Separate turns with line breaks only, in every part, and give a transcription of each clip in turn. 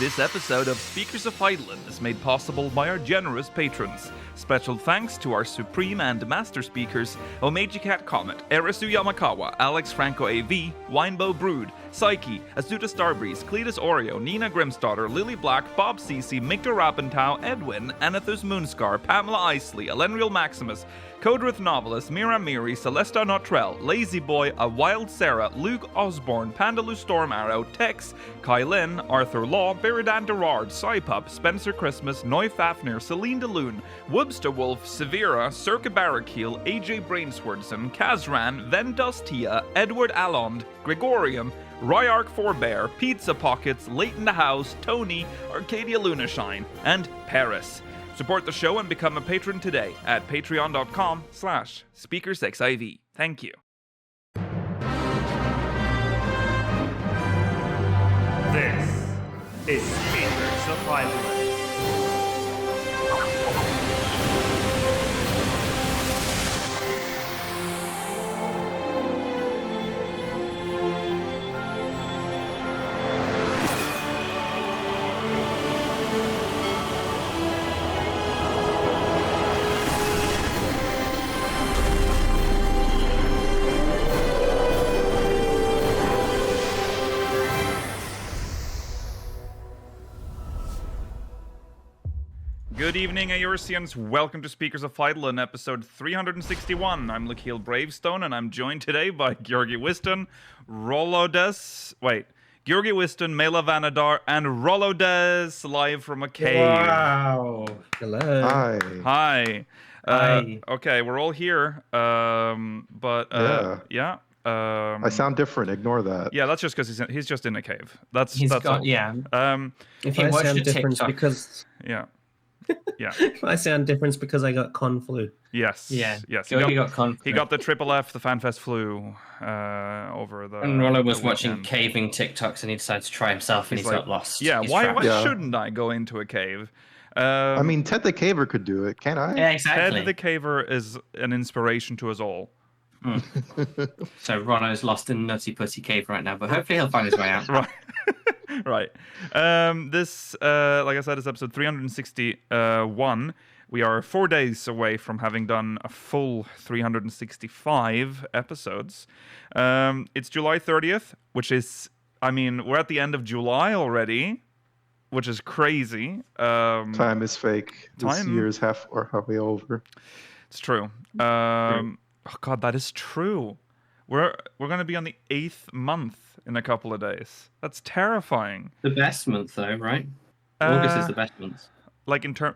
This episode of Speakers of Heidelin is made possible by our generous patrons. Special thanks to our Supreme and Master Speakers, Omeji Cat Comet, Erisu Yamakawa, Alex Franco AV, Winebow Brood, Psyche, Azuta Starbreeze, Cletus Oreo, Nina Grimsdaughter, Lily Black, Bob Cece, Mikta Rapentau, Edwin, Anethus Moonscar, Pamela Isley, Elenriel Maximus, Codrith Novelist, Mira Miri, Celesta Notrell, Lazy Boy, A Wild Sarah, Luke Osborne, Pandalu Storm Arrow, Tex, Kylin, Arthur Law, Beridan Derard, Psypup, Spencer Christmas, Noy Fafnir, Celine DeLune, Wubster Wolf, Severa, Circa Barrakiel, AJ Brainswordson, Kazran, Vendustia, Edward Allond, Gregorium, Ryark Forbear, Pizza Pockets, Leighton the House, Tony, Arcadia Lunashine, and Paris. Support the show and become a patron today at patreon.com/SpeakersXIV. Thank you.
This is Speakers of Heidelin.
Good evening, Aursians. Welcome to Speakers of Heidelin, episode 361. I'm Lakeel Bravestone, and I'm joined today by Georgi Wiston, Georgi Wiston, Mela Vanadar, and Rolodes, live from a cave.
Wow.
Hello.
Hi.
Hi.
Hi.
Okay, we're all here, yeah.
I sound different. Ignore that.
Yeah, that's just because he's just in a cave. That's
Got,
all.
yeah.
If
I sound different because
Yeah. Yeah.
I sound different because I got con flu.
Yes.
Yeah.
Yes.
Georgi got con flu.
He got the triple F, the FanFest flu, over the.
And Rollo was
the
watching
weekend.
caving TikToks and he decided to try himself and
He's
he's
like,
got lost.
Yeah.
He's
Why
trapped.
Yeah.
shouldn't I go into a cave?
I mean, Ted the Caver could do it. Can't I?
Yeah, exactly.
Ted the Caver is an inspiration to us all.
So Rollo's lost in Nutty Putty Cave right now, but hopefully he'll find his way out.
Right. Right. This, like I said, is episode 361. We are 4 days away from having done a full 365 episodes. It's July 30th, which is, I mean, we're at the end of July already, which is crazy.
Time is fake. This year's halfway over.
It's true. Oh God, that is true. We're going to be on the 8th month in a couple of days. That's terrifying.
The best month, though, right? August is the best month.
Like in term,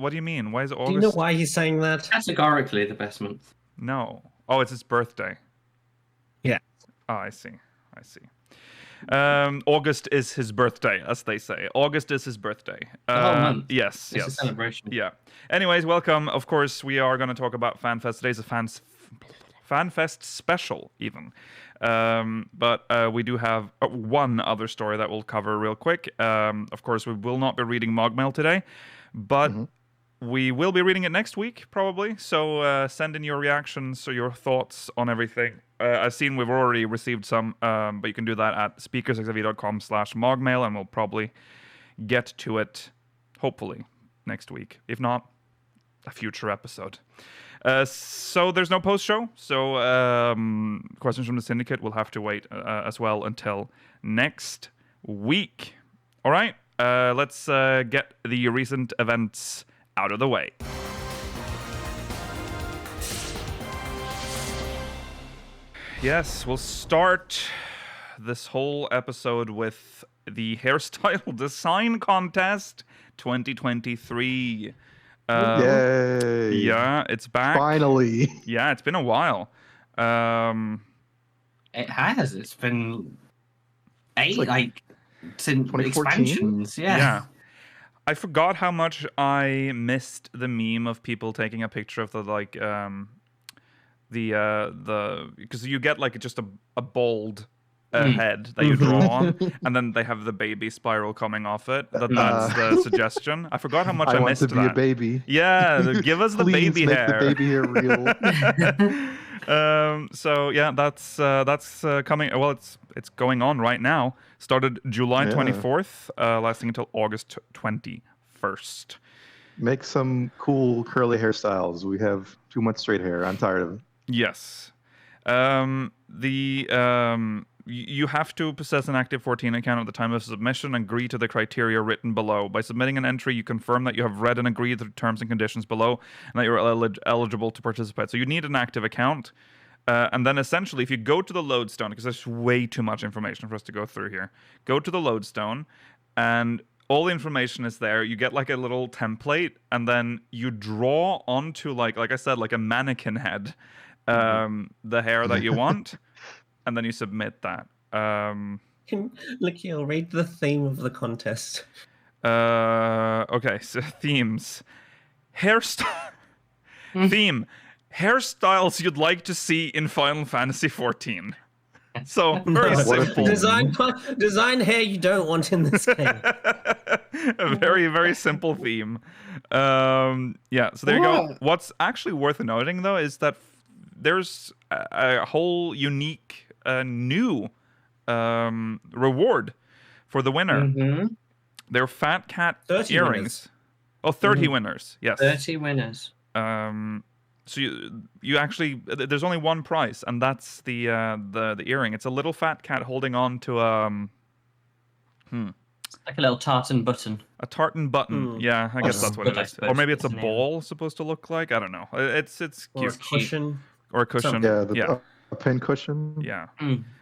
what do you mean? Why is August?
Do you know why he's saying that?
Categorically, the best month.
No. Oh, it's his birthday.
Yeah.
Oh, I see. August is his birthday, as they say. August is his birthday.
The whole month.
Yes.
It's a celebration.
Yeah. Anyways, welcome. Of course, we are going to talk about FanFest. Today's a FanFest special, even. But we do have one other story that we'll cover real quick. Of course, we will not be reading Mogmail today, but we will be reading it next week, probably. So send in your reactions or your thoughts on everything. I've seen we've already received some, but you can do that at speakersxiv.com/mogmail, and we'll probably get to it, hopefully, next week. If not, a future episode. So there's no post show. So questions from the syndicate will have to wait as well until next week. All right, let's get the recent events out of the way. Yes, we'll start this whole episode with the Hairstyle Design Contest 2023.
Yay!
Yeah, it's back.
Finally.
Yeah, it's been a while.
It has. It's been eight, since
2014?
expansions. Yeah.
I forgot how much I missed the meme of people taking a picture of because you get like just a bald head that you draw on, and then they have the baby spiral coming off it. That's the suggestion. I forgot how much I missed that.
I want to be a baby.
Yeah, give us the
Please
baby
make
hair.
the baby hair real.
So yeah, that's coming. Well, it's going on right now. Started July 24th, lasting until August 21st.
Make some cool curly hairstyles. We have too much straight hair. I'm tired of it.
Yes. You have to possess an active 14 account at the time of submission and agree to the criteria written below. By submitting an entry, you confirm that you have read and agreed to the terms and conditions below and that you're eligible to participate. So you need an active account. And then essentially, if you go to the lodestone, because there's way too much information for us to go through here, go to the lodestone and all the information is there. You get like a little template and then you draw onto like I said, like a mannequin head, the hair that you want. And then you submit that.
Nikhil, read the theme of the contest.
Okay, so themes. Theme. Hairstyles you'd like to see in Final Fantasy XIV. So, very simple.
Design hair you don't want in this game.
A very, very simple theme. Yeah, so there you go. What's actually worth noting, though, is that there's a whole unique new reward for the winner. They're Fat Cat
30
earrings.
Winners.
Oh, 30 winners. Yes.
30 winners.
So you actually there's only one prize, and that's the earring. It's a little fat cat holding on to
Like a little tartan button.
a tartan button. Yeah, I guess that's what it
I
is.
suppose
Or maybe it's a
it's an
ball supposed to look like. I don't know. It's
Or a
cute.
cushion.
Or a cushion.
Yeah, a pin cushion.
Yeah.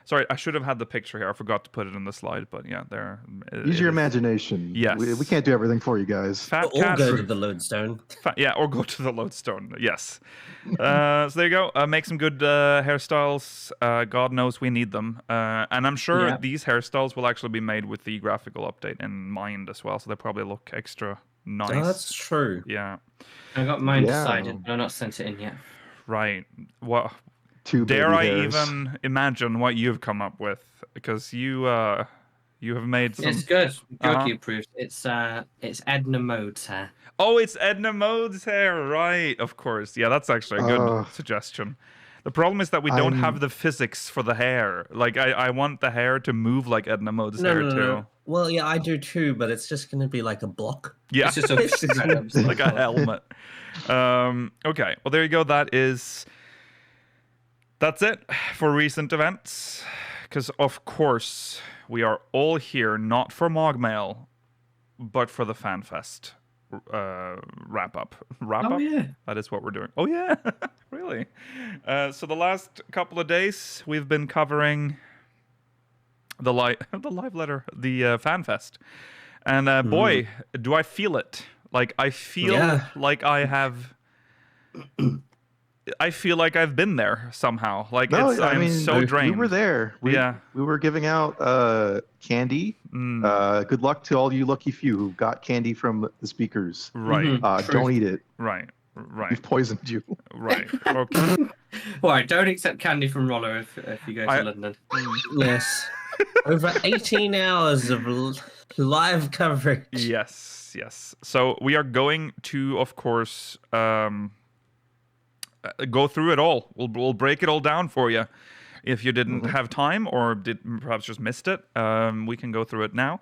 Sorry, I should have had the picture here. I forgot to put it in the slide, but yeah, there.
Use your imagination.
Yes.
We can't do everything for you guys.
Fat
Or
cat.
go to the lodestone.
Yeah, or go to the lodestone. Yes. So there you go. Make some good hairstyles. God knows we need them. And I'm sure these hairstyles will actually be made with the graphical update in mind as well. So they probably look extra nice.
Oh, that's true.
Yeah.
I got mine decided, but I've not sent it in yet.
Right. What?
Two
Dare
baby
I
hairs.
even imagine what you've come up with? Because you have made some.
It's good. Georgie approved. It's Edna Mode's hair.
Oh, it's Edna Mode's hair, right? Of course. Yeah, that's actually a good suggestion. The problem is that we don't have the physics for the hair. Like, I want the hair to move like Edna Mode's hair too.
No. Well, yeah, I do too, but it's just going to be like a block.
Yeah,
It's just a
like a helmet. Okay, well there you go. That's it for recent events. Because of course we are all here not for Mogmail, but for the FanFest wrap up.
Oh, yeah.
That is what we're doing. Oh yeah, really. So the last couple of days we've been covering the live letter, the FanFest, and boy, do I feel it! Like I feel like I have. I feel like I've been there somehow. Like I'm so drained.
We were there. We were giving out candy. Good luck to all you lucky few who got candy from the speakers.
Right.
Don't eat it.
Right.
We've poisoned you.
Right. Okay.
Right, don't accept candy from Rollo if you go to London.
Yes. Over 18 hours of live coverage.
Yes. So we are going to, of course, go through it all. We'll break it all down for you. If you didn't have time or perhaps just missed it, we can go through it now.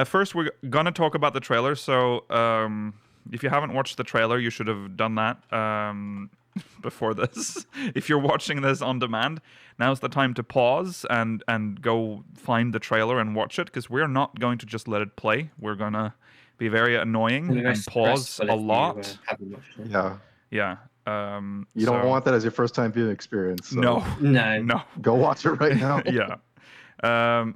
First, we're gonna talk about the trailer. So if you haven't watched the trailer, you should have done that before this. If you're watching this on demand, now's the time to pause and go find the trailer and watch it, because we're not going to just let it play. We're gonna be very annoying and pause a lot. Yeah.
You don't want that as your first time viewing experience. So
No.
Go watch it right now.
Yeah.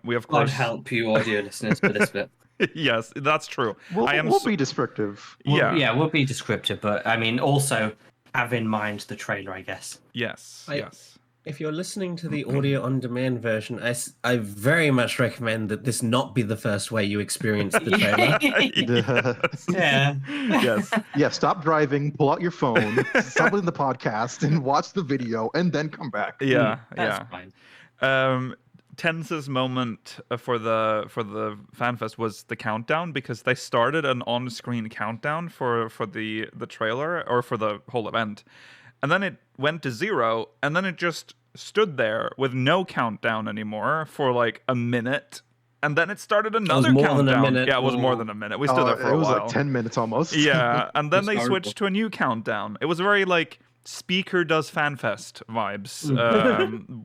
We of course
God help you, audio listeners, for this bit.
Yes, that's true.
We'll be descriptive.
We'll be descriptive, but I mean, also have in mind the trailer, I guess.
Yes.
If you're listening to the audio on demand version, I very much recommend that this not be the first way you experience the trailer.
Yes.
Yeah, stop driving, pull out your phone, stop in the podcast, and watch the video, and then come back.
That's fine.
Tense's moment for the FanFest was the countdown, because they started an on-screen countdown for the trailer, or for the whole event. and then it went to 0, and then it just stood there with no countdown anymore for like a minute. And then it started another
more
countdown.
than a minute.
Yeah, it was more than a minute. We stood there for a while.
It was like 10 minutes almost.
Yeah, and then they
It's
switched to a new countdown. It was very like speaker does FanFest vibes,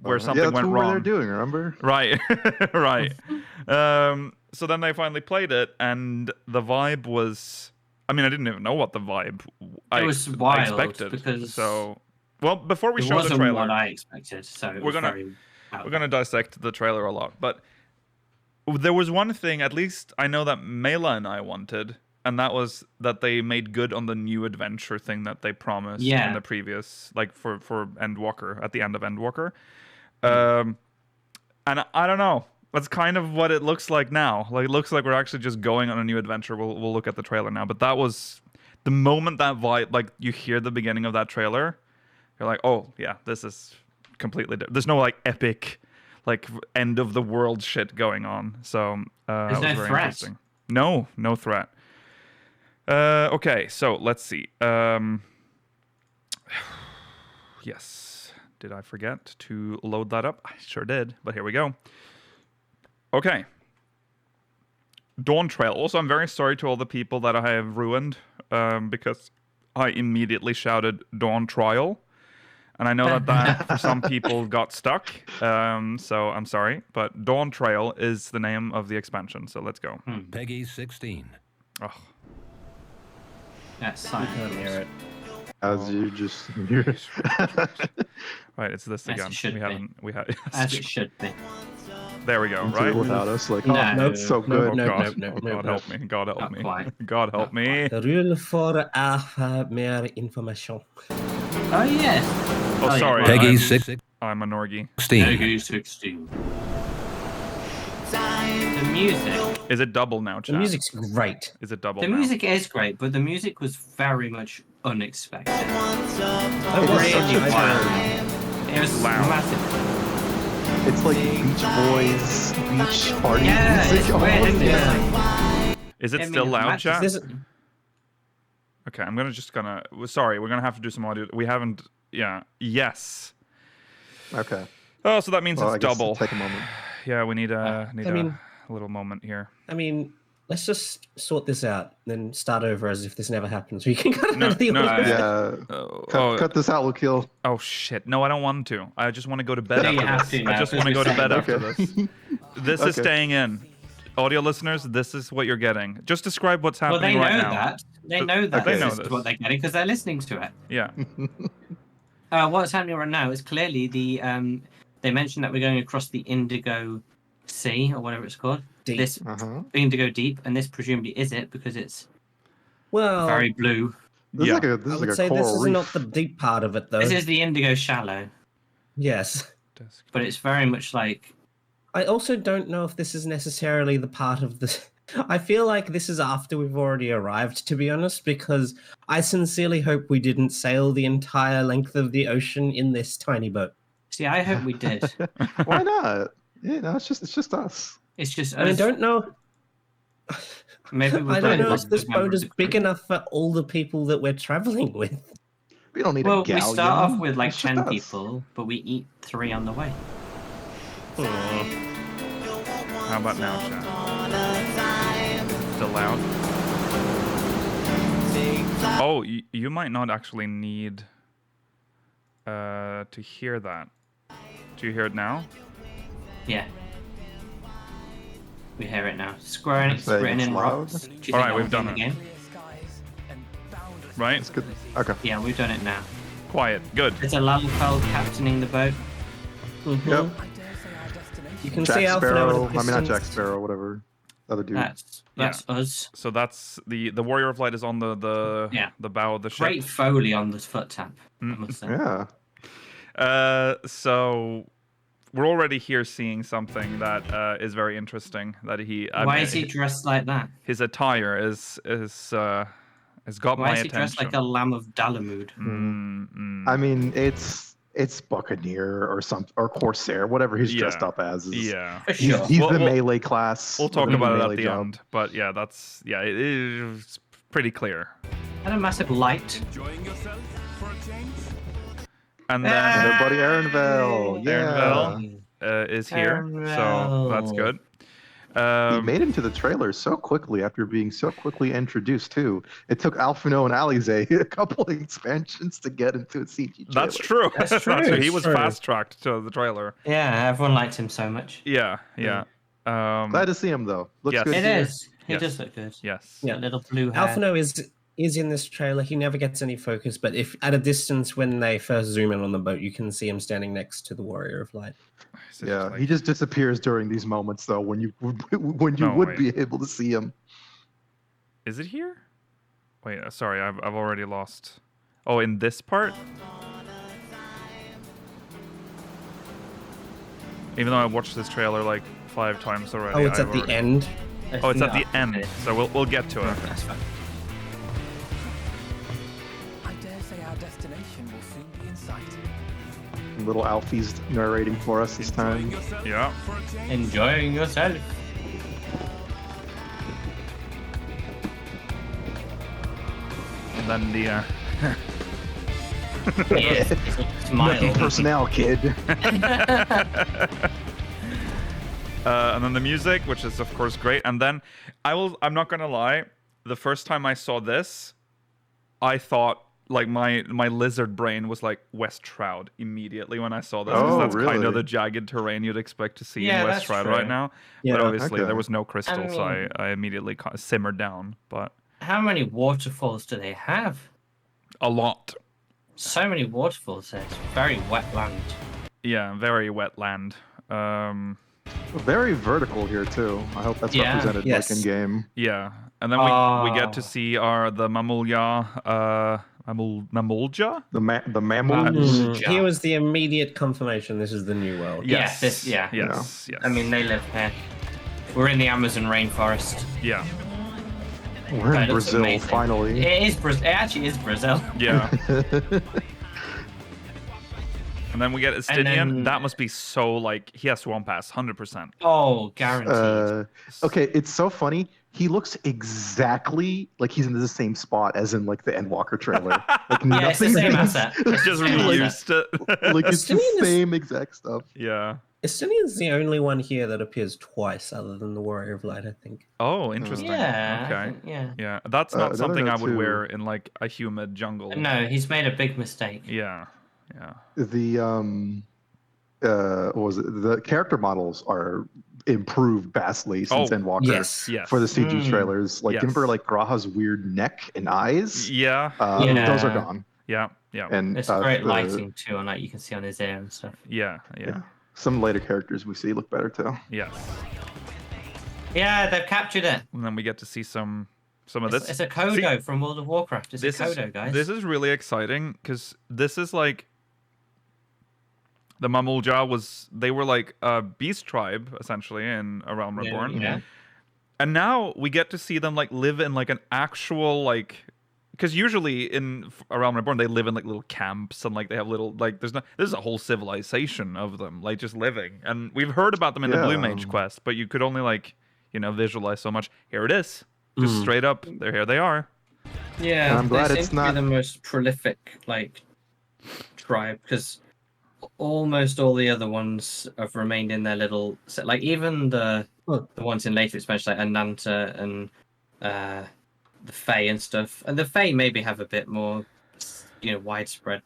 where something
that's
went
what
wrong.
they're doing, remember?
Right, right. So then they finally played it, and the vibe was. I mean, I didn't even know what the vibe I
was wild
expected.
because
So, well, before we
it
show the
wasn't
trailer,
what I expected. So it
We're
was
gonna-
very out
we're gonna dissect the trailer a lot, but there was one thing, at least I know that Mela and I wanted, and that was that they made good on the new adventure thing that they promised in
Yeah.
the previous, like for Endwalker, at the end of Endwalker. And I don't know. That's kind of what it looks like now. Like it looks like we're actually just going on a new adventure. We'll look at the trailer now, but that was the moment that vibe, like you hear the beginning of that trailer, you're like, oh yeah, this is completely different. There's no like epic, like end of the world shit going on. So that was
no
very
threat.
interesting. No threat. Okay, so let's see. Yes. Did I forget to load that up? I sure did, but here we go. Okay. Dawntrail. Also, I'm very sorry to all the people that I have ruined because I immediately shouted Dawntrail. And I know that for some people got stuck, so I'm sorry. But Dawntrail is the name of the expansion, so let's go.
Peggy 16.
Oh,
That's
I can't hear it.
As you just
right, it's this
As
again.
it should be.
We had
as it should be.
There we go,
into
right?
it without us. Like,
No.
oh, that's so good.
No,
God.
no,
Oh, God help me. God help
Not
me.
quite.
God help me.
Rulle for mer information.
Oh yes.
Oh, sorry.
Peggy
Peggy
I'm-
16.
I'm a Norgie.
Peggy 16. The music.
Is it double now,
The
chat?
music's great.
Is it double
The
now?
music is great, but the music was very much unexpected.
It was such a
Wow. It was
Loud.
massive.
It's like Beach Boys, beach party
Yeah,
music.
it's weird, isn't it?
Is it
I mean,
still
it
loud,
matches
chat?
This,
Okay, I'm gonna. Sorry, we're gonna have to do some audio. We haven't. Yeah. Yes.
Okay.
Oh, so that means
Well, I
it's
guess
double.
take a moment.
Yeah, we need
I mean-
a little moment here.
I mean, let's just sort this out, then start over as if this never happened. So you can cut
No,
out the
no,
audio.
Yeah.
Oh,
Cut this out, Lukiel.
oh shit! No, I don't want to. I just want to go to bed
No, you
after
have
this.
to
I
now,
just
because
want to
we're
go to bed
saying-
after
Okay.
this. This is
Okay.
staying in. Audio listeners, this is what you're getting. Just describe what's
Well,
happening
they know
right now.
that. They
But-
know that
they
this
know
is
this.
what they're getting because they're listening to it.
Yeah.
What's happening right now is clearly the they mentioned that we're going across the Indigo Sea or whatever it's called.
Deep.
This
Uh-huh.
Indigo Deep, and this presumably is it because it's
Well,
very blue.
This
Yeah.
is like a, this
I
is
would
like a
say this
coral
is
reef.
not the deep part of it, though.
This is the Indigo Shallow,
Yes.
but it's very much like
I also don't know if this is necessarily the part of the. I feel like this is after we've already arrived, to be honest, because I sincerely hope we didn't sail the entire length of the ocean in this tiny boat.
see. I hope we did.
Why not? Yeah, no, it's just us.
It's just
I
us.
don't know.
Maybe we're
I don't
both
know
like
if this
the member
boat
of
is
the
big
crew.
enough for all the people that we're traveling with.
We don't need
Well,
a galleon.
we start off with like
It's just
10
us.
people, but we eat 3 on the way.
How about now, chat? Still loud? Oh, you might not actually need to hear that. Do you hear it now?
Yeah. We hear it now. Square Enix
Saying
written
it's
in
loud?
rocks. Do you think
Alright,
that
we've
will
done
be in the
it.
game?
Right?
It's good. Okay.
Yeah, we've done it now.
Quiet. Good.
There's a Lalfeld captaining the boat.
Yep.
You can
Jack
see Alpha now
Sparrow.
with a
I mean, not Jack
distance.
Sparrow. Whatever. Other dude.
That's us.
So that's the Warrior of Light is on the
Yeah.
the bow of the ship.
Great Foley on the foot tap, I must say.
Yeah.
So we're already here seeing something that is very interesting. That
Why is he dressed like that?
His attire is has got
Why
my
is he
attention.
dressed like a lamb of Dalamud?
I mean, it's Buccaneer or Corsair, whatever he's dressed
Yeah.
up as.
Yeah.
For
He's,
sure.
he's
Well,
the
we'll-
melee class.
We'll talk
with
about it at
melee
the
job.
end, but yeah, it is pretty clear.
And a massive light.
And then
And our buddy Aaronville. Yeah.
Aaronville is here, so that's good.
He made him to the trailer so quickly after being so quickly introduced too. It took Alphino and Alize a couple of expansions to get into a CG trailer.
That's true.
That's true.
He was fast-tracked to the trailer.
Yeah, everyone liked him so much.
Yeah.
Glad to see him though. Looks
Yes.
good.
It
here.
is. He
Yes.
does look good.
Yes.
Yeah.
That little blue hair.
Alphino is in this trailer. He never gets any focus, but if at a distance when they first zoom in on the boat, you can see him standing next to the Warrior of Light.
So
Yeah,
just like-
he just disappears during these moments though when you
No,
would
wait.
be able to see him.
Is it here? Wait, sorry, I've already lost. Oh, in this part? Even though I watched this trailer like 5 times already.
Oh, it's
I've
at the
already-
end.
Oh, it's at the
No,
end, so we'll get to it.
That's fine.
I dare say our destination will soon be in sight.
Little Alfie's narrating for us this time.
Yeah.
Enjoying yourself.
And then the
Yes, it's a smile.
Personnel kid.
and then the music, which is of course great. And then I'm not gonna lie, the first time I saw this, I thought like my lizard brain was like West Shroud immediately when I saw this. 'Cause
Oh,
that's kind
really?
of the jagged terrain you'd expect to see
Yeah,
in West
that's
Shroud
true.
right now.
Yeah,
but obviously
okay.
there was no crystal, so
mean-
I immediately simmered down. But
How many waterfalls do they have?
a lot.
So many waterfalls there. It's very wet land.
Yeah, very wet land.
Very vertical here too. I hope that's
Yeah.
represented
Yes.
like in game.
Yeah, and then we get
Oh.
to see the Mamulja, Mamulja.
The mammals.
Here was the immediate confirmation this is the new world.
Yeah, yes.
Yes.
I mean, they live here. We're in the Amazon rainforest.
Yeah.
We're
That
in
looks
Brazil
amazing.
finally.
It is. It actually is Brazil.
Yeah. And then we get Estinian.
then-
That must be so like he has Swamp Pass, 100%.
Oh, guaranteed.
Okay, it's so funny. He looks exactly like he's in the same spot as in like the Endwalker trailer. Like
Yeah, it's the same asset. It's
Just
the same asset.
reused it.
Like it's the
Estinian is-
same exact stuff.
Yeah.
Estinian's the only one here that appears twice, other than the Warrior of Light, I think.
Oh, interesting.
Yeah. I
Okay.
think- yeah.
Yeah, that's not
another
something I
note
would
too.
wear in like a humid jungle.
No, he's made a big mistake.
Yeah. Yeah.
The what was it? The character models are improved vastly since
Oh,
Endwalker.
Yes.
Yes.
For the CG
Mm.
trailers, like
Yes.
remember like Graha's weird neck and eyes?
Yeah.
Yeah.
Those are gone.
Yeah. Yeah.
And
It's great
the-
lighting too, and like you can see on his ear and stuff.
Yeah. Yeah.
Some later characters we see look better too.
Yes.
Yeah, they've captured it.
And then we get to see some of
It's,
this.
it's a Kodo from World of Warcraft. It's a Kodo, guys.
This is really exciting because this is like the Mamulja they were like a beast tribe essentially in A Realm Reborn.
Yeah.
And now we get to see them like live in like an actual like because usually in A Realm Reborn they live in like little camps and like they have little like this is a whole civilization of them like just living. And we've heard about them in the Blue
Yeah.
Mage quest, but you could only like visualize so much. Here it is. Just straight up. Here they are.
Yeah,
I'm glad
they
it's
seem to
not-
be the most prolific like tribe because almost all the other ones have remained in their little set. Like even the ones in later expansions, like Ananta and the Fae and stuff. And the Fae maybe have a bit more, widespread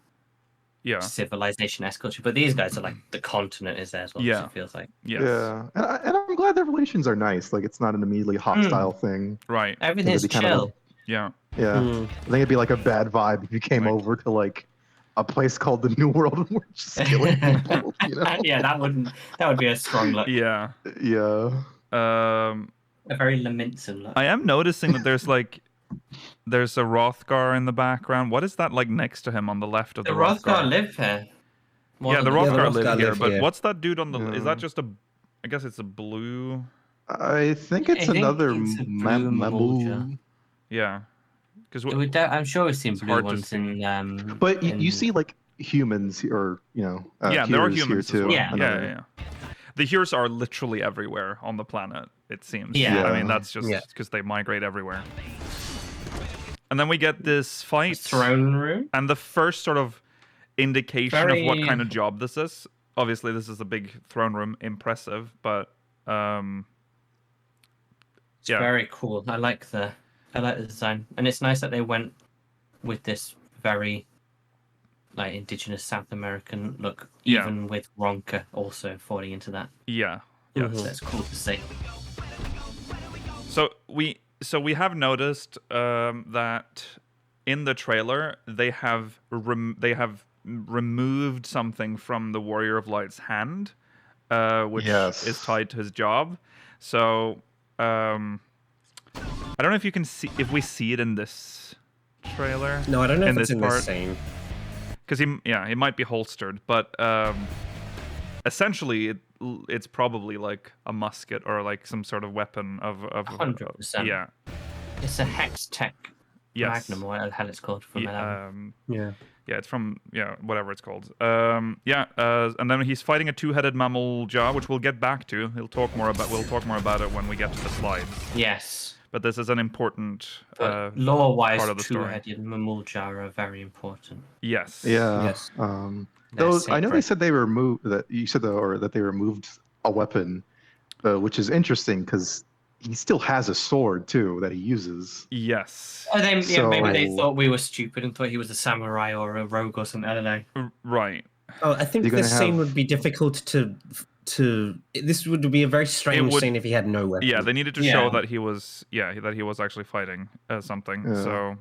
Yeah.
civilization-esque culture, but these guys are like the continent is theirs.
Yeah.
It feels like
Yes.
Yeah, and I'm glad their relations are nice. Like it's not an immediately hostile thing.
Right.
everything's
It'd be kind of
chill.
Yeah.
Yeah, I think it'd be like a bad vibe if you came
Like-
over to like a place called the New World and we're just killing people.
Yeah, that would be a strong look.
Yeah.
Yeah.
A very Laminson look.
I am noticing that there's a Rothgar in the background. What is that like next to him on the left of
The
the
Rothgar live here.
Yeah, the
Yeah, the
Rothgar
Rothgar
live here,
live
but
here.
what's that dude on the? Is
Yeah.
that just a? I guess it's a blue.
I think it's
I think
another
it's a blue
Mamu.
Mamulja.
Yeah, because
I'm sure we've seen
It's
blue
hard to
ones
see.
in.
But you
in-
see like humans or
yeah, there are
Hears
humans
here
as
too.
well.
Yeah.
Yeah. The Hears are literally everywhere on the planet. It seems.
Yeah.
I mean that's just
Yeah.
because they migrate everywhere. And then we get this fight.
throne room.
And the first sort of indication of what
Very-
kind of job this is. Obviously, this is a big throne room, impressive, but
It's
yeah.
very cool. I like the design, and it's nice that they went with this very like indigenous South American look,
Yeah.
even with Ronka also falling into that.
Yeah.
So
Yes.
it's cool to see.
So we have noticed that in the trailer they have removed something from the Warrior of Light's hand, which
Yes.
is tied to his job. So I don't know if you can see if we see it in this trailer.
No, I don't know
in
if it's
this
in
part.
this scene.
Because he might be holstered, but essentially it's probably like a musket or like some sort of weapon of
100%.
yeah.
It's a Hex Tech
Yes.
Magnum, or what the hell it's called from that album.
Yeah.
Yeah, it's from whatever it's called. And then he's fighting a two-headed mammal jaw, which we'll get back to. We'll talk more about it when we get to the slides.
Yes.
But this is an important
But lore-wise,
part of the story.
two-headed Mamuljar are very important.
Yes.
Yeah.
Yes.
Those I know they
sacred.
said they removed that. You said that they removed a weapon, which is interesting because he still has a sword too that he uses.
Yes.
Oh, maybe they
So-
thought we were stupid and thought he was a samurai or a rogue or something. I don't know.
Right.
Oh, I think
You're gonna
this scene
have-
would be difficult to. This would be a very strange
would-
scene if he had no weapon.
Yeah, they needed to show
Yeah.
that he was actually fighting something.
Yeah.
So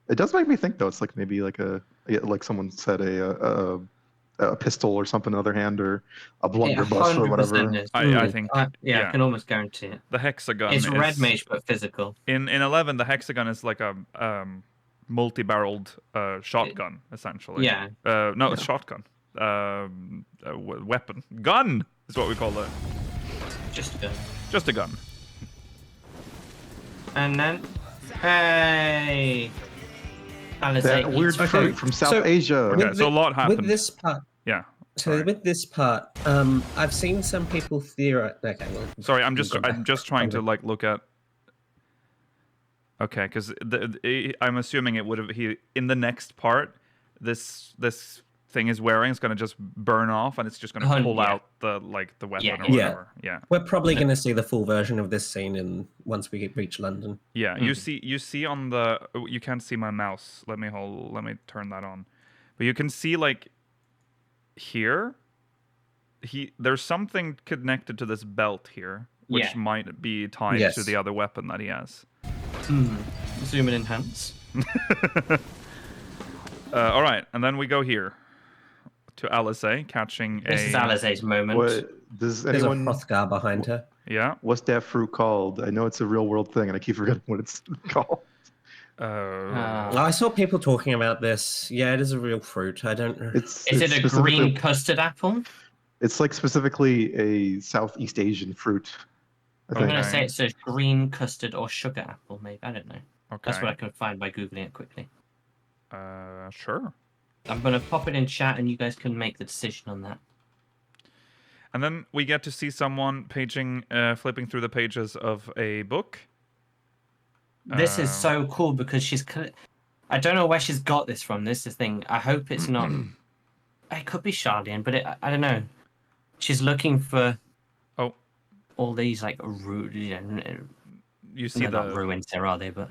It does make me think though. It's like maybe like like someone said a pistol or something in the other hand, or a blunderbuss or whatever.
100% is.
I think
Yeah,
yeah.
I can almost guarantee it.
the hexagon
It's
is
red mage but physical.
in 11. The hexagon is like a multi-barreled shotgun essentially.
Yeah.
No, it's shotgun. Weapon. Gun is what we call it.
Just go.
Just a gun.
And then, hey, Alizé
That weird
eats-
fruit from South
So-
Asia.
Okay, so a lot happened.
With this part,
Yeah.
so
Sorry.
with this part, I've seen some people theorize. Okay, well,
Sorry, I'm
we'll
just
go back.
trying to
Okay.
like look at. Okay, because I'm assuming it would have in the next part, this thing is wearing is going to just burn off and it's just going to pull
Yeah.
out the weapon
Yeah.
or
Yeah.
whatever. Yeah.
We're probably going to see the full version of this scene once we reach London.
Yeah. You see on the you can't see my mouse. Let me turn that on. But you can see like here there's something connected to this belt here which
Yeah.
might be tied
Yes.
to the other weapon that he has.
Zoom and enhance.
All right, and then we go here to Alizé catching
This is
a
Alizé's moment.
What does
There's
anyone?
a Hrothgar behind her.
yeah.
What's that fruit called? I know it's a real world thing, and I keep forgetting what it's called.
Well, I saw people talking about this. Yeah, it is a real fruit. I don't know.
It's
Is it a
specifically-
green custard apple?
It's like specifically a Southeast Asian fruit. I
I'm
think.
going to say it's a green custard or sugar apple, maybe. I don't know.
Okay.
That's what I can find by Googling it quickly.
Sure.
I'm going to pop it in chat and you guys can make the decision on that.
And then we get to see someone flipping through the pages of a book.
This is so cool because I don't know where she's got this from. This is the thing. I hope it's not. It could be Charlene, but I don't know. She's looking for all these like
You see
not ruins there, are they? But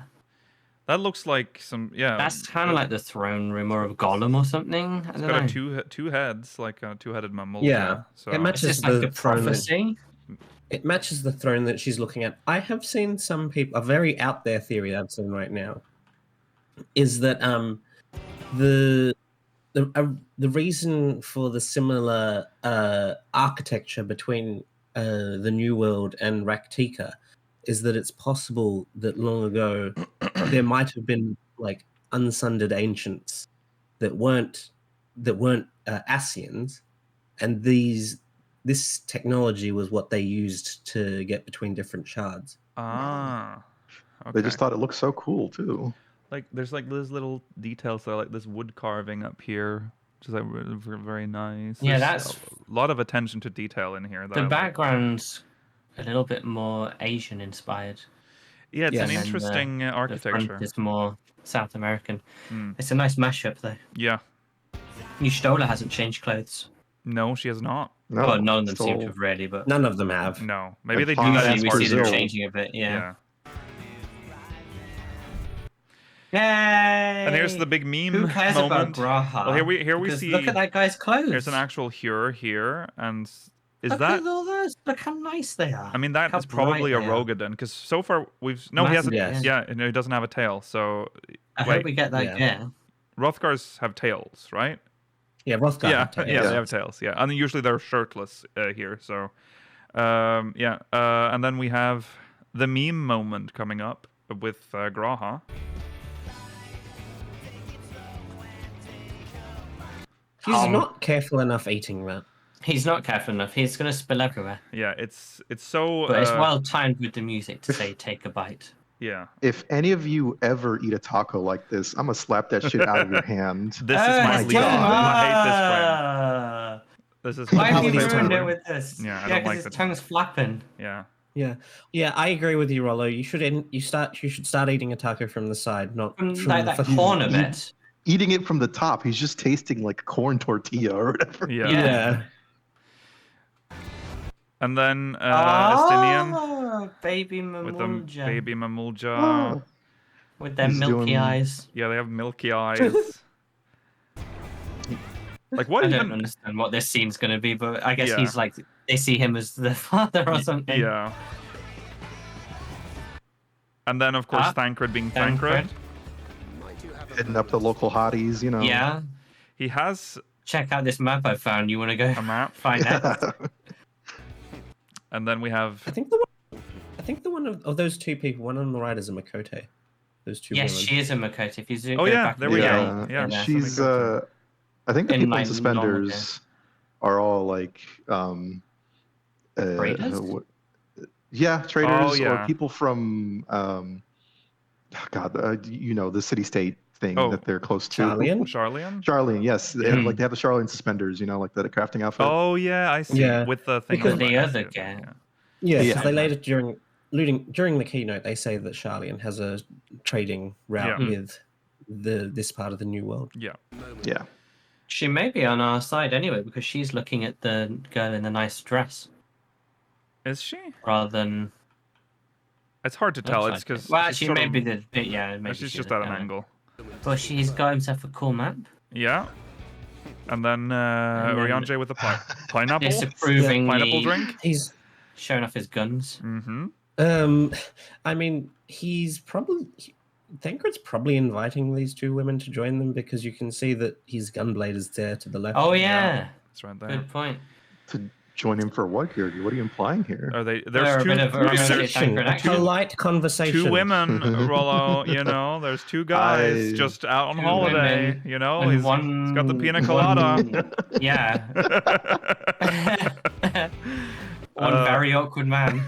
that looks like some
that's kind of like the throne room or a golem or something. I
It's
don't
got
know.
a two heads, like a two-headed mammal.
Yeah.
So
It matches
Is this like
the
a
throne.
prophecy?
It matches the throne that she's looking at. I have seen some people. A very out there theory I've seen right now is that the reason for the similar architecture between the New World and Raktika is that it's possible that long ago there might have been like unsundered ancients that weren't Asians, and this technology was what they used to get between different shards.
okay.
They just thought it looked so cool too.
like there's like those little details that are like this wood carving up here, which is like very nice.
Yeah,
There's
that's-
a lot of attention to detail in here. That I
The
like.
background's a little bit more Asian inspired.
Yeah, it's
Yes.
an
And then
interesting
The
architecture.
front is more South American.
Mm.
It's a nice mashup though.
Yeah.
Yustola hasn't changed clothes.
No, she has not.
No,
Well, none of them seem to
still-
have really, but
None of them have.
No, maybe
And
they do
fine
that in
usually we
part
see them
Brazil.
changing a bit. Yeah.
Yeah.
Yay!
And here's the big meme
Who cares
moment.
about Graha?
Well, here we
Because
see.
Look at that guy's clothes.
There's an actual Hure here, and is
Look
that?
at all those. Look how nice they are.
I mean, that
How
is probably a
bright they are.
Rogadin, because so far we've no, he has a,
Massive,
yes.
yeah, no, he doesn't have a tail. So
I
wait,
hope we get that
Yeah.
again.
Rothgars have tails, right?
Yeah, Rothgar.
Yeah,
have tails.
yeah, they have tails. Yeah, and usually they're shirtless here. So, yeah, and then we have the meme moment coming up with Graha.
He's not careful enough eating that.
He's not careful enough. He's going to spill everywhere.
Yeah, it's so.
But it's well timed with the music to say "take a bite."
Yeah,
If any of you ever eat a taco like this, I'm gonna slap that shit out of your hand.
this is my
my
least.
God.
I hate this frame. This is
Why
my
have you
least
ruined
favorite.
it with this?
Yeah, I don't
because
like
his
the
tongue's flapping.
Yeah,
Yeah, I agree with you, Rollo. You should start eating a taco from the side, not
From
from
like
the
that
fucking-
corner bit.
Eating it from the top, he's just tasting like corn tortilla or whatever.
yeah.
Yeah.
And then Estinian
Oh, baby
with the
Mamulja.
baby Mamulja.
Oh,
With their
He's
milky
doing-
eyes.
Yeah, they have milky eyes. Like what
I don't
even?
understand what this scene's going to be, but I guess
Yeah.
he's like, they see him as the father or something.
Yeah. And then of course
Ah,
Thancred being
Thancred.
Thancred.
hitting up the local hotties, you know.
Yeah.
He has
Check out this map I found. You want to go
a map.
find out?
And then we have
I think the one of those two people, one on the right is a Makote. Those two
Yes,
women.
she is a Makote. If you zoom
Oh,
go
yeah,
back
there
to
we
the
go.
day,
Yeah,
yeah.
she's
something
I think the
In,
people in
like,
suspenders are all like
Traders?
yeah, traders
yeah.
or people from you know, the city state thing
Oh,
that they're close to.
Charlian?
Charlian.
Charlian, yes. They have,
Hmm.
like they have the Charlian suspenders, you know, like the crafting outfit.
Oh yeah, I see.
Yeah.
With the thing.
Because
on
the
right, I
other
see it,
guy.
Yeah, because
Yeah.
they later during the keynote they say that Charlian has a trading route
Yeah.
with this part of the New World.
Yeah.
Yeah.
She may be on our side anyway because she's looking at the girl in the nice dress
Is she?
rather than.
It's hard to tell. It's because
Well, actually, maybe maybe
she's
she
just
doesn't
at an
know.
angle.
Well, he's got himself a cool map.
Yeah. And then
then-
Urianger with the pineapple.
Disapprovingly
Pineapple drink.
He's
showing off his guns.
Mm-hmm.
I mean, Thancred's probably inviting these two women to join them because you can see that his gunblade is there to the left.
Oh yeah,
It's right there.
good point.
To join him for what here? What are you implying here?
Are they?
They're
There's
a bit of a romantic
Conversation, a
Thancred
polite conversation.
two women, Rollo. You know, there's two guys
I-
just out on
Two
holiday.
women
You know,
and
he's got the pina colada.
Yeah. One very awkward man.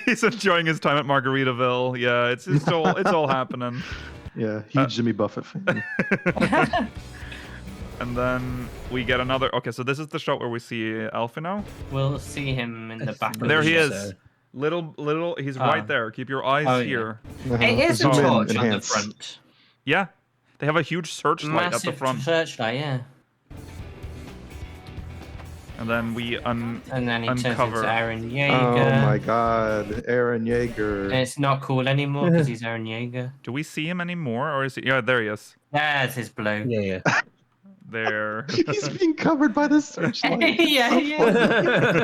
He's enjoying his time at Margaritaville. Yeah, it's all happening.
Yeah, huge Jimmy Buffett fan.
And then we get another. Okay, so this is the shot where we see Alfino.
We'll see him in the back. of
There
the
he
shot.
is. Little. He's right there. Keep your eyes
Oh, yeah.
here.
It is a
Zoom in,
torch on the
enhance.
front.
Yeah, they have a huge searchlight at the
Massive
front.
searchlight, yeah.
And then we
And then he turns
uncover.
into Aaron Yeager.
Oh my God, Aaron
And
Yeager.
it's not cool anymore because he's Aaron Yeager.
Do we see him anymore, or is he? Yeah, there he is.
There's his blow.
Yeah, yeah.
There.
He's being covered by the searchlight.
Yeah,
So
yeah.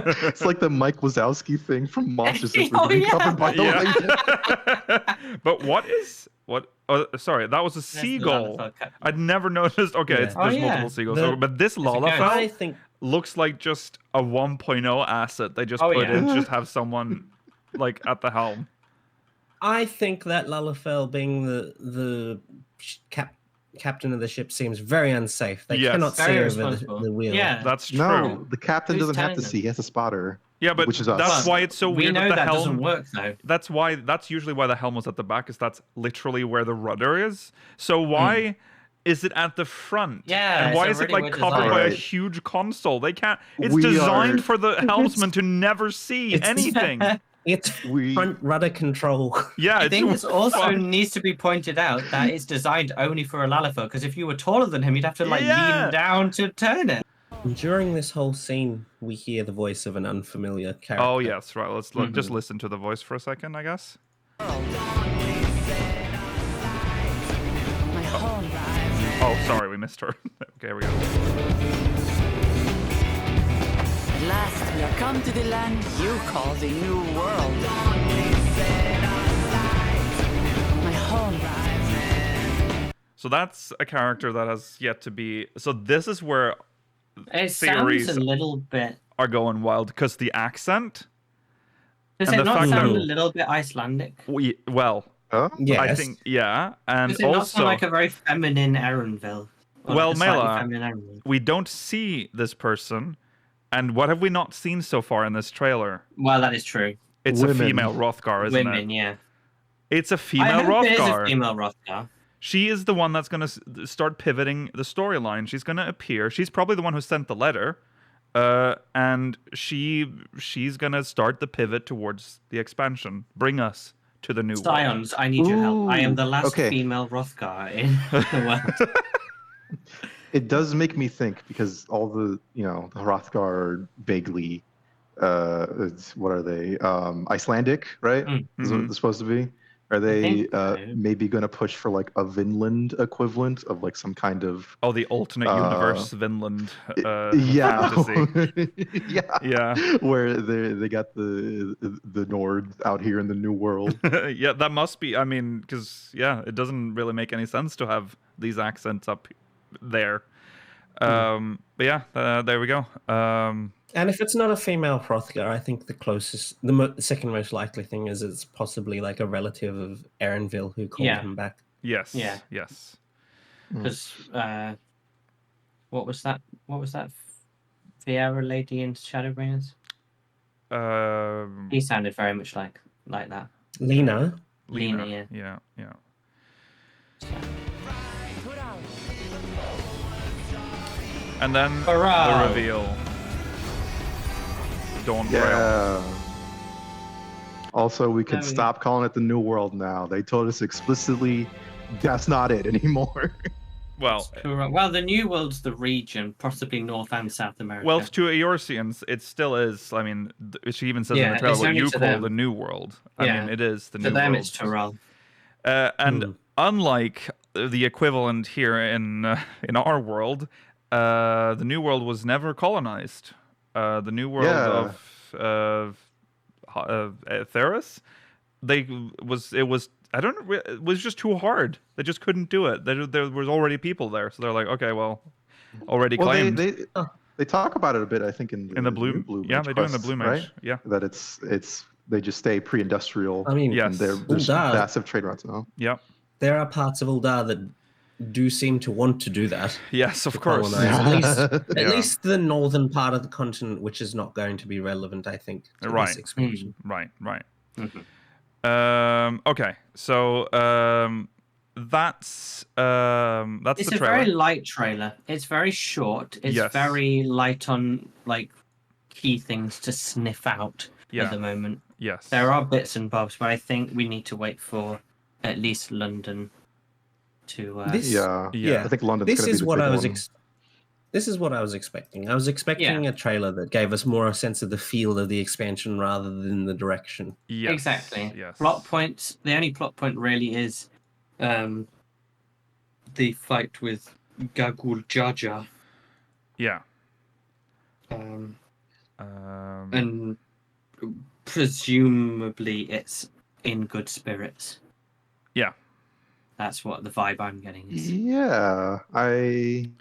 funny. It's like the Mike Wazowski thing from Monsters Inc.
Oh,
being
yeah.
covered by the light.
Yeah. But what? Oh, sorry, that was a
There's the
seagull.
Lalafell cap.
I'd never noticed. Okay,
Yeah.
there's
Oh, yeah.
multiple seagulls.
The-
So, but this
I
Lalafell
think
looks like just a 1.0 asset they just
Oh,
put
yeah.
in, just have someone like at the helm.
I think that Lalafell being the captain of the ship seems very unsafe. They
Yes.
cannot see
Very
over
responsible.
the wheel.
Yeah.
That's true.
No, the captain
Who's
doesn't have
telling
to
them?
see. He has a spotter.
Yeah, but
Which is us.
that's why it's so
we
weird
know
that the
that
helm.
doesn't work though.
That's usually why the helm was at the back, is that's literally where the rudder is. So why is it at the front?
Yeah,
and why
it's
is
a
it
really
like
weird
covered
design.
by a
Right.
huge console? They can't. It's
We
designed
are-
for the helmsman to never see anything.
It's front rudder control.
Yeah,
I think
it's
this also
fun.
needs to be pointed out that it's designed only for a Lalafell, because if you were taller than him, you'd have to like
Yeah.
lean down to turn it.
During this whole scene, we hear the voice of an unfamiliar character.
Oh yes, right. Let's just listen to the voice for a second, I guess.
My home.
Oh, sorry, we missed her. Okay, here we go.
At last, we are come to the land you call the New World. My home.
So that's a character that has yet to be. So this is where
It
theories
sounds a little bit.
are going wild because the accent.
Does
And
it
the
not
fact that-
sound a little bit Icelandic?
Well,
Huh?
Yes.
I think and
Does it not
also
sound like a very feminine Erenville? Or
Well,
like a slightly
Mela,
feminine Erenville?
we don't see this person, and what have we not seen so far in this trailer?
Well, that is true.
It's a
Women.
female Hrothgar, isn't
Women,
it?
yeah.
It's a
I
female
hope it is a
Hrothgar.
female Hrothgar.
She is the one that's going to start pivoting the storyline. She's going to appear. She's probably the one who sent the letter, and she's going to start the pivot towards the expansion. Bring us to the new world.
Scions, I need your help. I am the
Ooh,
last
okay.
female Hrothgar in the world.
It does make me think because all the the Hrothgar are vaguely what are they? Icelandic, right? Is what
Mhm.
they're supposed to be. Are they
think so.
maybe going to push for like a Vinland equivalent of like some kind of
Oh, the alternate universe Vinland
yeah,
fantasy.
yeah,
Yeah.
where they got the Nords out here in the New World.
Yeah, that must be. I mean, because it doesn't really make any sense to have these accents up there. But yeah, there we go.
And if it's not a female Hrothgar, I think the closest, the second most likely thing is it's possibly like a relative of Erenville who called
Yeah.
him back.
Yes.
Yeah.
Yes.
Because what was that? What was that? Fiera lady in Shadowbringers? He sounded very much like that.
Lena.
Lena,
Yeah. Yeah. And then
Hurrah!
the reveal. Dawntrail.
Yeah. Also, we can
Oh, yeah.
stop calling it the New World now. They told us explicitly that's not it anymore.
Well,
Hurrah. Well, the New World's the region, possibly North and South America.
well, to Eorzeans, it still is. I mean, she even says in
Yeah,
the trailer
it's
what
only
you
to
call
them.
the New World. I
Yeah.
mean, it is the
to
New
them,
World.
it's Tyrell.
And unlike the equivalent here in our world, the New World was never colonized. The New World of Theros, it was just too hard. They just couldn't do it. There was already people there, so they're like, okay, well, already
Well,
claimed.
they talk about it a bit, I think, in the
In the blue, yeah,
Mage
they do in the
quests,
Blue Mage,
right?
yeah,
That it's they just stay pre-industrial.
I mean,
yes,
and there's
Uldar.
massive trade routes now.
yeah,
There are parts of Uldar that do seem to want to do that.
yes, of
to
course.
colonize. At
Yeah.
least the northern part of the continent, which is not going to be relevant, I think, to
Right.
this expansion.
Right.
Mhm.
Okay, so that's
It's
the
a
trailer.
very light trailer. It's very short. It's
Yes.
very light on like key things to sniff out
Yeah.
at the moment.
Yes.
There are bits and bobs, but I think we need to wait for at least London to.
This-
Yeah.
Yeah.
I think London's
This
gonna be
is
the
what
big
I was.
one.
This is what I was expecting. I was expecting a trailer that gave us more a sense of the feel of the expansion rather than the direction.
Yes.
Exactly.
Yes.
Plot points. The only plot point really is the fight with Gagul Jaja.
Yeah.
Um,
Um,
and presumably it's in good spirits.
Yeah.
That's what the vibe I'm getting is.
Yeah, I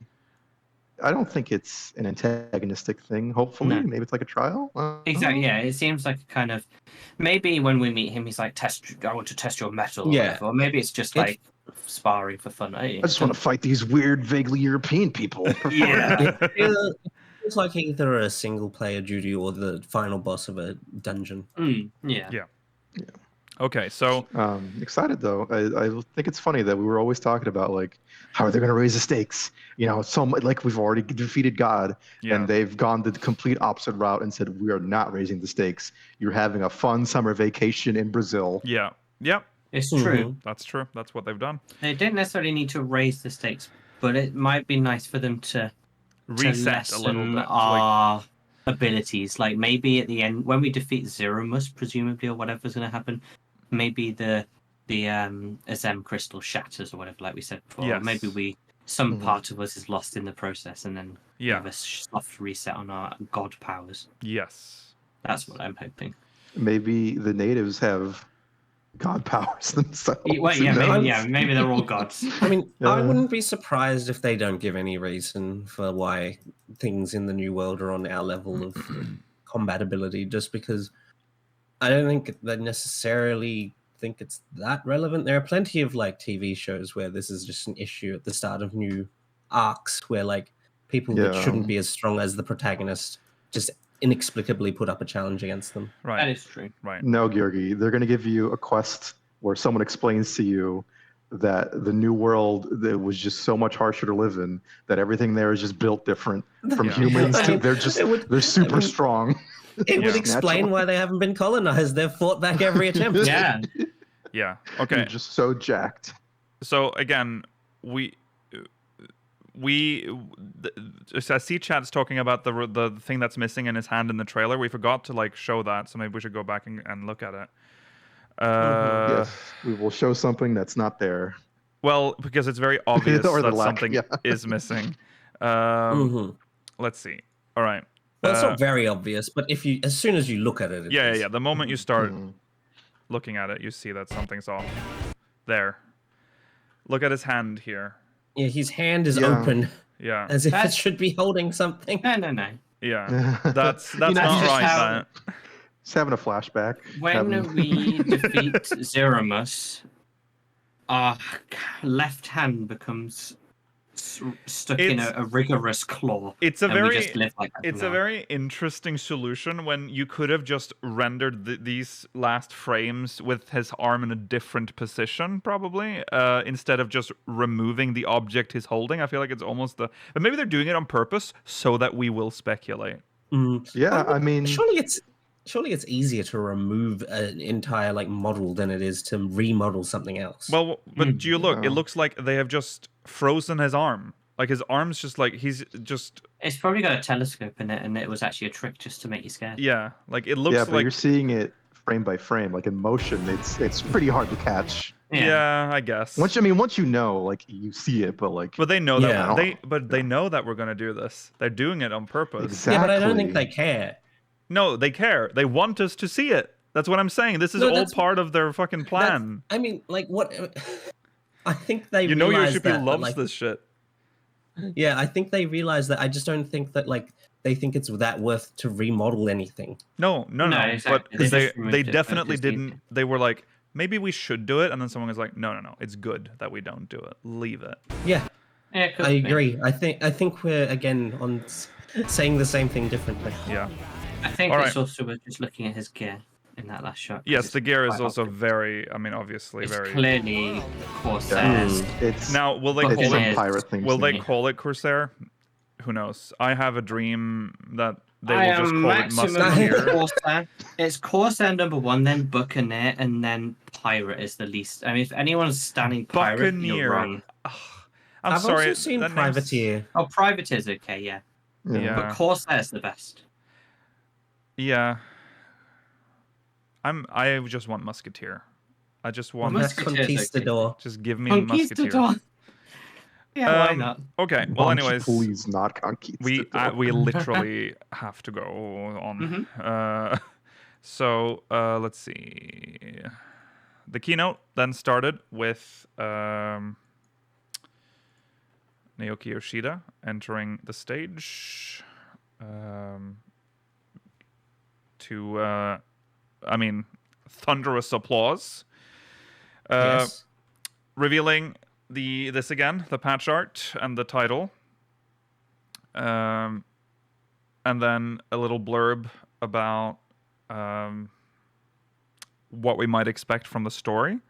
don't think it's an antagonistic thing. Hopefully,
No.
maybe it's like a trial.
Exactly, yeah. It seems like a kind of maybe when we meet him, he's like, I want to test your metal, or
Yeah.
whatever. Or maybe it's just like sparring for fun.
I just want to fight these weird, vaguely European people.
Yeah.
It's like either a single player duty or the final boss of a dungeon.
Yeah.
Yeah. Okay, so
Excited though. I think it's funny that we were always talking about like how are they going to raise the stakes? You know, so much, like we've already defeated God,
Yeah.
and they've gone the complete opposite route and said we are not raising the stakes. You're having a fun summer vacation in Brazil.
yeah, yep,
It's true.
that's true. That's what they've done.
They don't necessarily need to raise the stakes, but it might be nice for them to
Reset a little
lessen
bit. Like,
our abilities. Like maybe at the end, when we defeat Zeromus, presumably, or whatever's going to happen, maybe the Azem crystal shatters or whatever, like we said before.
Yes.
Or maybe some part of us is lost in the process, and then we
Yeah.
have a soft reset on our god powers.
yes.
That's what I'm hoping.
Maybe the natives have God powers themselves.
Well,
Who
yeah,
knows?
maybe they're all gods.
I mean, I wouldn't be surprised if they don't give any reason for why things in the new world are on our level of compatibility, just because I don't think they necessarily think it's that relevant. There are plenty of like TV shows where this is just an issue at the start of new arcs where like people that shouldn't be as strong as the protagonist just inexplicably put up a challenge against them.
Right.
That is true.
Right.
No, Georgi, they're going to give you a quest where someone explains to you that the new world that was just so much harsher to live in, that everything there is just built different from
Yeah.
humans.
I mean,
They're super strong.
It would
Yeah.
explain why they haven't been colonized. They've fought back every attempt.
Yeah.
Yeah.
They're
Okay.
just so jacked.
So again, I see Chad's talking about the thing that's missing in his hand in the trailer. We forgot to like show that, so maybe we should go back and look at it.
Yes, we will show something that's not there.
Well, because it's very obvious
Or the
that
lack,
something
yeah.
is missing.
Mhm.
Let's see. All right.
Well, it's not very obvious, but as soon as you look at it, it
Yeah,
is.
yeah. The moment you start looking at it, you see that something's off. There. Look at his hand here.
Yeah, his hand is
Yeah.
open
Yeah.
as if it
That's-
should be holding something.
No.
Yeah. That's
You
not
know,
just
right.
how-
That.
Just having a flashback.
When
Having-
we defeat Zeromus, our left hand becomes stuck in
It's-
a rigorous claw.
It's a
and we
very
just live like that
it's
from
a
now on.
very interesting solution when you could have just rendered these last frames with his arm in a different position, probably, instead of just removing the object he's holding. I feel like it's almost but maybe they're doing it on purpose so that we will speculate.
Yeah, I mean,
Surely it's easier to remove an entire like model than it is to remodel something else.
Well, but do you look? It
Yeah.
looks like they have just frozen his arm. Like his arm's just like he's just
It's probably got a telescope in it, and it was actually a trick just to make you scared.
yeah. Like it looks
yeah, but
like
you're seeing it frame by frame, like in motion. It's pretty hard to catch.
yeah, I guess.
Once you know, like you see it, but like
But they know that
Yeah.
they know that we're gonna do this. They're doing it on purpose.
exactly.
Yeah, but I don't think they care.
No, they care. They want us to see it. That's what I'm saying. This is
No,
all
that's-
part of their fucking plan.
I mean, like what? I think they.
You know your
realize
shippy
that, but,
loves
like,
this shit.
Yeah, I think they realize that. I just don't think that like they think it's that worth to remodel anything.
No.
No, exactly.
But
They
they
just removed
they
it, but
definitely
just need
didn't. They were like, maybe we should do it, and then someone was like, no. It's good that we don't do it. Leave it.
Yeah,
Yeah, could
I
be.
agree. I think we're again on saying the same thing differently.
Yeah.
I think
All
it's
right.
also we're just looking at his gear in that last shot. 'cause
Yes,
it's
the gear is
quite
also
obvious.
very. I mean, obviously
It's
very.
clearly Corsairs.
It's
Now, will they
But
call
it's
it
a
it?
is-
pirate thing.
Will
to
they
me.
call it Corsair? Who knows? I have a dream that they
I
will just
am
call it
maximum
Musketeer.
Corsair. It's Corsair number 1, then Buccaneer, and then Pirate is the least. I mean, if anyone's standing Pirate,
Buccaneer.
you're wrong.
I'm
I've
sorry.
also seen
that name's-
Privateer.
Oh, Privateer's okay, yeah.
Yeah.
But Corsair's the best.
Yeah. I just want Musketeer. I just want
That's
Musketeer's okay.
Conquistador.
just give me Musketeer.
Conquistador. Yeah, why
Um,
not?
Okay. Well,
Bunch,
anyways,
please not conquistador.
we literally have to go on. So let's see. The keynote then started with Naoki Yoshida entering the stage. I mean, thunderous applause.
Yes.
Revealing this again, the patch art and the title. And then a little blurb about what we might expect from the story.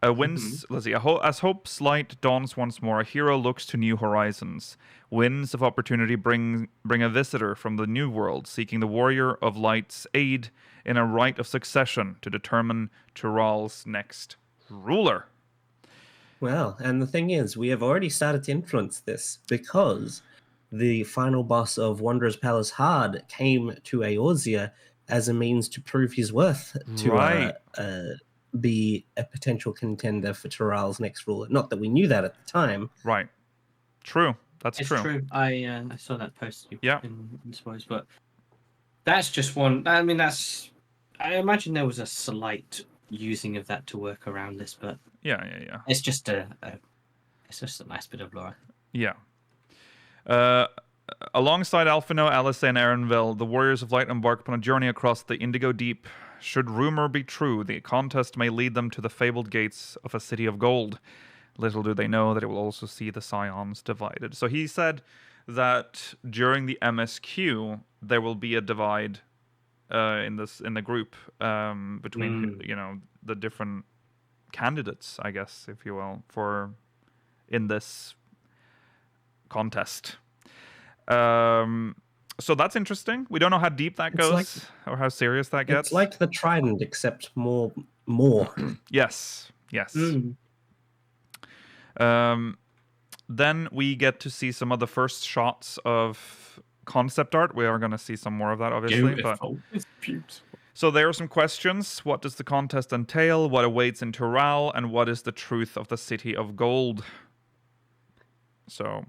Let's see. As hope's light dawns once more, a hero looks to new horizons. Winds of opportunity bring a visitor from the new world, seeking the warrior of light's aid in a rite of succession to determine Tural's next ruler.
Well, and the thing is, we have already started to influence this because the final boss of Wanderer's Palace Hard came to Eorzea as a means to prove his worth to be a potential contender for Tural's next ruler. Not that we knew that at the time.
Right. True. It's
true. I saw that post.
Yeah.
In suppose, but that's just one. I mean, I imagine there was a slight using of that to work around this, but
yeah.
It's just a nice bit of lore.
Yeah. Alongside Alphino, Alice, and Erenville, the warriors of light embark upon a journey across the Indigo Deep. Should rumor be true, the contest may lead them to the fabled gates of a city of gold. Little do they know that it will also see the Scions divided. So he said that during the MSQ there will be a divide in the group between the different candidates, I guess, if you will, in this contest. So that's interesting. We don't know how deep that goes or how serious that gets.
It's like the Trident, except more.
Yes. Then we get to see some of the first shots of concept art. We are going to see some more of that, obviously.
It's beautiful.
So there are some questions. What does the contest entail? What awaits in Tural? And what is the truth of the City of Gold? So,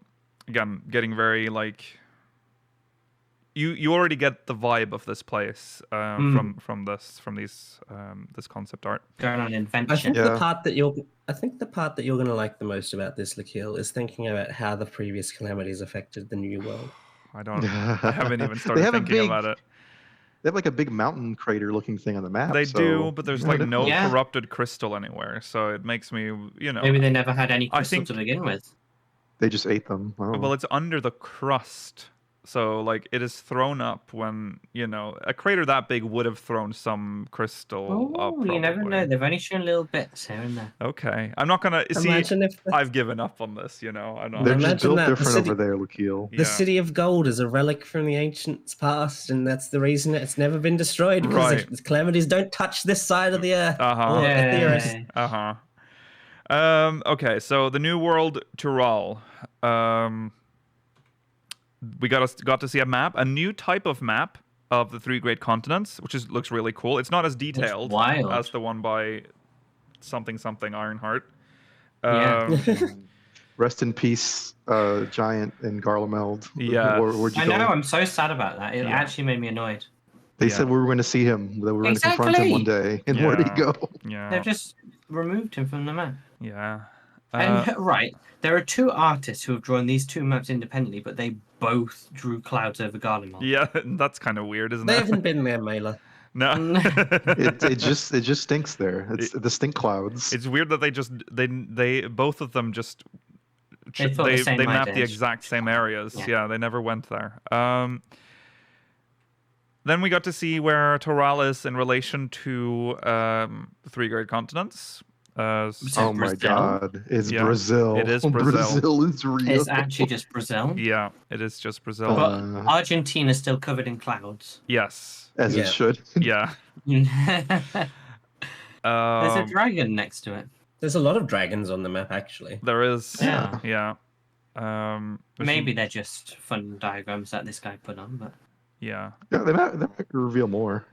again, getting very, You already get the vibe of this place from this concept art.
Going on an adventure.
I think the part that you're going to like the most about this, Lakil, is thinking about how the previous calamities affected the new world.
I haven't even started thinking about it.
They have a big mountain crater looking thing on the map.
They do, but there's no corrupted crystal anywhere, so it makes me,
Maybe they never had any crystal to begin with.
They just ate them. Oh.
Well, it's under the crust. So, it is thrown up when, a crater that big would have thrown some crystal up.
You never know. They've only shown little bits here and there.
Okay. I'm not going to... See, I've given up on this, I'm not...
They're just built different over there, Lakil.
The City of Gold is a relic from the ancients past, and that's the reason it's never been destroyed, because the calamities don't touch this side of the earth.
Uh-huh. Okay, so the New World, Tural. We got to see a map, a new type of map of the three great continents, which looks really cool. It's not as detailed as the one by something Ironheart.
Rest in peace, Giant and Garlemald.
Yeah,
I
know. I'm so sad about that. It actually made me annoyed.
They said we were going to see him, that we were going to confront him one day, and where'd he go?
Yeah,
they've just removed him from the map.
Yeah.
And there are two artists who have drawn these two maps independently, but they both drew clouds over Garlemald.
Yeah, that's kind of weird, isn't it?
They haven't been there, Mela.
No.
it just stinks there. It's the stink clouds.
It's weird that they both of them just they mapped the exact same areas. Yeah, they never went there. Then we got to see where Tural is in relation to the three great continents.
Oh my God! It's Brazil.
It is Brazil.
Brazil is real.
It's actually just Brazil.
Yeah, it is just Brazil.
But Argentina's still covered in clouds.
Yes,
as it should.
Yeah.
There's a dragon next to it.
There's a lot of dragons on the map, actually.
There is. Yeah.
Maybe they're just fun diagrams that this guy put on, but.
Yeah.
They might reveal more.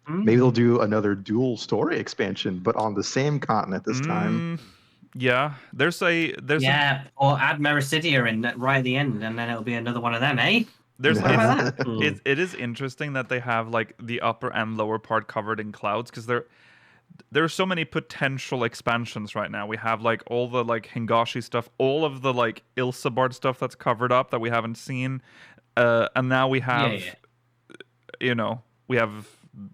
Maybe they'll do another dual story expansion, but on the same continent this time.
Yeah, there's or
add Mericidia in right at the end, and then it'll be another one of them, eh?
It is interesting that they have the upper and lower part covered in clouds, because there are so many potential expansions right now. We have all the Hingashi stuff, all of the Ilsabard stuff that's covered up that we haven't seen, and now we have we have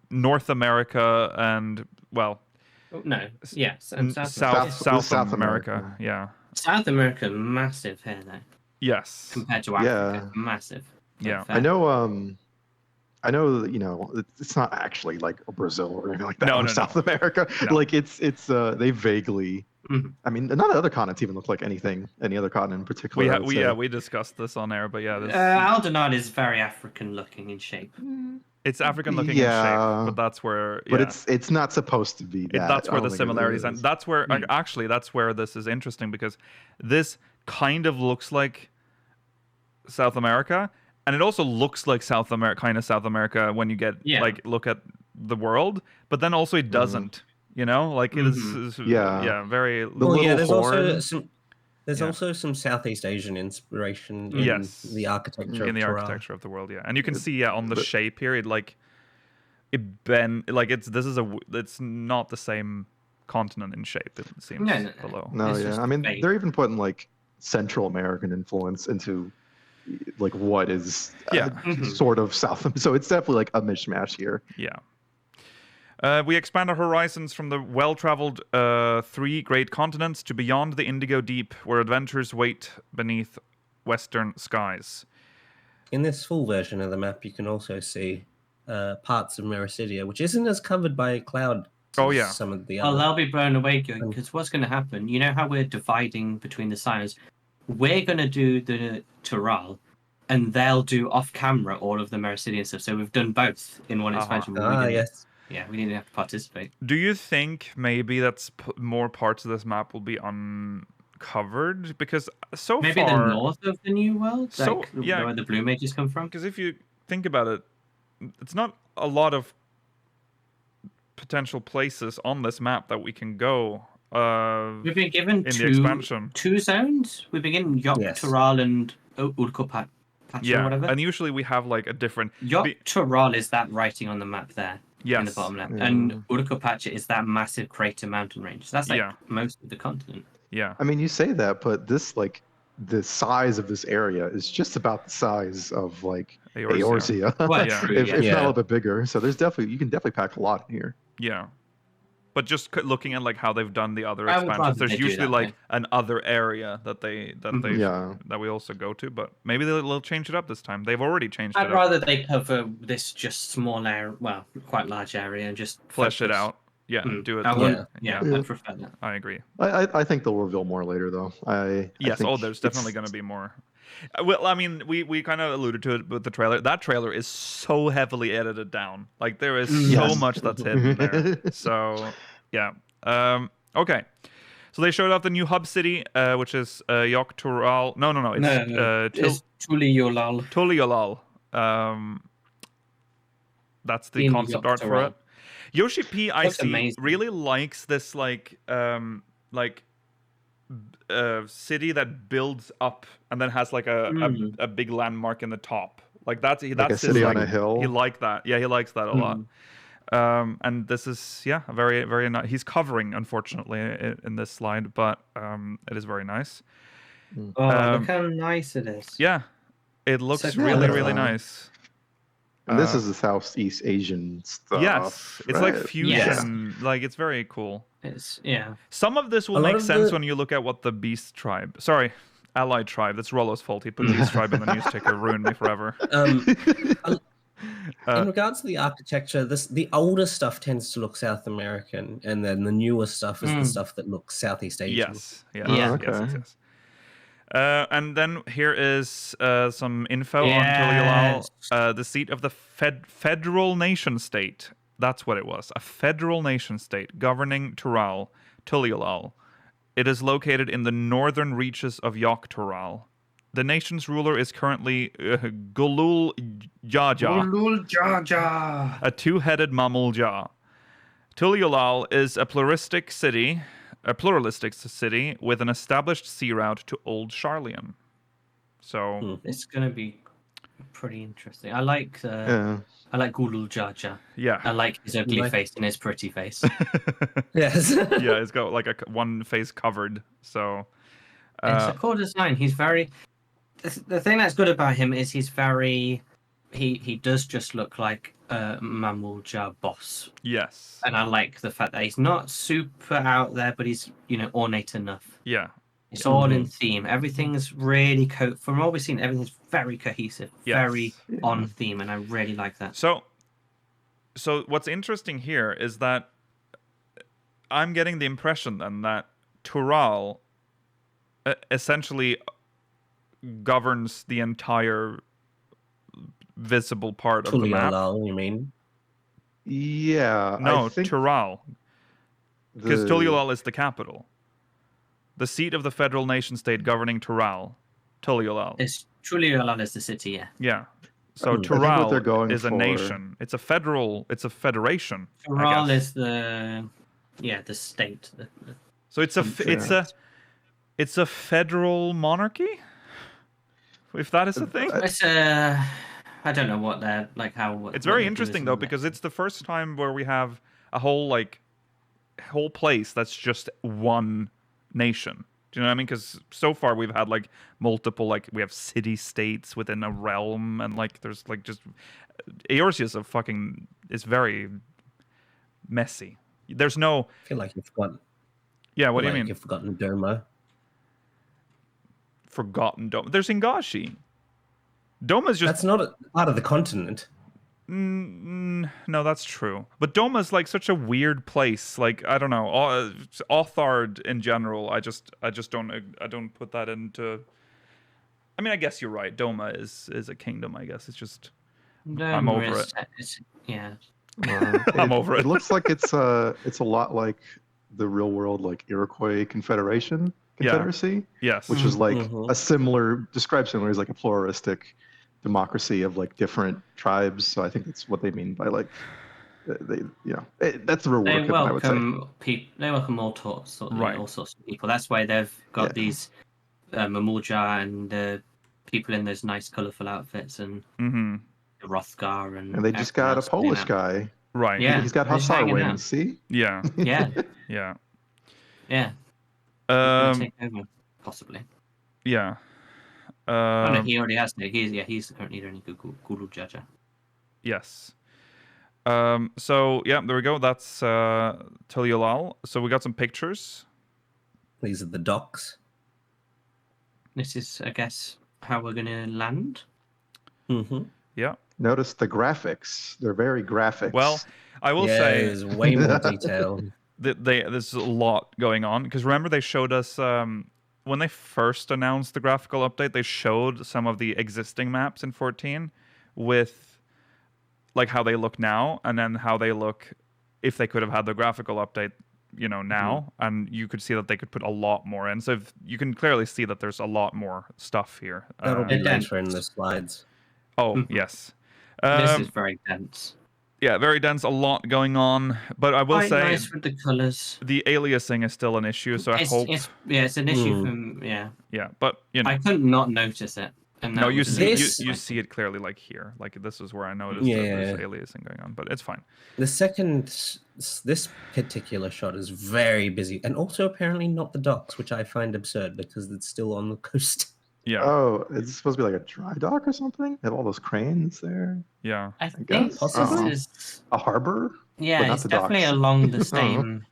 North America and South America. Yeah.
South America, massive here though.
Yes.
Compared to Africa, massive.
Yeah. I know I know that, it's not actually like Brazil or anything like that,
No,
or
no,
South
no.
America.
No.
Like it's they vaguely.
Mhm.
I mean, none of the other continents even look like any other continent in particular. I would say.
We discussed this on air, but yeah, this,
Aldenard is very African looking in shape.
it's African looking in shape,
Yeah.
but that's where
But
yeah.
it's not supposed to be that.
That's
I
where
don't
the
think it
similarities
is.
and that's where actually that's where this is interesting, because this kind of looks like South America, and it also looks like South America when you get look at the world, but then also it doesn't. Like it is very
little
there's
horn.
also some Southeast Asian inspiration in
Yes.
the architecture
in the
of Tara.
architecture of the world, and you can see on the shape here, it's not the same continent in shape. It seems below.
No,
It's
yeah.
just
I mean,
fake.
they're even putting like Central American influence into like what is sort of South. So it's definitely like a mishmash here.
Yeah. We expand our horizons from the well-traveled 3 great continents to beyond the Indigo Deep, where adventures wait beneath western skies.
In this full version of the map, you can also see parts of Mericidia, which isn't as covered by cloud as some of the
Well,
other.
they'll be blown away, because what's going to happen? You know how we're dividing between the sides? We're going to do the Tural, and they'll do off-camera all of the Mericidian stuff. So we've done both in one expansion.
Yes.
Yeah, we didn't have to participate.
Do you think maybe that's more parts of this map will be uncovered? Because
Maybe
far...
the north of the New World? Where the Blue Mages come from?
Because if you think about it, it's not a lot of potential places on this map that we can go.
We've been given
the expansion.
2 zones. We've been given Yok, Tural, and Urkopat. Or whatever.
And usually we have like a different...
Yok Tural is that writing on the map there.
Yes.
In the bottom left. And Urkopat is that massive crater mountain range. So that's like most of the continent.
Yeah.
I mean, you say that, but this like the size of this area is just about the size of like Eorzea.
Well,
true, if not a little bit bigger. So you can definitely pack a lot in here.
Yeah. But just looking at like how they've done the other expansions, there's usually like an other area that we also go to. But maybe they'll change it up this time. They've already changed it up.
I'd rather they cover this just small area, well, quite large area, and just
flesh it out. Yeah, do it.
I prefer that.
I agree.
I think they'll reveal more later, though. I think
there's definitely going to be more. Well, I mean, we kind of alluded to it with the trailer. That trailer is so heavily edited down. Like, there is so much that's hidden there. So, yeah. Okay. So they showed off the new hub city, which is Yok Tural. No.
It's Tuliolal.
Tuliolal. That's the concept art for it. Yoshi P, I see, really likes this city that builds up and then has like a big landmark in the top. Like that's
a city on a hill.
He liked that. Yeah, he likes that a lot. And this is a very, very nice. He's covering, unfortunately, in this slide, but it is very nice.
Look how nice it is.
Yeah, it looks really, really nice.
And this is the Southeast Asian stuff.
Yes, it's like fusion. Yeah. Like it's very cool. Some of this will make sense when you look at what the Beast Tribe. Sorry, Allied Tribe. That's Rollo's fault. He put Beast Tribe in the news ticker. Ruined me forever.
In regards to the architecture, the older stuff tends to look South American, and then the newer stuff is the stuff that looks Southeast Asian.
Yes. Yes. And then here is some info on Tuliolal, the seat of the federal nation state. That's what it was, a federal nation state governing Tuliolal. It is located in the northern reaches of Yok Tural. The nation's ruler is currently Gulul Jaja, a two-headed Mamul Jah. Tuliolal is a pluralistic city with an established sea route to Old Charlian. So
it's gonna be pretty interesting. I like Gulul Jaja.
Yeah.
I like his ugly face and his pretty face.
Yes.
Yeah, he's got like one face covered. So
it's a cool design. He's very. The thing that's good about him is he's very. He does just look like a Mamul Jah boss.
Yes.
And I like the fact that he's not super out there, but he's ornate enough.
Yeah.
It's all in theme. Everything's really from what we've seen, everything's very cohesive, very on theme, and I really like that.
So what's interesting here is that I'm getting the impression then that Tural essentially governs the entire visible part of the map.
Tuliolal, you mean?
Yeah.
No,
I think
Tural. Because
the-
Tuliolal is the capital. The seat of the federal nation-state governing Tural. Tuliolal.
It's Tuliolal is the city, yeah.
Yeah. So
I think what they're
Tural
going
is a
for-
nation. It's a federation. I
Tural
guess.
is the state.
So it's a federal monarchy? If that is a thing?
It's I don't know what they're like.
It's very interesting though, because it's the first time where we have a whole place that's just one nation. Do you know what I mean? Because so far we've had like multiple, like we have city states within a realm, and like there's like just Eorzeus is very messy. There's no.
I feel like you've forgotten.
Yeah, what do you mean?
You've forgotten Doma.
Forgotten Doma. There's Ingashi. Doma's just.
That's not a part of the continent.
No, that's true. But Doma's like such a weird place. Like I don't know, Authard in general. I just don't put that into. I mean, I guess you're right. Doma is a kingdom. I guess it's just. I'm over it.
Yeah.
I'm over it.
It looks like it's a lot like the real world, like Iroquois Confederacy.
Yes.
Which is like described similar as like a pluralistic democracy of like different tribes. So I think that's what they mean by like that's the real
They
world. I would say.
They welcome all sorts of people. That's why they've got these Mamulja and the people in those nice, colourful outfits and the Rothgar and
they just got a Polish guy.
Right.
Yeah.
He's got Hussar wings. See?
Yeah.
Yeah.
Yeah.
Yeah. Take over, possibly.
Yeah.
No, he already has. He's currently running Guru Jaja.
Yes. So yeah, there we go. That's Tuliolal. So we got some pictures.
These are the docks.
This is, I guess, how we're gonna land.
Yeah.
Notice the graphics. They're very graphic.
Well, I will say
there's way more detail.
There's a lot going on, because remember they showed us when they first announced the graphical update, they showed some of the existing maps in 14 with like how they look now, and then how they look if they could have had the graphical update, now, and you could see that they could put a lot more in. So you can clearly see that there's a lot more stuff here.
That'll be later in the slides.
Oh, yes.
This is very dense.
Yeah, very dense, a lot going on. But I will
Quite
say
nice with the colours.
the aliasing is still an issue, so I hope...
It's an issue
Yeah, but,
I couldn't not notice it. And
no, you
see
see it clearly, like here. Like, this is where I noticed that there's aliasing going on, but it's fine.
This particular shot is very busy, and also apparently not the docks, which I find absurd because it's still on the coast.
Yeah.
Oh, is it supposed to be like a dry dock or something? They have all those cranes there.
Yeah.
I think
guess.
this is
A harbor?
Yeah, it's definitely
docks.
along the same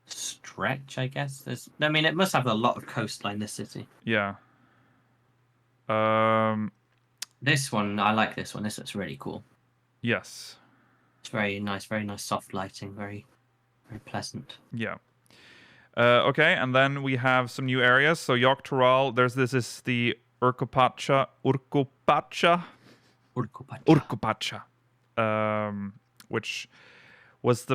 stretch, I guess. It must have a lot of coastline, this city.
Yeah.
This one, I like this one. This looks really cool.
Yes.
It's very nice soft lighting, very, very pleasant.
Yeah. Okay, and then we have some new areas. So Yogg-Toral, this is the Urqupacha, which was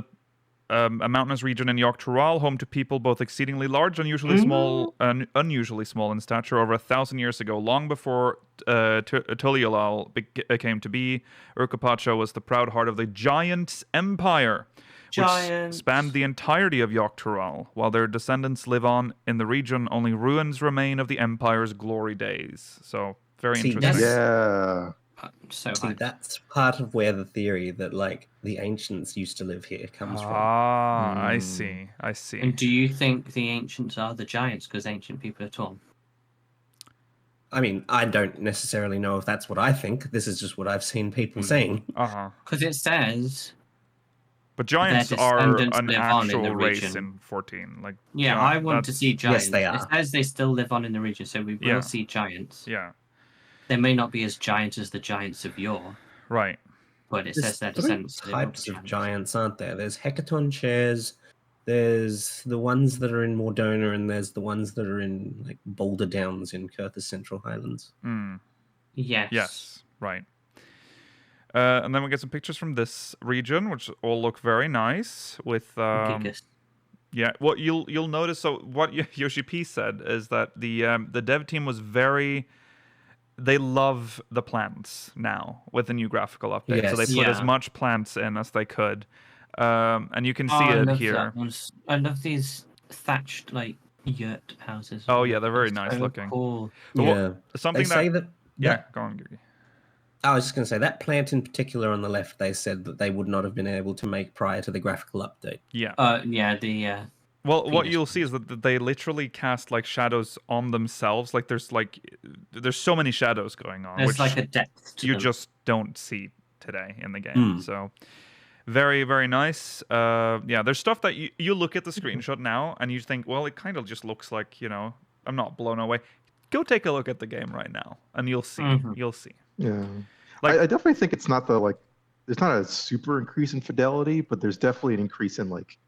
a mountainous region in Yogg-Toral, home to people both exceedingly large, unusually small in stature. Over 1,000 years ago, long before Tuliolal came to be, Urqupacha was the proud heart of the Giants Empire, which spanned the entirety of Yogg-Toral. While their descendants live on in the region, only ruins remain of the empire's glory days. So very interesting.
Yeah.
That's part of where the theory that like the ancients used to live here comes from.
I see.
And do you think the ancients are the giants because ancient people are tall?
I mean, I don't necessarily know if that's what I think. This is just what I've seen people saying.
Because it says
But giants
their
are
descendants
an
live on in the
actual race
region.
in 14. Like
Yeah, I want to
that's-
see giants.
Yes, they
It
are.
says they still live on in the region, so we will
Yeah.
see giants.
Yeah,
They may not be as giant as the giants of yore,
right.
but it
There's
says their
three
descendants live on
types of giants, aren't there? There's hecaton chairs, there's the ones that are in Mordona, and there's the ones that are in like Boulder Downs in Curtis Central Highlands.
Mm.
Yes.
Yes, right. And then we get some pictures from this region, which all look very nice. With
Gigas.
yeah, what you'll notice. So what Yoshi P said is that the dev team was very. They love the plants now with the new graphical update. So they
Yes.
put as
Yeah.
much plants in as they could, and you can see
I
it
love
here.
that one. I love these thatched like yurt houses.
Oh yeah, they're very
It's
nice
so
looking.
Cool.
But
Yeah.
something
They say
that
that.
yeah, go on, Yugi.
I was just going to say that plant in particular on the left, they said that they would not have been able to make prior to the graphical update.
Yeah.
Yeah, the
Well, what
Venus
you'll see is that they literally cast like shadows on themselves. Like there's so many shadows going on,
there's
which
like a depth to
you
them.
just don't see today in the game. So very, very nice. Yeah, there's stuff that you look at the screenshot now and you think, well, it kind of just looks like, I'm not blown away. Go take a look at the game right now and you'll see. You'll see.
Yeah.
Like-
I definitely think it's not there's not a super increase in fidelity, but there's definitely an increase in like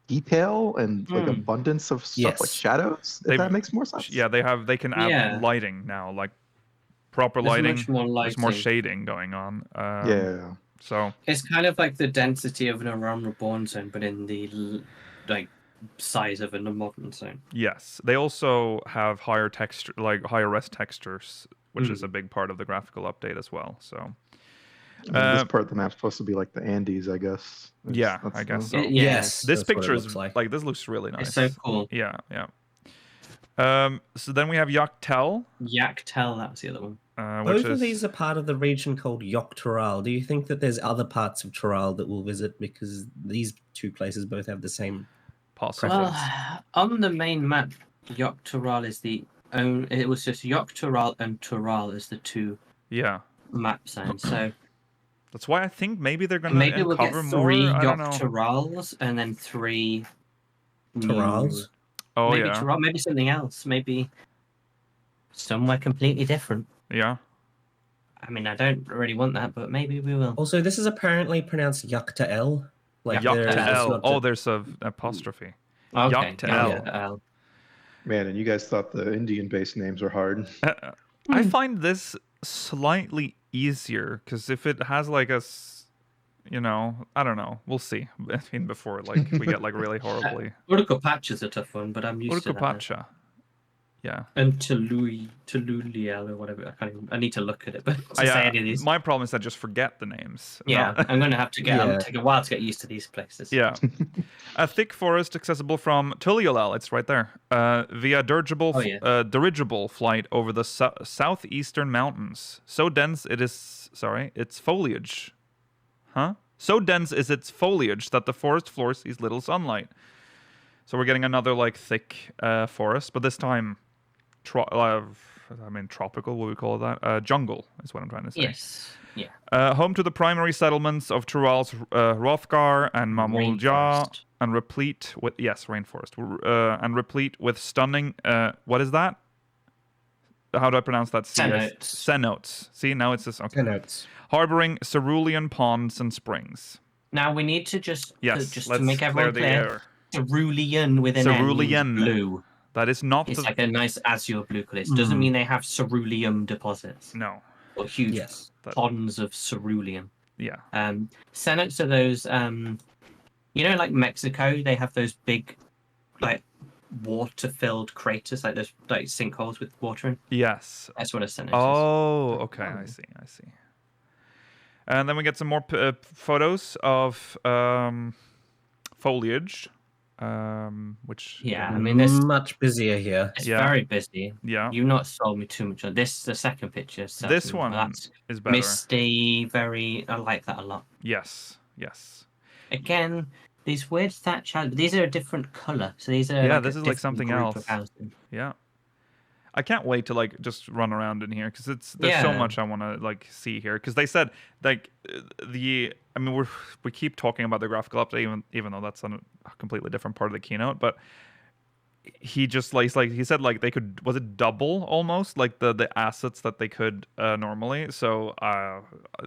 detail and like abundance of stuff like
Yes.
shadows. If
They've-
that makes more sense.
Yeah, they can add
Yeah.
lighting now, like proper
There's
lighting.
much more
There's more
lighting.
shading going on.
Yeah.
So
It's kind of like the density of an Aram Reborn zone, but in the like size of a modern zone.
yes, they also have higher texture, like higher res textures, which is a big part of the graphical update as well. So
This part of the map's supposed to be like the Andes, I guess.
yeah,
That's
I guess
the-
so.
Yes.
This
that's what it
picture is
looks like.
like this looks really nice.
It's so cool.
Yeah, yeah. So then we have Yaktel,
Yaktel, that was the other one.
which
Both of
is
these are part of the region called Yogg-Toral. Do you think that there's other parts of Toral that we'll visit? Because these two places both have the same.
possible.
Well, on the main map, Yogg-Toral is the only. It was just Yogg-Toral and Toral as the two
Yeah,
map zones. So
that's why I think maybe they're gonna
maybe we'll get
cover more.
3
I don't know.
Yogg-Torals and then 3 new-
Torals?
Oh
maybe
yeah,
Toral, maybe something else. Maybe somewhere completely different.
yeah.
I mean, I don't really want that, but maybe we will.
Also, this is apparently pronounced Yakta-El. Like there is
Yaktel.
not
Oh,
the-
there's a apostrophe.
Okay.
Yaktel.
Yaktel.
Man, and you guys thought the Indian-based names were hard.
I find this slightly easier because if it has like I don't know. We'll see. I mean, before like we get like really horribly.
Urukapacha is a tough one, but I'm used to that.
Urukapacha. Yeah.
And Tululiel or whatever. I need to look at it, but to say any of these.
My problem is I just forget the names.
Yeah,
No.
I'm going to have to
Yeah.
take a while to get used to these places.
Yeah. A thick forest accessible from Tuliolel, it's right there, via dirigible flight over the southeastern mountains. So dense its foliage. Huh? So dense is its foliage that the forest floor sees little sunlight. So we're getting another like thick forest, but this time, tropical, what we call that? Jungle is what I'm trying to say.
Yes. Yeah.
Home to the primary settlements of Tural's Hrothgar and Mamulja,
Rainforest.
and replete with rainforest, and replete with stunning. What is that? How do I pronounce that?
Cenotes.
Cenotes. See, now it's just okay.
Notes.
Harboring cerulean ponds and springs.
Now we need to just
Yes,
to
let's
make everyone
clear the
clear.
air.
Cerulean with an
Cerulean.
N means blue.
That is not
It's
the
like a nice azure blue color. It doesn't mean they have ceruleum deposits
no.
or huge
Yes.
ponds of ceruleum.
Yeah.
Cenotes are those, like Mexico, they have those big, like, water-filled craters, like those like sinkholes with water in.
Yes.
That's what a cenote is.
Oh, okay. I see. And then we get some more photos of foliage, which
Yeah, I mean, it's
much busier here.
Yeah.
very busy.
yeah,
You've not sold me too much on this. The second picture. sells
this
me,
one
that's
is better.
misty. I like that a lot.
Yes.
Again, these weird thatch houses. These are a different color. So these are.
Yeah,
like
this
a
is like
different
something
group
else.
of housing.
Yeah. I can't wait to like just run around in here because there's so much I want to like see here. Because they said like I mean we keep talking about the graphical update even though that's on a completely different part of the keynote, but he just like he said like they could double almost like the assets that they could normally. So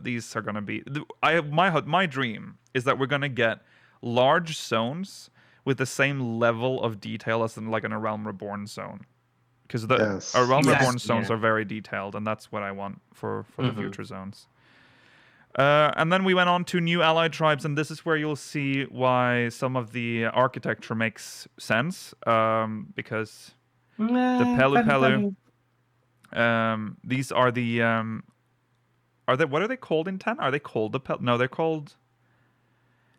these are gonna be my dream is that we're gonna get large zones with the same level of detail as in like in a Realm Reborn zone. Because our Realm Reborn zones are very detailed, and that's what I want for the future zones. And then we went on to new allied tribes, and this is where you'll see why some of the architecture makes sense. Because the Pelu Pelu, these are the what are they called in 10? Are they called the Pelu? No, they're called.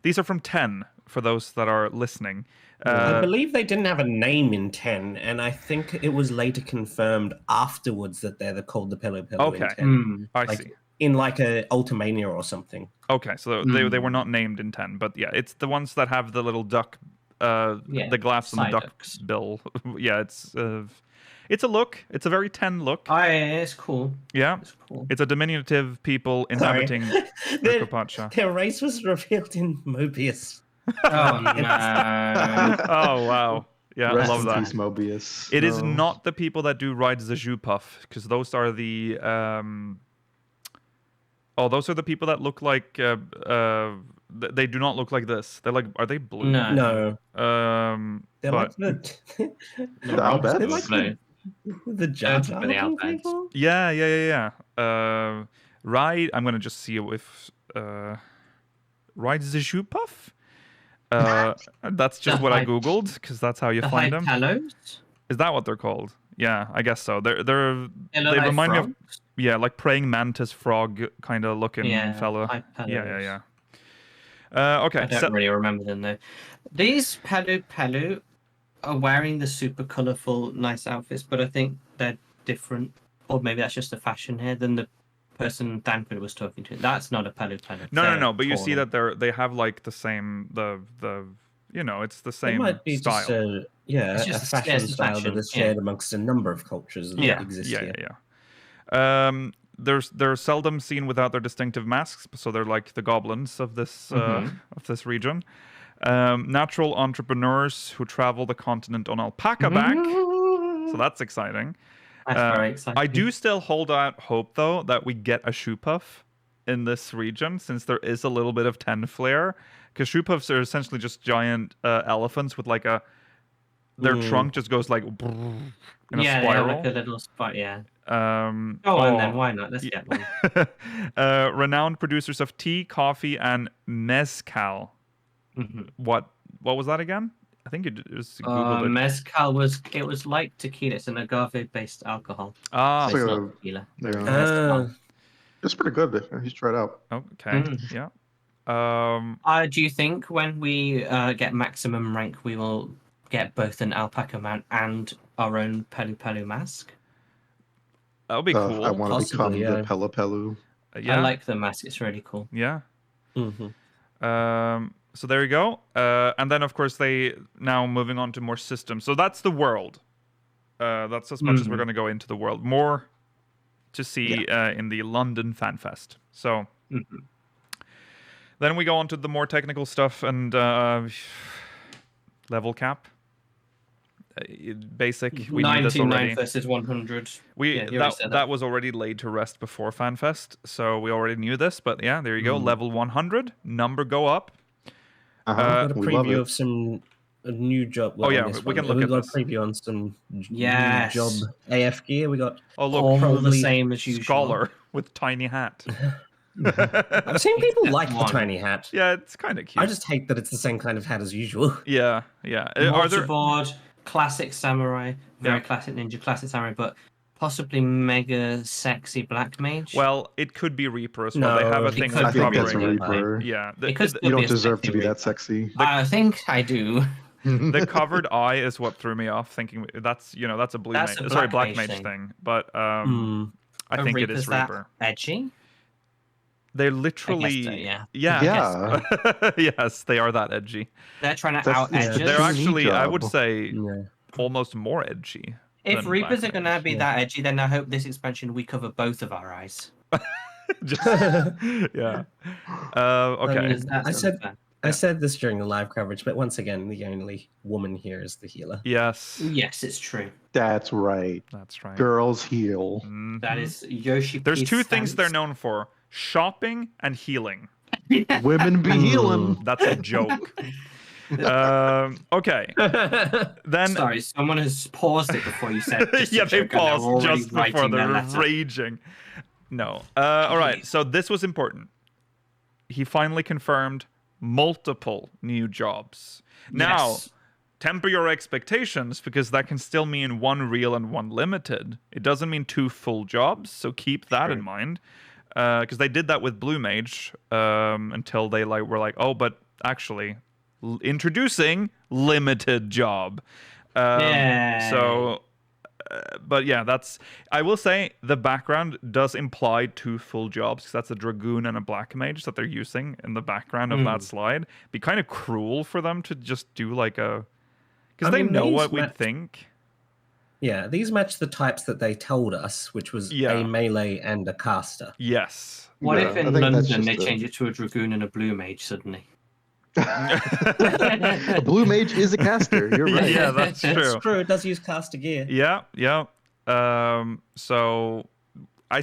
These are from 10 for those that are listening.
I believe they didn't have a name in 10, and I think it was later confirmed afterwards that they're called the Pelu Pelu in 10.
I see.
In like a Ultimania or something.
Okay, so they were not named in 10, but yeah, it's the ones that have the little duck, the glass and the duck bill. Yeah, it's a look. It's a very 10 look.
It's cool.
Yeah,
it's cool.
It's a diminutive people inhabiting Ricopacha.
Their race was revealed in Mobius.
Oh no!
Oh wow! Yeah,
Rest
I love that.
Mobius.
It is not the people that do ride the Zhu Puff, because those are the those are the people that look like they do not look like this. They're like, are they blue?
No. They're
but
like
the Albets?
They're like the Jar Jar people?
Yeah. Ride. I'm gonna just see if ride the Zhu Puff. That's just what I googled because that's how you find them.
Hellos?
Is that what they're called? Yeah, I guess so. They remind me of like praying mantis frog kind of looking fella. Yeah. Okay.
I don't really remember them though. These Pelu Pelu are wearing the super colourful, nice outfits, but I think they're different, or maybe that's just a fashion here than the person Danford was talking to. That's not a Pelu Pelu.
No. But you see that they have like the same it's the same
it might be
style.
Just a fashion style that is shared amongst a number of cultures that exist here.
They're seldom seen without their distinctive masks, so they're like the goblins of this region. Natural entrepreneurs who travel the continent on alpaca back, so that's exciting.
That's very exciting.
I do still hold out hope, though, that we get a shoe puff in this region, since there is a little bit of 10 flair. Because shoe puffs are essentially just giant elephants with like their trunk just goes like in a spiral.
Like a little spot, and then why not? Let's get one.
Renowned producers of tea, coffee, and mezcal. What was that again? I think it was Googled it.
Mezcal was like tequila. It's an agave-based alcohol.
So
it's not tequila.
It's pretty good. You should try it out.
Okay. Yeah.
Do you think when we get maximum rank, we will get both an alpaca mount and our own Pelu Pelu mask?
That would be cool.
I want to become the Pelu Pelu.
I like the mask. It's really cool.
Yeah. So there you go. And then, of course, they now moving on to more systems. So that's the world. That's as much as we're going to go into the world. More to see in the London Fan Fest. So then we go on to the more technical stuff and level cap. Basic. We knew this already.
99 versus 100.
That was already laid to rest before Fan Fest, so we already knew this. But yeah, there you go. Level 100. Number go up.
We've got a preview of some new job.
Well, we can look at this.
We've got a preview on some new job AF gear. We got
all the same as usual.
Scholar with tiny hat.
I've seen people like the tiny hat.
Yeah, it's kind of cute.
I just hate that it's the same kind of hat as usual.
Yeah.
Mortarboard, classic samurai, very classic ninja, classic samurai, but possibly mega sexy black mage.
Well, it could be Reaper as well. They have a thing with
I think that's a
covering.
Reaper.
Yeah.
You don't deserve to be that sexy.
I think I do.
The covered eye is what threw me off, thinking that's a blue mage. Sorry, black mage thing. But I think it is Reaper.
Edgy?
They're literally,
so, yeah.
Yes, they are that edgy.
They're trying to out edge us.
They're actually, I would say, almost more edgy.
If
than
Reapers
Black
are going to
Mage.
be that edgy, then I hope this expansion we cover both of our eyes.
Just, yeah. Okay.
I said this during the live coverage, but once again, the only woman here is the healer.
Yes.
Yes, it's true.
That's right.
That's right.
Girls heal.
Mhm.
That is Yoshi.
There's two things
stance.
they're known for: shopping and healing.
Women be healing.
That's a joke. Okay. Then
Sorry, someone has paused it before you said. Just a
yeah, they
joke, and they're
paused
already
just before
writing their
they're
letter.
raging. No. All right. So this was important. He finally confirmed multiple new jobs. Now,
Yes.
temper your expectations because that can still mean one real and one limited. It doesn't mean 2 full jobs, so keep that in mind. Because they did that with Blue Mage until they were like, oh, but actually, introducing limited job.
Yay.
So, but yeah, I will say the background does imply 2 full jobs because that's a Dragoon and a Black Mage that they're using in the background of that slide. Be kind of cruel for them to just do like a, because they know what we'd think.
Yeah, these match the types that they told us, which was
Yeah.
a melee and a caster.
Yes.
What
Yeah,
if
I
in
think that's
London
just
they
a-
change it to a Dragoon and a Blue Mage suddenly?
A blue mage is a caster. You're right.
Yeah, that's true.
It's true, it does use caster gear.
Yeah, yeah. So I'm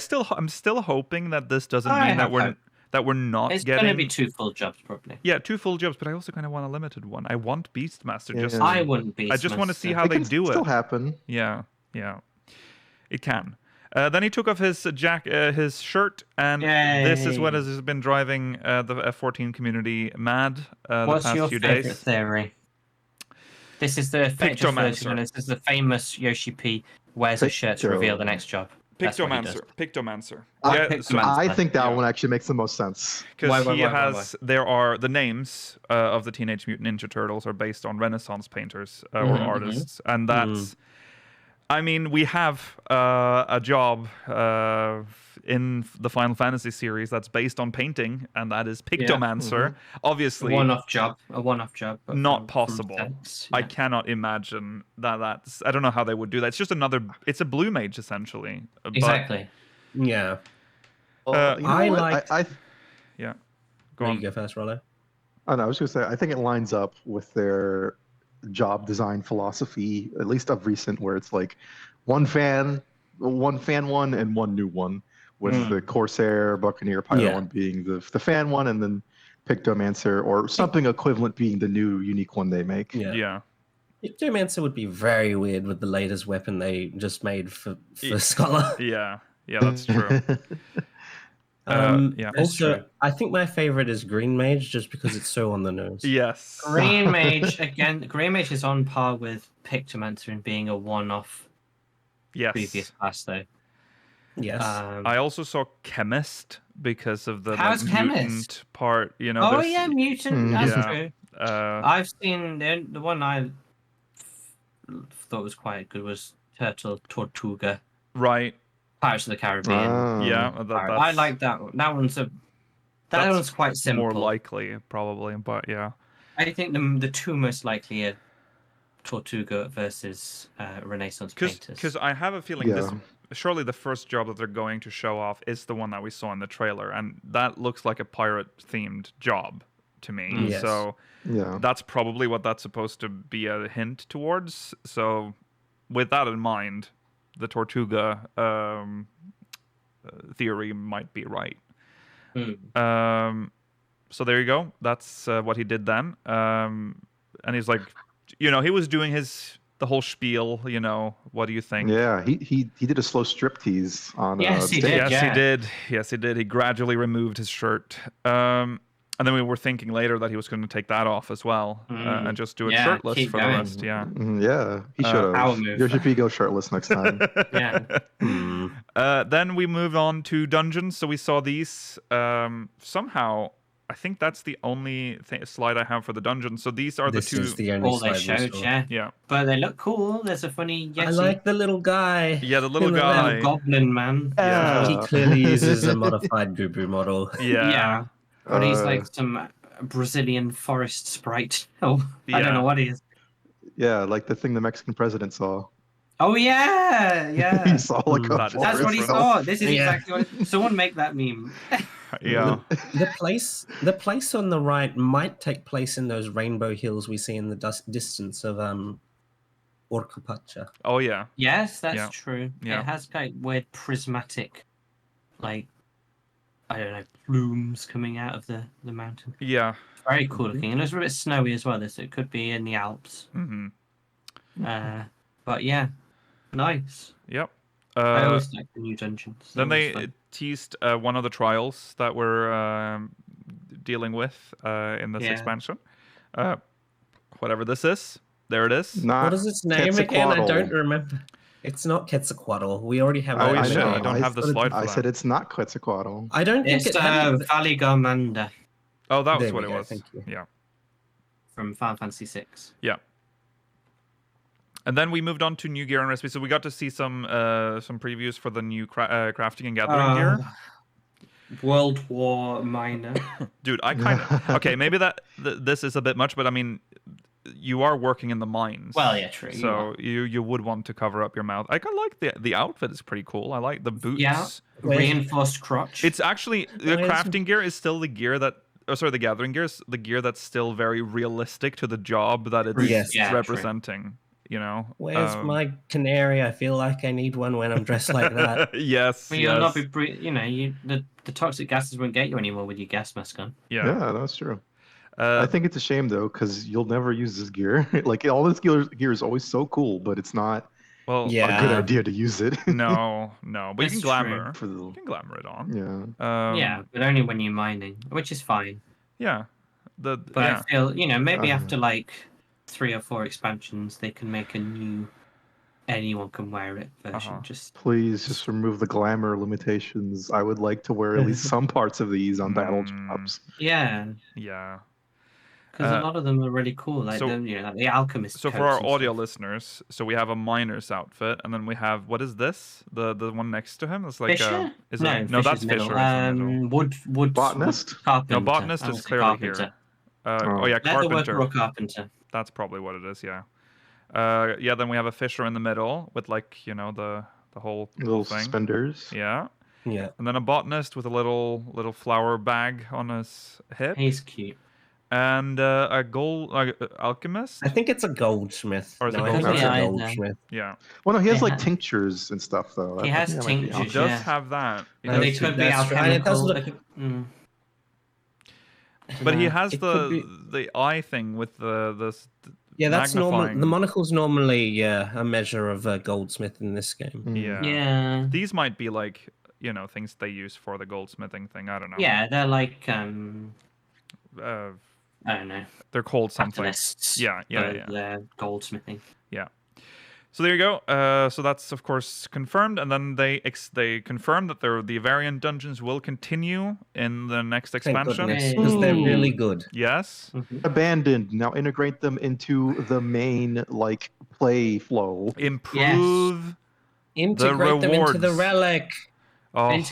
still hoping that this doesn't
I
mean that
have
we're
hope.
that we're not
It's
getting
going to be 2 full jobs, probably.
Yeah, 2 full jobs, but I also kind of want a limited one. I want Beastmaster.
Yeah.
Just
I wouldn't be.
I just want to see
Beastmaster.
how
It
they
can
do
still
it.
happen.
Yeah, yeah, it can. Then he took off his his shirt, and this is what
Yay.
has been driving the F14 community mad the
What's
past
your
few
favorite
days.
theory? This is the
Pictomancer.
This is the famous Yoshi P wears a shirt to reveal the next job. That's what he does.
Pictomancer.
I-
Yeah,
I think that
Yeah.
one actually makes the most sense.
because
Why?
there are the names of the Teenage Mutant Ninja Turtles are based on Renaissance painters or artists, and that's. I mean, we have a job in the Final Fantasy series that's based on painting, and that is Pictomancer. Obviously,
A one-off job. But
not
from
possible.
sense,
I
yeah.
cannot imagine that's. I don't know how they would do that. It's just another. It's a Blue Mage essentially. But,
Exactly.
Yeah.
Well, you know
I
what?
like-
yeah. Go
There
on.
you go first, Rollo.
Oh, no, I was going to say, I think it lines up with their job design philosophy, at least of recent, where it's like one fan one, and one new one, with the Corsair, Buccaneer, Pilot
Yeah.
one being the fan one, and then Pictomancer or something equivalent being the new unique one they make.
Yeah.
Yeah.
Pictomancer would be very weird with the latest weapon they just made for Scholar.
Yeah. Yeah. That's true. Yeah.
Also,
true.
I think my favorite is Green Mage just because it's so on the nose.
Yes.
Green Mage again. Green Mage is on par with Pictomancer in being a one-off
Yes.
previous class, though.
Yes.
I also saw Chemist because of the
How's
mutant
Chemist?
part. You know.
Oh
there's-
yeah, mutant. That's
Yeah.
true.
Uh,
I've seen the one I thought was quite good was Turtle Tortuga,
right.
Pirates of the Caribbean.
Ah.
Yeah.
I
That's
like that one. That one's
That's
one's quite simple.
more likely, probably. But yeah.
I think the 2 most likely are Tortuga versus Renaissance painters.
Because I have a feeling this. Surely the first job that they're going to show off is the one that we saw in the trailer, and that looks like a pirate-themed job to me.
Yes.
So
Yeah.
that's probably what that's supposed to be a hint towards. So with that in mind, the Tortuga theory might be right. So there you go. That's what he did then. And he's like, you know, he was doing the whole spiel. You know, what do you think?
Yeah, he did a slow striptease on
Yes, he
stage.
did.
Yes,
Yeah.
he did. Yes, he did. He gradually removed his shirt. And then we were thinking later that he was going to take that off as well and just do it
Yeah,
shirtless
keep
for
going.
the rest. Yeah.
Yeah, he should
power
have.
move.
Yoshi P go shirtless next time.
Yeah.
Then we moved on to dungeons. So we saw these. Somehow, I think that's the only slide I have for the dungeons. So these are
This
the two.
is the only
All they
slide we
showed,
saw.
yeah.
Yeah.
But they look cool. There's a funny Yeti.
I like the little guy.
Yeah, the little
In the
guy.
little goblin man.
Yeah.
He clearly uses a modified Gubu model.
Yeah.
But he's like some Brazilian forest sprite. Oh, I
Yeah.
don't know what he is.
Yeah, like the thing the Mexican president saw.
Oh yeah,
He
yeah.
saw like a
That is
That's what he
reference.
saw. This is
Yeah.
exactly what. Someone make that meme.
Yeah.
The place on the right might take place in those rainbow hills we see in the distance of Orcapacha.
Oh yeah.
Yes, that's
Yeah.
true.
Yeah.
It has like weird prismatic, like I don't know, plumes coming out of the mountain.
Yeah.
Very cool looking. And it's a bit snowy as well. So it could be in the Alps.
Mm-hmm.
But yeah, nice.
Yep.
I always like the new dungeons.
Then
They're always
they
fun.
teased one of the trials that we're dealing with in this
Yeah.
expansion. Whatever this is, there it is.
Not
What is its name again? I don't
Quetzalcoatl.
remember. It's not Quetzalcoatl. We already have
Oh,
that.
yeah,
I
shit,
know.
I don't have the slide for
I
that.
said it's not Quetzalcoatl.
I don't think
It's
it had.
Valigarmanda
Oh, that was
There
what
we
it
go,
was.
thank you.
Yeah.
from Final Fantasy VI.
Yeah. And then we moved on to new gear and recipes. So we got to see some previews for the new crafting and gathering gear.
World War Minor.
Dude, I kind of okay. Maybe this is a bit much, but I mean, you are working in the mines.
Well, yeah, true.
So you would want to cover up your mouth. I kind of like the outfit is pretty cool. I like the boots.
Yeah. Reinforced crotch.
It's actually the
Where's-
crafting gear is still the gear that. Oh, sorry, the gathering gear is the gear that's still very realistic to the job that it's
Yes.
Yeah, true.
representing. You know.
Where's my canary? I feel like I need one when I'm dressed like that.
Yes.
Well, you'll not be the toxic gases won't get you anymore with your gas mask on.
Yeah, that's true.
Uh,
I think it's a shame though, because you'll never use this gear. Like all this gear is always so cool, but it's not
well,
Yeah.
a good idea to use it.
no, but you
That's
can glamour.
For the,
You can glamour it on.
yeah.
Yeah, but only when you're mining, which is fine.
Yeah.
But
yeah.
I feel, maybe
Uh.
after like 3 or 4 expansions, they can make a new anyone can wear it version. Just
Please just remove the glamour limitations. I would like to wear at least some parts of these on battle jobs.
yeah,
Yeah.
because a lot of them are really cool. Like
so-
like the alchemist.
So for
coats
our
and
audio
stuff.
listeners, so we have a miner's outfit, and then we have what is this? The one next to him? It's like
Fisher?
is
no,
it? No, that's
Fisher's
Fisher.
middle.
is in the middle.
Wood
Botanist?
carpenter.
No, botanist
I
is
would say
clearly
carpenter.
here.
Oh.
Oh yeah,
Leather worker
carpenter.
or carpenter.
That's probably what it is. Yeah. Yeah. Then we have a Fisher in the middle with like the whole
Little
thing.
suspenders.
Yeah.
Yeah.
And then a botanist with a little flower bag on his hip,
He's cute.
and a gold alchemist.
I think it's a goldsmith.
Or is it
No, I think
goldsmith?
it's a
Yeah,
goldsmith.
Yeah,
Well, no, he has
Yeah.
like tinctures and stuff though.
He
I
has
think that might be
tinctures,
he
optional.
does
Yeah.
have that. He
And
does
they
too.
could be
That's right, it does
alchemical.
look-
they could- mm.
But he
No.
has
It could
the eye thing with the
Yeah, that's normal.
magnifying.
The monocle's normally a measure of a goldsmith in this game.
Yeah.
Yeah.
These might be like things they use for the goldsmithing thing. I don't know.
Yeah, they're like
Uh,
I don't know.
they're called something.
Catalysts.
Yeah.
for their goldsmithing.
So there you go. So that's of course confirmed, and then they confirmed that the variant dungeons will continue in the next
Thank
expansion.
goodness, because they're
Ooh.
really good.
Yes.
Abandoned. Now integrate them into the main like play flow.
Improve.
Integrate them into the
rewards.
relic.
Oh,
Add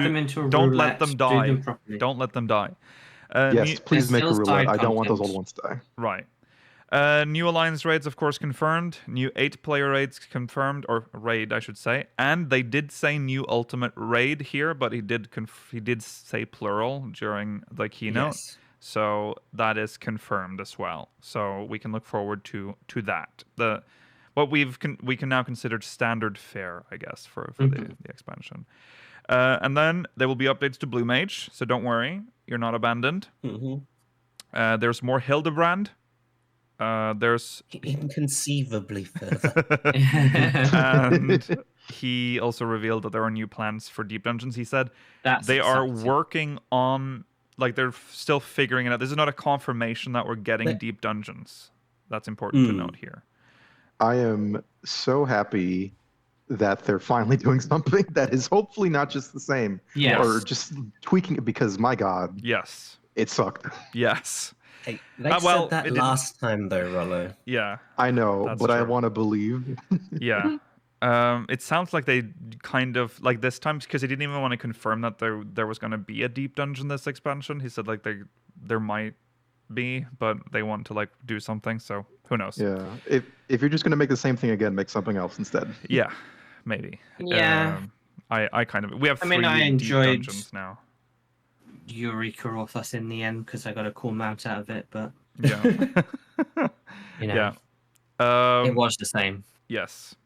them into a
don't
roulette,
let them
do
die.
them properly.
Don't let them die.
Yes, please make a
still
roulette.
side
I don't want those
content.
old ones to die.
Right. New alliance raids, of course, confirmed. New 8-player raids confirmed, or raid, I should say. And they did say new ultimate raid here, but he did say plural during the keynote.
Yes.
So that is confirmed as well. So we can look forward to that. What we can now consider standard fare, I guess, for the expansion. And then there will be updates to Blue Mage, so don't worry, you're not abandoned.
hmm
There's more Hildebrand. There's
Inconceivably further.
and he also revealed that there are new plans for deep dungeons. He said
That's
they are
exciting.
working on, like they're still figuring it out. This is not a confirmation that we're getting
But-
deep dungeons. That's important to
Mm.
note here.
I am so happy that they're finally doing something that is hopefully not just the same
Yes.
or just tweaking it because my god,
Yes.
it sucked.
Yes.
Hey, they
well,
said that
it didn't-
last time though, Rollo.
Yeah.
I know,
That's
but I
true.
want to believe.
Yeah. It sounds like they kind of like this time because he didn't even want to confirm that there was going to be a deep dungeon this expansion. He said like there might be, but they want to like do something. So Who knows?
Yeah. If you're just gonna make the same thing again, make something else instead.
Yeah, maybe.
Yeah.
I kind of. We have
I
3
mean, I
deep
enjoyed-
dungeons now.
Eureka Orthos in the end because I got a cool mount out of it, but
Yeah.
you know,
Yeah.
it was the same.
Yes.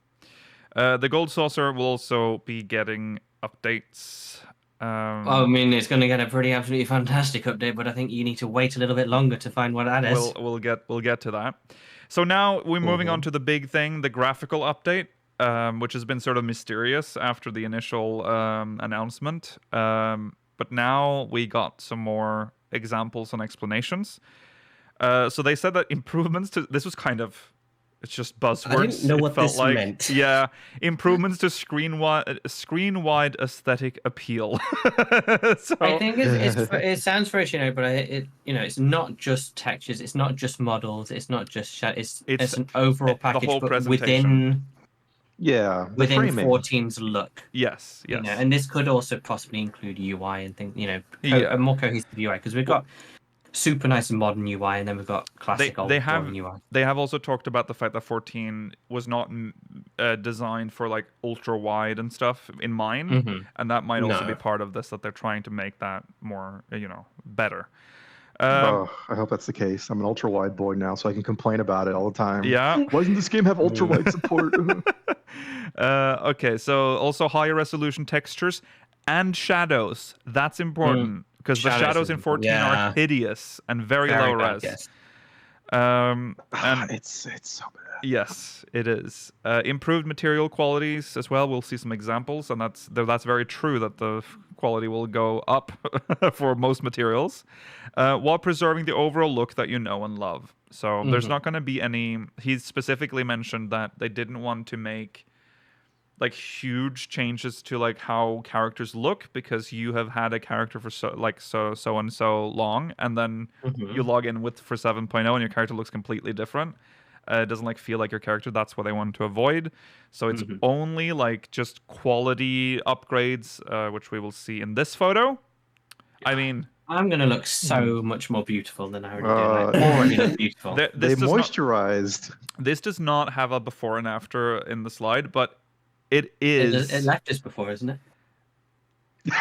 The Gold Saucer will also be getting updates.
I mean, it's going to get a pretty absolutely fantastic update, but I think you need to wait a little bit longer to find what that is.
We'll get to that. So now we're moving on to the big thing, the graphical update, which has been sort of mysterious after the initial announcement. But now we got some more examples and explanations. So they said that improvements to this was kind of. It's just buzzwords.
I didn't know what
it felt
this
like.
meant.
Yeah, improvements to screen-wide aesthetic appeal. So,
I think it sounds very generic, but it's not just textures, it's not just models, it's not just it's an overall
the
package,
whole
but
presentation.
Yeah. The
within
framing.
14's look.
yes,
You
yes.
know, and this could also possibly include UI and things.
Yeah.
A more cohesive UI because we've got super nice and modern UI, and then we've got classic old boring UI.
They have also talked about the fact that 14 was not designed for like ultra wide and stuff in mind, and that might also be part of this, that they're trying to make that more better.
I hope that's the case. I'm an ultra wide boy now, so I can complain about it all the time.
Yeah.
Why doesn't this game have ultra wide support?
Okay, so also higher resolution textures and shadows. That's important because the shadows in 14 are hideous and very low res.
Yes.
And
it's so bad.
yes, it is. Improved material qualities as well. We'll see some examples, and that's very true that the quality will go up for most materials, while preserving the overall look that you know and love. So there's not going to be any. He specifically mentioned that they didn't want to make like huge changes to like how characters look, because you have had a character for so and so long, and then you log in for 7.0 and your character looks completely different. It doesn't like feel like your character. That's what they want to avoid. So it's only like just quality upgrades, which we will see in this photo. I mean,
I'm gonna look so much more beautiful than I already do. I already look beautiful.
They moisturized.
This does not have a before and after in the slide, but it is.
It left us before, isn't it?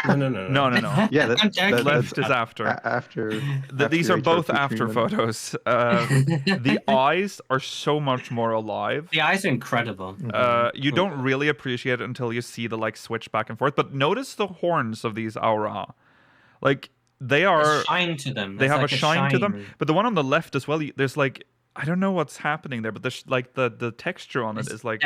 No.
Yeah,
Left is after.
After
These are both
HRT
after
treatment.
photos. The eyes are so much more alive.
The eyes are incredible.
You don't really appreciate it until you see the like switch back and forth. But notice the horns of these aura, like they are.
There's shine to them.
They
There's
have
like
a shine to them. But the one on the left as well, there's like, I don't know what's happening there, but there's like the texture on it is like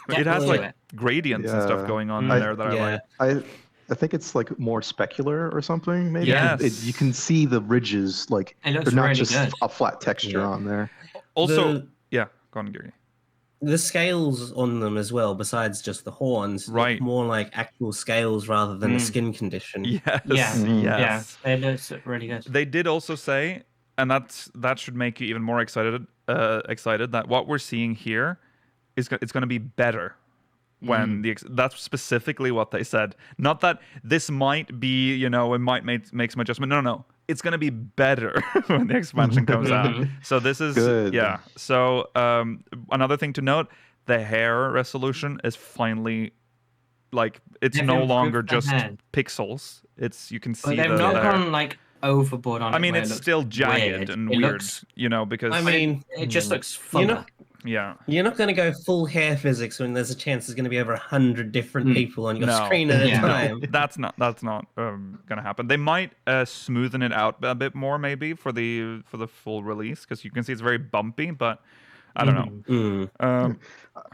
it has like gradients and stuff going on there that I like.
I think it's like more specular or something. Maybe
Yes.
you can see the ridges, like
It looks
they're not
really
just
good.
a flat texture on there.
Also,
The-
yeah, go on, Gary.
The scales on them as well, besides just the horns, look
Right.
more like actual scales rather than a skin condition.
Yes,
Yeah.
yes.
It looks really good.
They did also say, and that should make you even more excited that what we're seeing here is it's going to be better when that's specifically what they said. Not that this might be, it might make some adjustment. No. It's going to be better when the expansion comes out. So this is
Good.
yeah. So another thing to note, the hair resolution is finally like it's
They've
no
improved
longer
the
just
hair.
pixels. It's you can see
But they've
the
not
hair.
gone like overboard on it.
I mean,
where it
it's
looks
still jagged
weird.
and
It
weird,
looks-
because
I mean,
it just looks
you
fuller.
know,
yeah.
you're not going to go full hair physics when there's a chance there's going to be over 100 different people on your
No.
screen at a
Yeah.
time.
That's not gonna happen. They might smoothen it out a bit more maybe for the full release, because you can see it's very bumpy, but I don't know.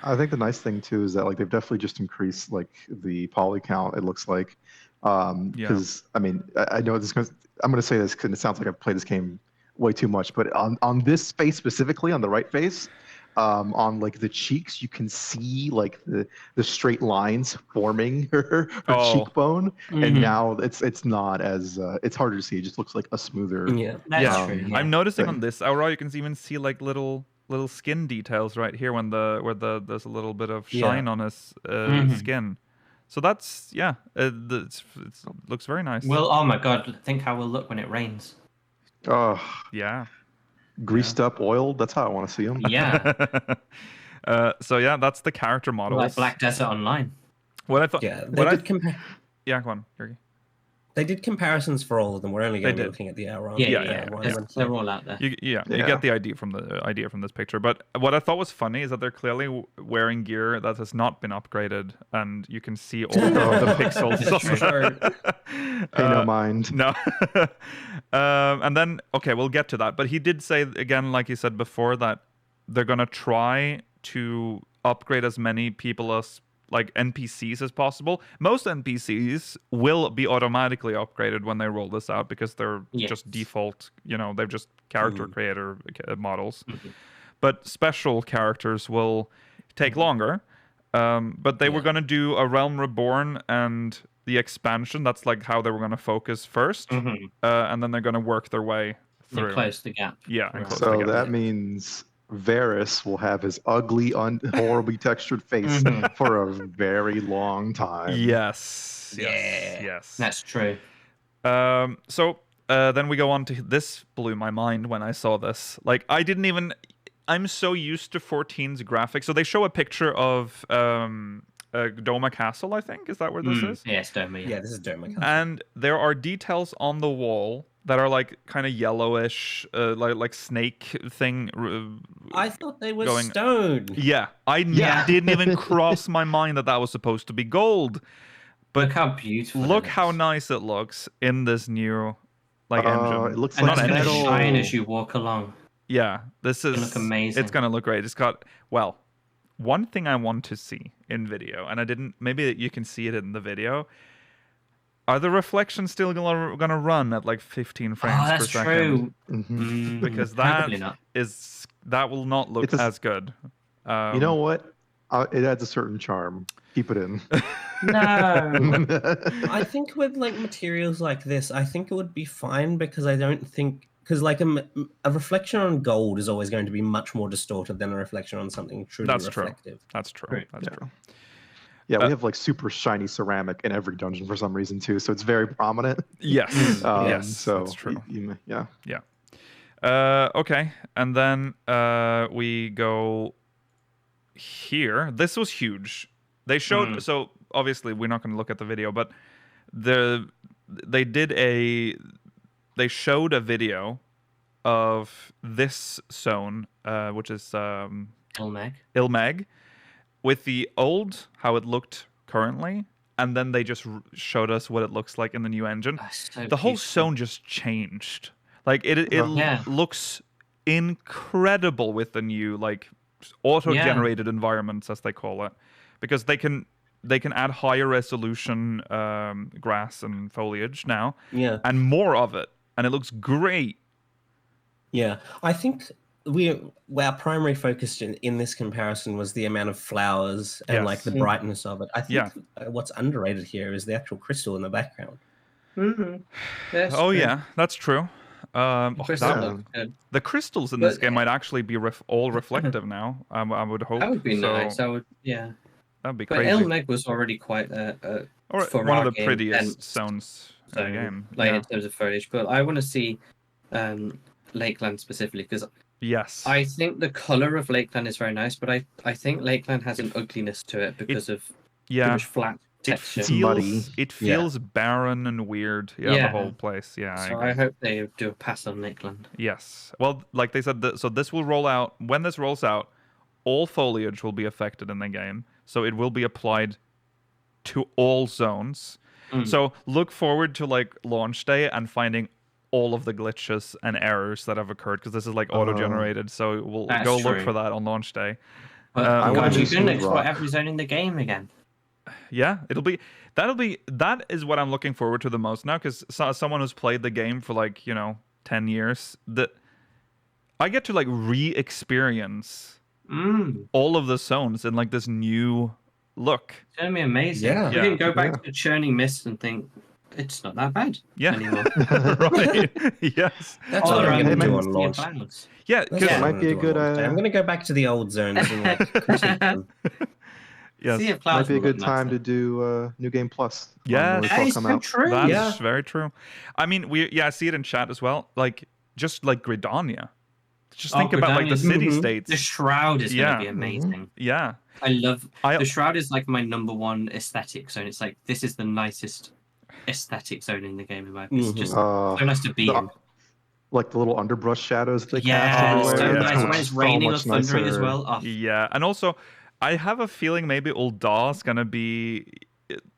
I think the nice thing too is that like they've definitely just increased like the poly count. It looks like, because I mean I know I'm gonna say this because it sounds like I've played this game way too much, but on this face specifically, on the right face, on like the cheeks, you can see like the straight lines forming her cheekbone, and now it's not as it's harder to see. It just looks like a smoother.
Yeah.
That's true. Yeah.
I'm noticing
thing.
on this aura you can even see like little skin details right here when there's a little bit of shine on his skin. So that's it looks very nice.
Well, oh my god, think how we'll look when it rains.
Oh,
yeah.
greased up, oiled. That's how I want to see them.
Yeah,
So yeah, that's the character models.
like Black Desert Online.
What I thought.
Yeah,
What yeah, go on, Jurgi.
they did comparisons for all of them. We're only going to be looking at the Elrond.
Yeah.
one.
They're all out there.
You
Yeah.
get the idea from this picture. But what I thought was funny is that they're clearly wearing gear that has not been upgraded, and you can see all of the pixels.
Pay no mind.
No. And then, okay, we'll get to that. But he did say, again, like he said before, that they're going to try to upgrade as many people as, like, NPCs as possible. Most NPCs will be automatically upgraded when they roll this out because they're just default, they're just character creator models. But special characters will take longer. But they were going to do a Realm Reborn and the expansion. That's like how they were going to focus first. And then they're going to work their way through.
And close the gap.
Yeah. And close the
So
gap.
that means Varys will have his ugly, horribly textured face for a very long time.
Yes.
That's true.
So then we go on to this. Blew my mind when I saw this. Like, I'm so used to 14's graphics. So they show a picture of Doma Castle, I think. Is that where this is?
Yes, Doma.
Yeah, this is Doma.
And there are details on the wall that are like kind of yellowish, like snake thing.
I thought they were
going-
stone.
Yeah, didn't even cross my mind that was supposed to be gold. But
Look how beautiful.
look how nice it looks in this new engine.
It looks
And
like
it's going to
metal.
shine as you walk along.
Yeah, this is
look amazing.
It's gonna look great. It's got one thing I want to see in video, and I didn't. Maybe you can see it in the video. Are the reflections still gonna run at like 15 frames per
That's
second?
true.
Because
Probably not.
that will not look as good.
You know what? It adds a certain charm. Keep it in.
No.
I think with like materials like this, I think it would be fine because I don't think like a reflection on gold is always going to be much more distorted than a reflection on something truly reflective.
That's true.
Right.
That's true.
Yeah, we have like super shiny ceramic in every dungeon for some reason too, so it's very prominent.
Yes. Yes.
So
that's true.
Yeah.
Okay, and then we go here. This was huge. They showed. So obviously, we're not going to look at the video, but they showed a video of this zone, which is Ilmeg, with the old how it looked currently, and then they just showed us what it looks like in the new engine. The whole zone just changed. Like it looks incredible with the new like auto-generated environments, as they call it, because they can add higher resolution grass and foliage now, and more of it, and it looks great.
Yeah, I think our primary focus in this comparison was the amount of flowers and like the brightness of it. I think what's underrated here is the actual crystal in the background.
Yeah, that's true. The crystals in this game might actually be all reflective now. I would hope.
That would be nice. That'd
be
but
crazy.
Ilmeg was already quite
one of the prettiest zones in the game.
In terms of foliage. But I want to see Lakeland specifically because I think the color of Lakeland is very nice, but I think Lakeland has an ugliness to it because of too much flat texture.
It feels barren and weird. The whole place.
So I hope they do a pass on Lakeland.
Yes. Well, like they said, so this will roll out. When this rolls out, all foliage will be affected in the game. So it will be applied to all zones. So look forward to like launch day and finding all of the glitches and errors that have occurred, because this is like auto-generated. So we'll go look for that on launch day.
You can explore every zone in the game again.
Yeah, that is what I'm looking forward to the most now, because someone who's played the game for like 10 years, that I get to like re-experience all of the zones in like this new look.
It's gonna be amazing. You can go back to Churning Mist and think it's not that bad anymore.
Right. Yes.
That's what I'm going to do on launch.
Yeah, because
it might be a good.
I'm going to go back to the old zones and like critique them.
Yes.
Might be a good time to do New Game Plus.
Yeah,
that is so true.
That's very true. I mean, I see it in chat as well. Like just like Gridania, just think about like the city states.
The shroud is going to be
Mm-hmm.
amazing.
Yeah.
I love the shroud is like my number one aesthetic zone. It's like this is the nicest aesthetic zone in the game. It's just so nice to be in.
Like the little underbrush shadows they
Yeah,
cast
so
everywhere.
nice
Yeah.
when it's
So
raining or
much
thundering as
nicer.
well. Oh,
Yeah, and also I have a feeling maybe Ul'dah's gonna be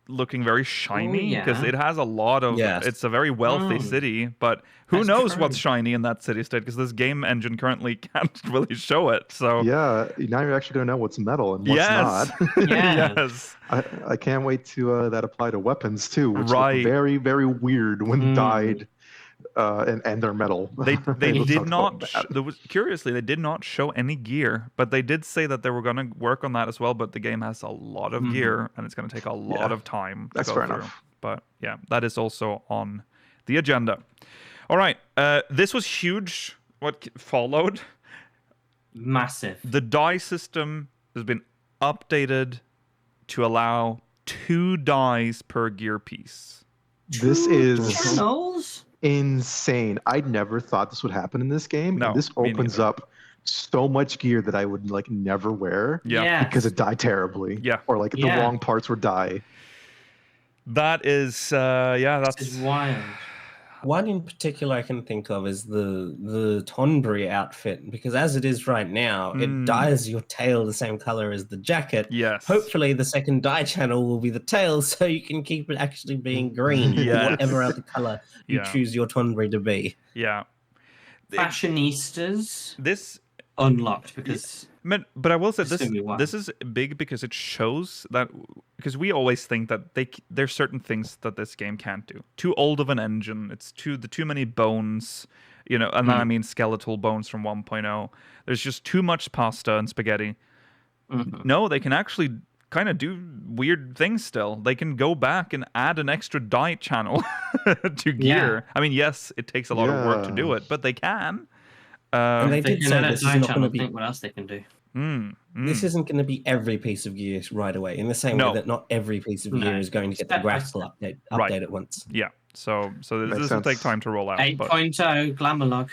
looking very shiny because
yeah.
it has a lot of.
Yes.
It's a very wealthy city, but who
That's
knows
true.
what's shiny in that city state? Because this game engine currently can't really show it. So
Yeah, now you're actually gonna know what's metal and what's
yes,
not.
Yeah.
yes,
I can't wait to that apply to weapons too, which
Right.
look very, very weird when dyed, and they're metal.
They
It
did
looks
not.
bad.
Curiously, they did not show any gear, but they did say that they were going to work on that as well. But the game has a lot of gear, and it's going to take a lot of time.
That's
to go
fair
through.
enough.
But yeah, that is also on the agenda. All right, this was huge. What followed?
massive.
The die system has been updated to allow 2 dies per gear piece.
This is
Channels?
insane. I never thought this would happen in this game.
No,
and this
me
opens
neither.
up so much gear that I would like never wear
Yeah.
because it died terribly.
Yeah.
Or like the
Yeah.
wrong parts were dye.
That is,
This
that's
is wild.
One in particular I can think of is the Tonberry outfit, because as it is right now, it dyes your tail the same color as the jacket.
yes.
Hopefully, the second dye channel will be the tail, so you can keep it actually being green, or
Yes.
whatever other color you
Yeah.
choose your Tonberry to be.
Yeah.
Fashionistas
This
unlocked because
But I will say
It's
this
gonna be wild.
this is big because it shows that, because we always think that there's certain things that this game can't do. Too old of an engine. It's too many bones, and then I mean skeletal bones from 1.0. There's just too much pasta and spaghetti. No, they can actually kind of do weird things still. They can go back and add an extra die channel to gear. I mean, yes, it takes a lot of work to do it, but they can.
And they
they
did
can
say
add a
this is
die
not going
channel.
to be
Think what else they can do.
this isn't going to be every piece of gear right away. In the same
No.
way that not every piece of gear
No.
is going to get the
Step by
graphical
step.
update
Right.
at once.
Yeah. So
Makes
this will take
sense.
time to roll out. But
8.0 glamour log.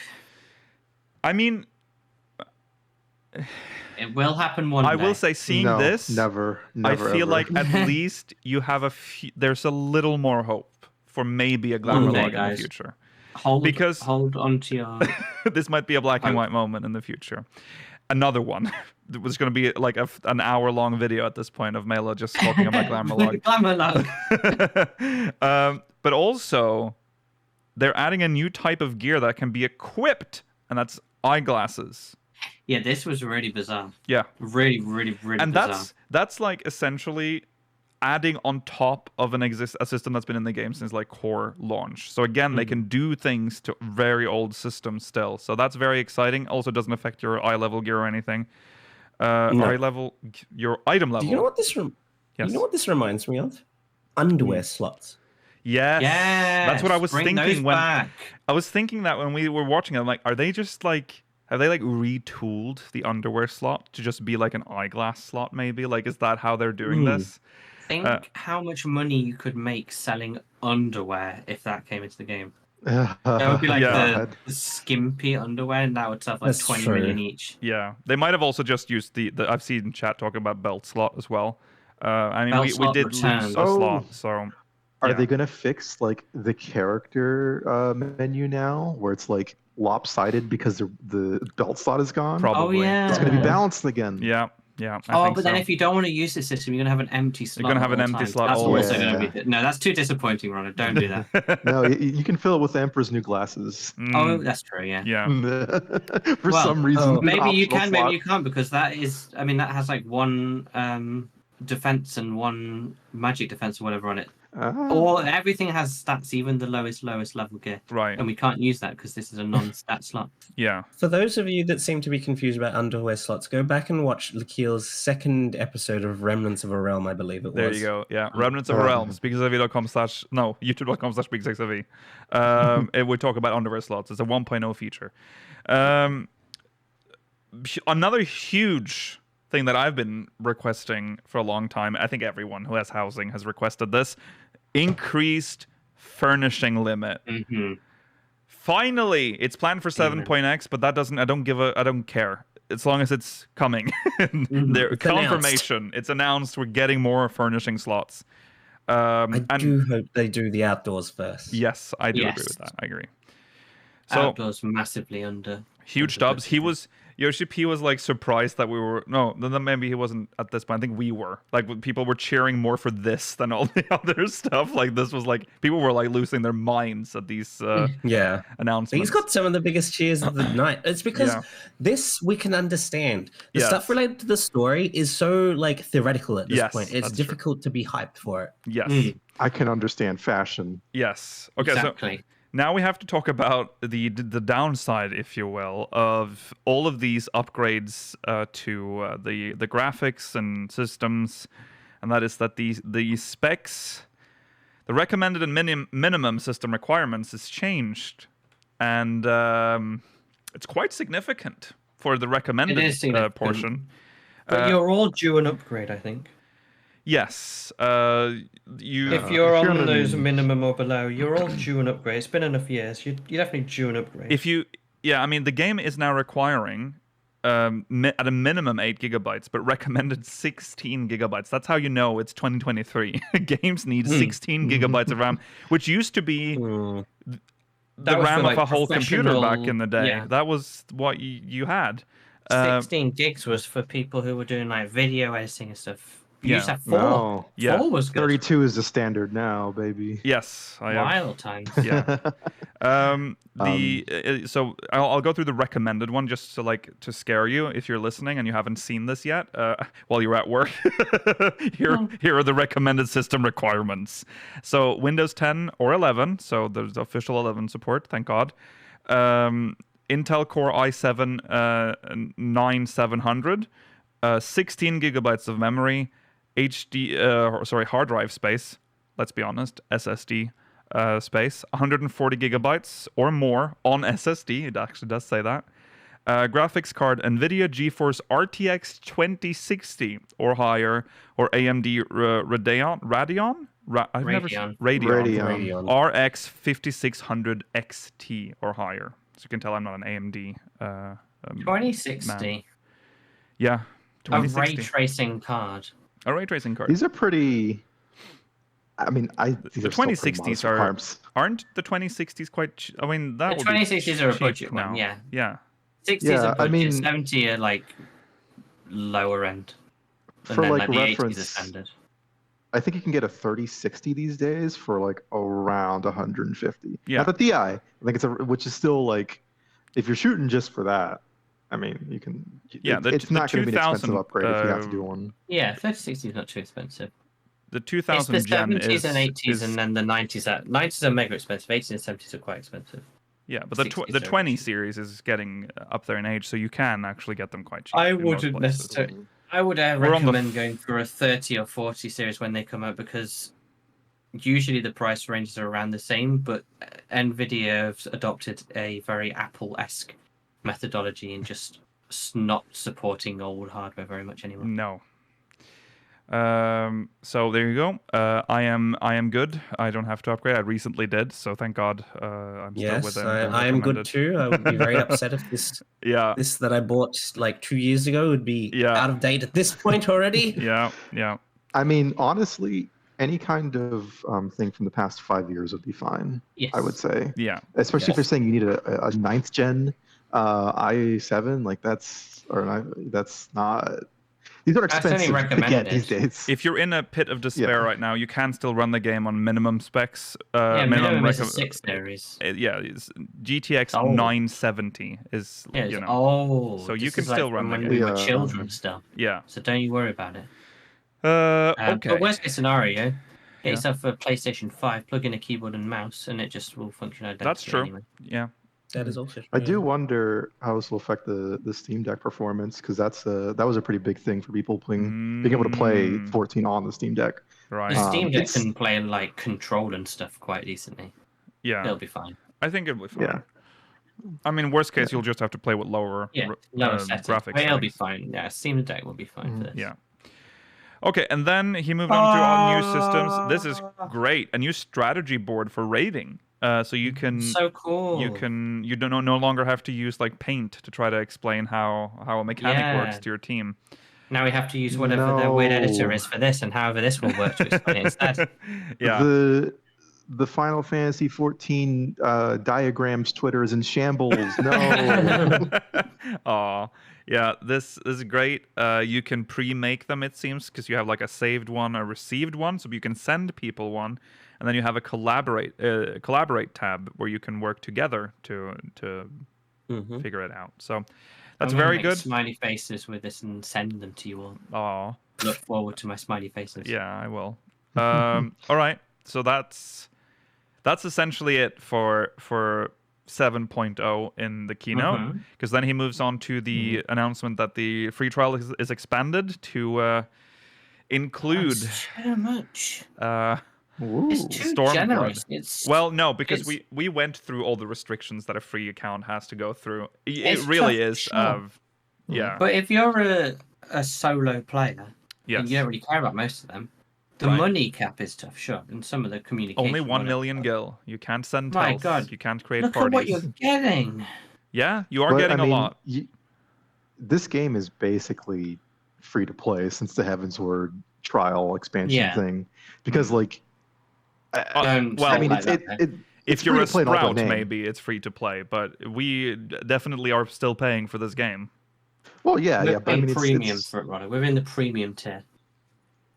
I mean,
It will happen one day.
I will say, seeing
No,
this,
never,
I
never.
feel
ever.
like at least you have there's a little more hope for maybe a glamour
One day,
log in the
guys.
future.
hold on to your.
This might be a black and white moment in the future. Another one. It was going to be like an hour-long video at this point of Mela just talking about glamour log.
glamour log.
But also, they're adding a new type of gear that can be equipped, and that's eyeglasses.
Yeah, this was really bizarre.
Yeah.
Really, really, really
And
bizarre.
that's like essentially adding on top of a system that's been in the game since like core launch. So again, they can do things to very old systems still. So that's very exciting. Also doesn't affect your eye level gear or anything. Eye level, your item level.
Do you know what this
Yes.
You know what this reminds me of? Underwear slots.
Yes. That's what I was
bring those
thinking when
back.
I was thinking that when we were watching it. I'm like, have they retooled the underwear slot to just be like an eyeglass slot maybe? Like, is that how they're doing this?
Think how much money you could make selling underwear if that came into the game.
That
That would be like
Yeah.
the skimpy underwear, and that would have like
That's
20
true.
million each.
Yeah, they might have also just used the I've seen chat talking about belt slot as well. I mean,
Belt
we
slot
did
returns.
lose a
Oh.
slot, so
Are
yeah.
they gonna fix like the character menu now, where it's like lopsided because the belt slot is gone?
Probably.
Oh yeah,
It's gonna be balanced again.
Yeah, I
Oh,
think
but
so.
then if you don't want to use this system, you're gonna have an empty slot.
gonna have
at
an
all
empty
times.
slot
That's
always.
also gonna
Yeah.
be no. That's too disappointing, Ronald. Don't do that.
No, you can fill it with the Emperor's new glasses.
Oh, that's true. Yeah.
Yeah,
For
Well,
some reason. an
Maybe you
optional
can,
slot.
maybe you can't, because that is. I mean, that has like one defense and one magic defense or whatever on it. Or everything has stats, even the lowest level gear.
right.
And we can't use that because this is a non-stat slot.
Yeah,
For those of you that seem to be confused about underwear slots, go back and watch Lakiel's second episode of Remnants of a Realm, I believe it was.
there you go. Yeah, Remnants of a Realm. YouTube.com/bigxxv. We talk about underwear slots. It's a 1.0 feature. Another huge thing that I've been requesting for a long time. I think everyone who has housing has requested this: increased furnishing limit. Finally, it's planned for 7.x, but that doesn't. I don't care. As long as it's coming. There,
It's
confirmation. It's announced. We're getting more furnishing slots.
I do hope they do the outdoors first.
Yes, I do agree
Yes.
with that. I agree. So
Outdoors massively under.
huge dubs. He was Yoshi P was like surprised that we were then maybe he wasn't at this point. I think we were like people were cheering more for this than all the other stuff. Like this was like people were like losing their minds at these
Yeah.
announcements.
He's got some of the biggest cheers of the night. It's because
Yeah.
this we can understand. The
Yes.
stuff related to the story is so like theoretical at this
Yes,
point. It's
that's true.
difficult to be hyped for it.
Yes.
I can understand fashion.
Yes. Okay.
Exactly.
So now we have to talk about the downside, if you will, of all of these upgrades to the graphics and systems, and that is that the specs, the recommended and minimum system requirements is changed, and it's quite significant for the recommended
significant.
portion.
But you're all due an upgrade, I think.
Yes. You.
If you're
if you're
on
on
those
an-
minimum or below, you're all due an upgrade. It's been enough years. You're definitely due an upgrade.
If you, yeah, I mean, the game is now requiring at a minimum 8 gigabytes, but recommended 16 gigabytes. That's how you know it's 2023. Games need 16 gigabytes of RAM, which used to be the
That was
RAM
for,
of
like,
a whole computer back in the day.
yeah.
That was what you had.
16 gigs was for people who were doing like video editing and stuff. You used to have 4.
No.
Yeah.
4 was good.
32 is the standard now, baby.
Yes, I have.
Wild times.
Yeah. So I'll go through the recommended one just to scare you if you're listening and you haven't seen this yet while you're at work. Here are the recommended system requirements. So Windows 10 or 11. So there's official 11 support. Thank God. Intel Core i7 9700, 16 gigabytes of memory, hard drive space. Let's be honest, SSD space, 140 gigabytes or more on SSD. It actually does say that. Graphics card, NVIDIA GeForce RTX 2060 or higher, or AMD Radeon RX 5600 XT or higher. So you can tell I'm not an AMD.
2060.
Man. Yeah,
A
2060.
ray tracing card.
A ray tracing card.
These are pretty. I mean, these
The
are still pretty
2060s
modest
are
requirements.
aren't the 2060s quite? I mean, that
The
would be
2060s are a
cheap
budget
now.
one, yeah.
Yeah.
60s
Yeah,
are budget,
I mean-
70 are like lower end. And
For
then
like
the 80s are
reference,
standard.
I think you can get a 3060 these days for like around 150.
Yeah.
Not a Ti. I think which is still like, if you're shooting just for that, I mean, you can.
Yeah,
it's not going to be an expensive
2000,
upgrade if you have to do one.
Yeah, 3060 is not too expensive.
The
It's
2000
the
gen
70s
is
and 80s
is-
and then the 90s. 90s are mega expensive. 80s and 70s are quite expensive.
yeah, but the
60s
the
are
20
cheap.
series is getting up there in age, so you can actually get them quite cheap.
I
in most
wouldn't
places.
necessarily. I would
We're on the
recommend going for a 30 or 40 series when they come out, because usually the price ranges are around the same, but Nvidia have adopted a very Apple-esque methodology and just not supporting old hardware very much anymore.
No. So there you go. I am good. I don't have to upgrade. I recently did, so thank God. I'm still
Yes,
within.
I am good
recommended.
too. I would be very upset if this
Yeah.
that I bought like 2 years ago would be
Yeah.
out of date at this point already.
Yeah. Yeah.
I mean, honestly, any kind of thing from the past 5 years would be fine.
Yes.
I would say,
Yeah.
especially if they're saying you need a 9th gen i7, like that's not. These are
That's only
expensive to get
recommended.
these days.
If you're in a pit of despair
Yeah.
right now, you can still run the game on minimum specs.
Yeah, minimum is a
recom-
6 series.
Yeah, it's GTX
Oh.
970 is
Yeah,
you know.
oh,
So you
this
can
is like
still run
from
the
when
game.
we were
Yeah.
children still.
Yeah.
So don't you worry about it.
Okay.
But worst case scenario, get
Yeah.
yourself a PlayStation 5, plug in a keyboard and mouse, and it just will function identically.
That's true.
Anyway.
Yeah.
That is also true.
I do wonder how this will affect the Steam Deck performance, because that was a pretty big thing for people being able to play
Mm.
14 on the Steam Deck.
Right.
The Steam Deck
it's-
can play like Control and stuff quite decently.
Yeah.
It'll be fine.
I think it'll be fine.
Yeah.
I mean, worst case, you'll just have to play with lower
Yeah,
r-
lower settings.
graphics.
But it'll be
settings.
fine. Yeah, Steam Deck will be fine for this.
Yeah. Okay, and then he moved on to all new systems. This is great. A new strategy board for raiding. So you can
So cool.
you don't no longer have to use like paint to try to explain how a mechanic works
Yeah.
to your team.
Now we have to use whatever the weird editor
No.
is for this, and however this will work to explain it instead.
Yeah.
The Final Fantasy 14 diagrams Twitter is in shambles. No.
Aw. Yeah, this is great. You can pre-make them, it seems, because you have like a saved one, a received one, so you can send people one, and then you have a collaborate tab where you can work together to figure it out. So that's
I'm gonna
very
make
good.
Smiley faces with this and send them to you all.
Aw.
Look forward to my smiley faces.
Yeah, I will. All right. So that's essentially it for 7.0 in the keynote, because then he moves on to the announcement that the free trial is expanded to include
That's too much.
Ooh.
It's too
Stormblood.
generous. It's
Well, no, because
it's-
we went through all the restrictions that a free account has to go through. It
It's
really
tough,
is.
sure.
Yeah.
But if you're a solo player,
Yes.
and you don't really care about most of them, the
Right.
money cap is tough, sure, and some of the communication.
Only 1
whatever.
million gil. You can't send
My
tells.
God.
You can't create
Look
parties.
at what you're getting.
Yeah, you are
But,
getting
I mean,
a lot.
This game is basically free to play since the Heavensward trial expansion
Yeah.
thing, because like,
Don't
well,
say
I mean,
like that, though.
it's
If
free
you're a
to play in all but
Sprout,
name.
maybe it's free to play, but we definitely are still paying for this game.
Well, yeah,
We're
yeah, but I
paying
mean,
premium
it's
for it, rather. We're in the premium tier.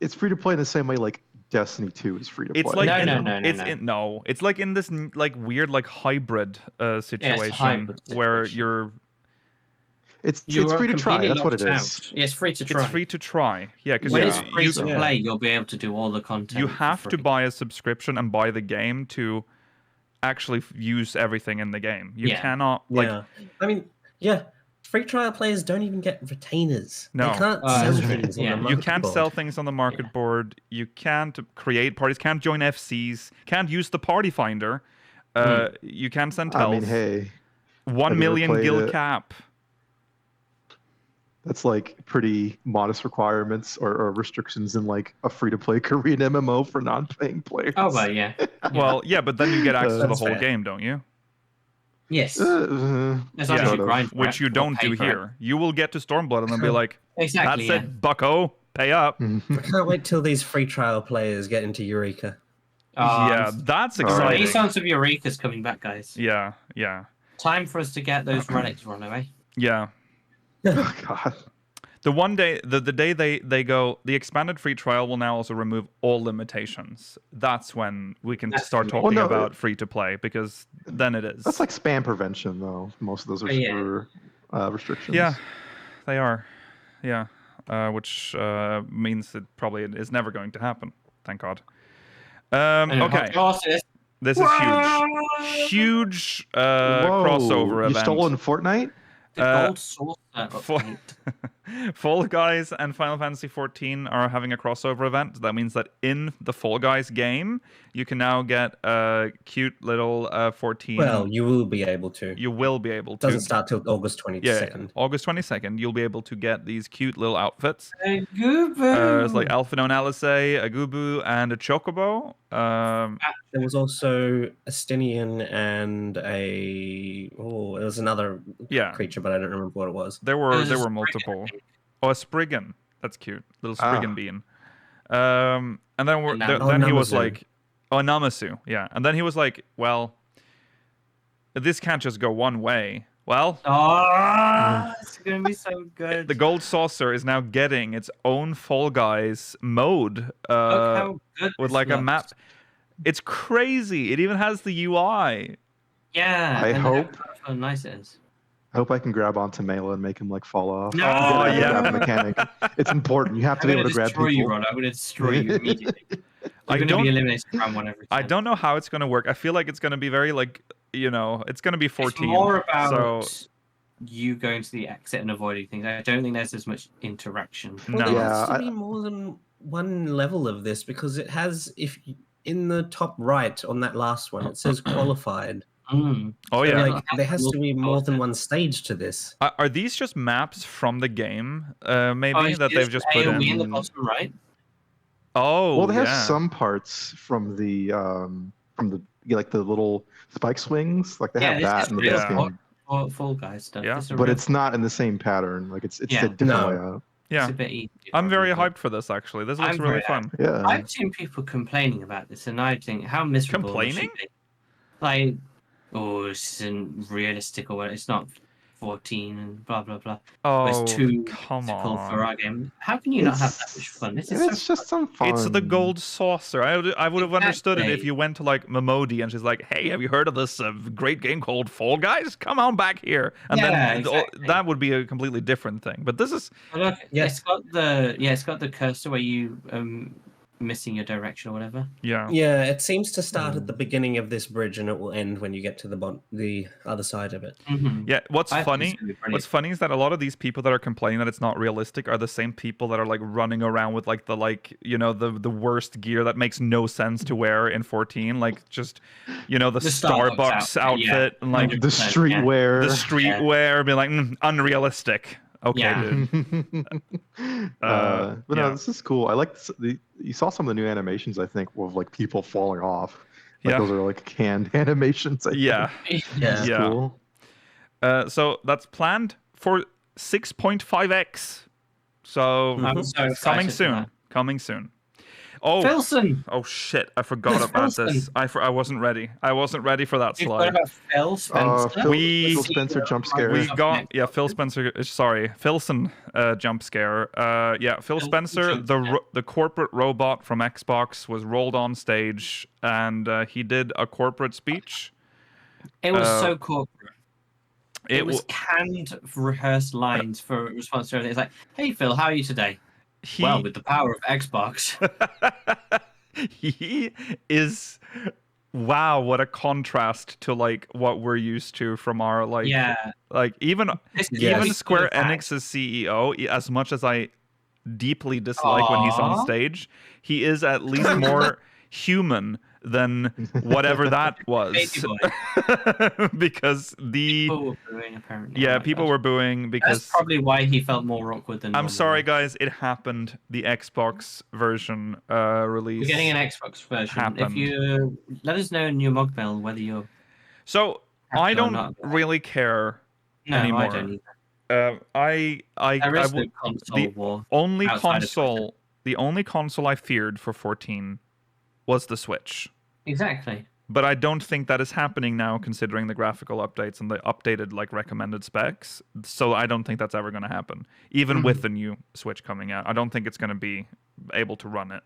it's free to play in the same way like Destiny 2 is free to
It's
play.
like
No.
it's like in this like weird like hybrid situation
hybrid
where
situation.
it's
You're
free to try.
completely
That's what it
locked
is.
out. Yeah, it's free to try.
it's free to try. Yeah, because
When
Yeah.
it's free to play, you'll be able to do all the content.
you
for
have to
free.
buy a subscription and buy the game to actually use everything in the game. You
Yeah.
cannot like
Yeah. I mean, yeah. Free trial players don't even get retainers.
No.
They can't
Oh,
sell
that's right.
things on
Yeah.
the
you
market
can't
board.
sell things on the market board. You can't create parties. Can't join FCs. Can't use the party finder. You can't send tells.
I mean, hey,
1
have you ever
million
played
gil
it?
cap.
that's like pretty modest requirements or restrictions in like a free to play Korean MMO for non-paying players.
Oh, well, yeah.
Well, yeah, but then you get access to the
That's
whole
fair.
game, don't you?
Yes.
Uh,
As long as
yeah.
you grind for
Which
it,
you
or
don't
pay
do
for it.
here. You will get to Stormblood and then be like,
Exactly.
"That's it, Bucko, pay up."
Mm-hmm.
I can't wait till these free trial players get into Eureka.
Yeah, that's exciting.
Renaissance of Eureka's coming back, guys.
Yeah, yeah,
Time for us to get those relics run away.
yeah.
Oh, God.
The one day, the day they go, the expanded free trial will now also remove all limitations. That's when we can start
amazing.
talking
Well, no,
about free to play, because then it is.
That's like spam prevention, though. Most of those are
Yeah.
super restrictions.
Yeah, they are. Yeah, which means it probably is never going to happen. Thank God.
Anyway,
Okay, this is huge
Whoa,
crossover
you
event.
stole in Fortnite?
The gold saucer
Fall-
update.
Fall Guys and Final Fantasy XIV are having a crossover event. That means that in the Fall Guys game, you can now get a cute little 14.
Well, you will be able to.
You will be able to.
Doesn't start till August 22nd.
August 22nd, you'll be able to get these cute little outfits.
A goober.
It's like Alphinaud Alice, a Gubu, and a Chocobo.
There was also a Stinian and it was another
Yeah.
creature, but I don't remember what it was.
There were
There's a
multiple.
Spriggan.
Oh, a Spriggan. That's cute. Little Spriggan bean. And then
Namazu.
he was
Namazu.
like, oh, Namasu. Yeah. And then he was like, well, this can't just go one way. Well,
Oh, it's gonna be so good.
the Gold Saucer is now getting its own Fall Guys mode
Look how good
with
this
like a
looks.
map. It's crazy. It even has the UI.
Yeah.
I
and
hope-
how nice it is.
I hope I can grab onto Mela and make him like fall off.
No!
Oh,
Get a
yeah.
grab mechanic. It's important. You have to
I'm
be
gonna
able to grab
destroy you,
people.
Ron. I'm gonna destroy you immediately.
I
You're gonna
don't-
be eliminated round one every time.
I don't know how it's going to work. I feel like it's going to be very like, it's going to be 14.
It's more about
So
you going to the exit and avoiding things. I don't think there's as much interaction.
Well,
No.
there
Yeah,
has to
I-
be more than one level of this because it has, in the top right on that last one, it says qualified.
Mm.
Oh,
So,
yeah.
like, there has to be more than one stage to this.
Are these just maps from the game, maybe,
Oh,
that they've just put
AoE in the
in?
bottom right.
Oh,
Well, they have
yeah.
some parts from the like the little spike swings. Like they have
this
that
is
in the
real
base game,
Fall Guys stuff.
Yeah.
This is a
but
real-
it's not in the same pattern. Like it's
Yeah.
a different
No.
layout.
Yeah.
It's a bit easy.
I'm very
probably,
hyped for this, actually. This looks
I'm
really
very
fun.
Yeah.
I've seen people complaining about this, and I think how miserable must she
Complaining?
be? Like, oh, this isn't realistic or what? It's not 14 and blah blah blah.
Oh,
It's too
come
difficult
on.
for our game. How can you not have that much fun? This is
It's
so
just some fun.
It's the gold saucer. I would have understood it if
Exactly.
you went to like Momodi and she's like, "Hey, have you heard of this great game called Fall Guys? Come on back here." And
Yeah,
then
exactly.
that would be a completely different thing. But this is
But look,
Yeah.
it's got the cursor where you missing your direction or whatever.
yeah.
Yeah, it seems to start at the beginning of this bridge and it will end when you get to the other side of it.
Mm-hmm.
Yeah, what's
I think
funny?
it's gonna be brilliant.
What's funny is that a lot of these people that are complaining that it's not realistic are the same people that are like running around with like the the worst gear that makes no sense to wear in 14, like just the Starbucks outfit and like
100%,
the streetwear.
the streetwear, be like unrealistic. Okay,
Yeah.
dude.
But
yeah.
no, this is cool. I like you saw some of the new animations. I think of like people falling off. Like
Yeah.
those are like canned animations. I
Yeah.
think.
Yeah.
It's
Yeah.
cool.
So that's planned for 6.5x. So
I'm so excited
coming
for
soon.
that.
Coming soon. Oh,
Filson.
oh shit! I forgot
Yes,
about this.
Filson.
I wasn't ready. I wasn't ready for that
You
slide.
forgot about Phil Spencer.
Phil Spencer jump scare.
We got Phil Spencer. Sorry, Philson jump scare. Phil Spencer,
jump scare.
the corporate robot from Xbox, was rolled on stage and he did a corporate speech.
It was
uh,
so corporate. It was
w-
canned rehearsed lines for response to everything. It's like, hey Phil, how are you today?
he
Well, with the power of Xbox.
he is. Wow, what a contrast to like what we're used to from our like
Yeah.
like even
This is
Yes.
even
really
Square
good fact.
Enix's CEO, as much as I deeply dislike when he's on
Aw.
stage, he is at least more human than whatever that was.
Baby boy.
Because
People were booing, apparently. Oh my
people
gosh.
were booing
That's
because
probably why he felt more awkward than
I'm
normal.
sorry guys, it happened. The Xbox version release.
We're getting an Xbox version.
happened.
If you let us know in your mug mail whether you're
So
happy
I
or
don't
not.
really care
No,
anymore.
I don't either.
I
There is no
would-
console
the
war.
only
outside of
console the only console I feared for 14 was the Switch.
Exactly.
But I don't think that is happening now, considering the graphical updates and the updated like recommended specs. So I don't think that's ever going to happen, even with the new Switch coming out. I don't think it's going to be able to run it,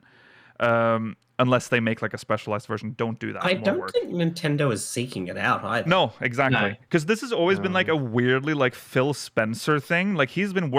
unless they make like a specialized version. Don't do that.
I
It won't
don't
work.
think Nintendo is seeking it out either.
No, exactly.
No.
Because this has always been like a weirdly like Phil Spencer thing. Like he's been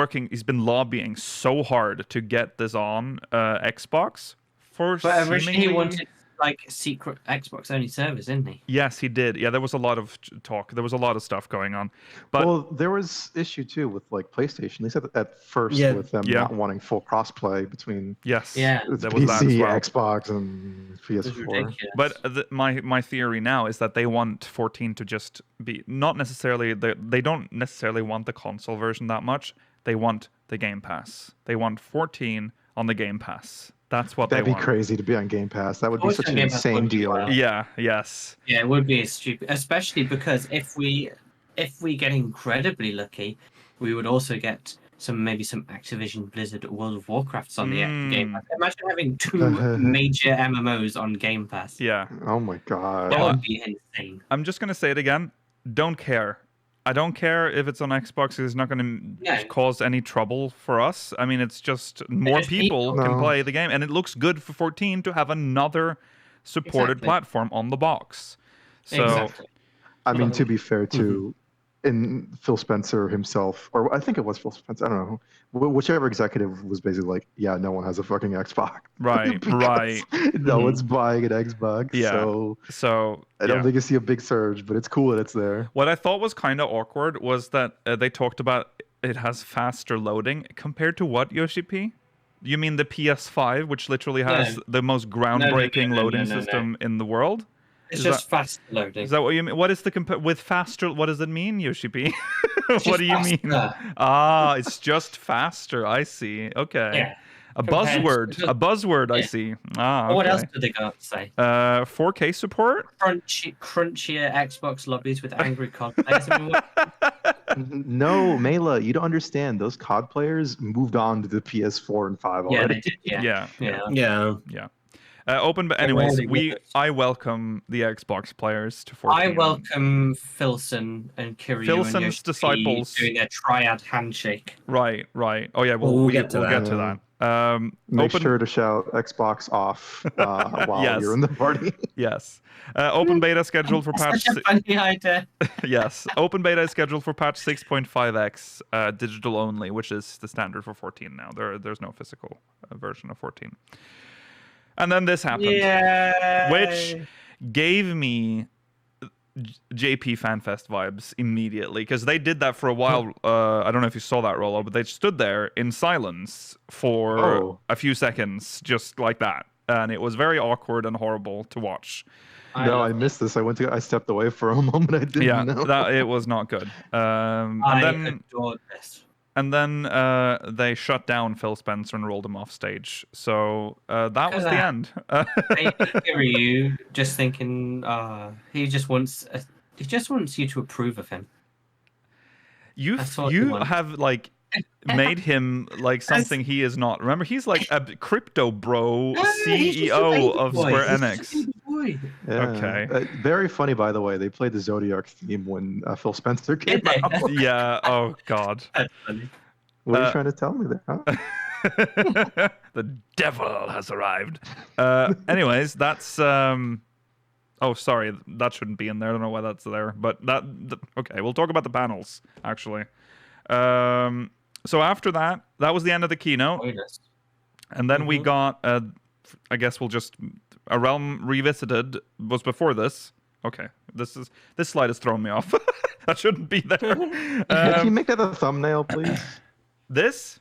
lobbying so hard to get this on Xbox for
But originally
seemingly...
he wanted like secret Xbox only servers, didn't he?
Yes, he did. Yeah, there was a lot of talk. There was a lot of stuff going on. But
Well, there was issue too with like PlayStation. They said at first
Yeah.
with them
Yeah.
not wanting full crossplay between
yes,
Yeah.
there was that as
PC,
well.
Xbox, and
It was
PS4.
ridiculous.
But my theory now is that they want 14 to just be not necessarily they don't necessarily want the console version that much. They want the Game Pass. They want 14 on the Game Pass. That's what
That'd
they
be
want.
crazy to be on Game Pass. That would be
Of course
such
on
an
Game Pass
insane
would be
deal.
wild.
Yeah. Yes.
Yeah, it would be stupid, especially because if we get incredibly lucky, we would also get maybe some Activision Blizzard World of Warcrafts on the Game Pass. Imagine having two major MMOs on Game Pass.
Yeah.
Oh my god.
That would be insane.
I'm just gonna say it again. Don't care. I don't care if it's on Xbox. It's not going
Yeah.
to cause any trouble for us. I mean, it's just more
just
people
people.
can
No.
play the game, and it looks good for 14 to have another supported
Exactly.
platform on the box. So
Exactly.
I mean, to be fair, too, in Phil Spencer himself, or I think it was Phil Spencer, I don't know, whichever executive was basically like, yeah, no one has a fucking Xbox.
right,
Because
right.
No one's buying an Xbox.
Yeah.
So
So
I don't
yeah.
think you see a big surge, but it's cool that it's there.
What I thought was kind of awkward was that they talked about it has faster loading compared to what, Yoshi P? You mean the PS5, which literally has
No.
the most groundbreaking
no,
loading
no.
system in the world?
It's
Is
just fast loading.
Is that what you mean? What is the with faster? What does it mean, Yoshi P? What
just
do you mean?
faster.
Ah, it's just faster. I see. Okay.
Yeah.
A
Compared
buzzword. A buzzword, I
Yeah.
see. Ah,
What else
okay.
did they got to say?
4K support?
Crunchier Xbox lobbies with angry COD players. I mean,
No, Mela, you don't understand. Those COD players moved on to the PS4 and 5
yeah,
already.
they did. Yeah.
Yeah.
Yeah.
Yeah. But
They're
anyways,
really good.
I welcome the Xbox players to 14.
I welcome Filson and Kiryu and
Filson's
Yoshi
disciples.
doing their triad handshake.
Right. Oh yeah,
We'll get to
we'll
that.
get to that.
Make sure to shout Xbox off while
Yes.
you're in the party.
Yes. Open beta scheduled for patch.
Such a funny idea.
Yes. Open beta is scheduled for patch 6.5x, digital only, which is the standard for 14 now. There's no physical version of 14. And then this happened,
Yeah.
which gave me JP FanFest vibes immediately, because they did that for a while. I don't know if you saw that, Rollo, but they stood there in silence for a few seconds, just like that, and it was very awkward and horrible to watch.
I missed this. I stepped away for a moment. I didn't know.
It was not good.
I adored this.
And then they shut down Phil Spencer and rolled him off stage. So that was the end.
Kiryu just thinking, he just wants you to approve of him.
You
That's what he wants.
have like made him like something he is not. Remember, he's like a crypto bro CEO of Square Enix.
Yeah.
Okay.
Very funny, by the way. They played the Zodiac theme when Phil Spencer came
Did they?
out.
Yeah. Oh God.
That's funny.
What are you trying to tell me there? Huh?
The devil has arrived. Anyways, that's. Oh, sorry, that shouldn't be in there. I don't know why that's there, but okay. We'll talk about the panels actually. So after that was the end of the keynote, and then we got. I guess we'll just. A Realm Revisited was before this. Okay, this slide has thrown me off. That shouldn't be there.
Can you make that a thumbnail, please?
This?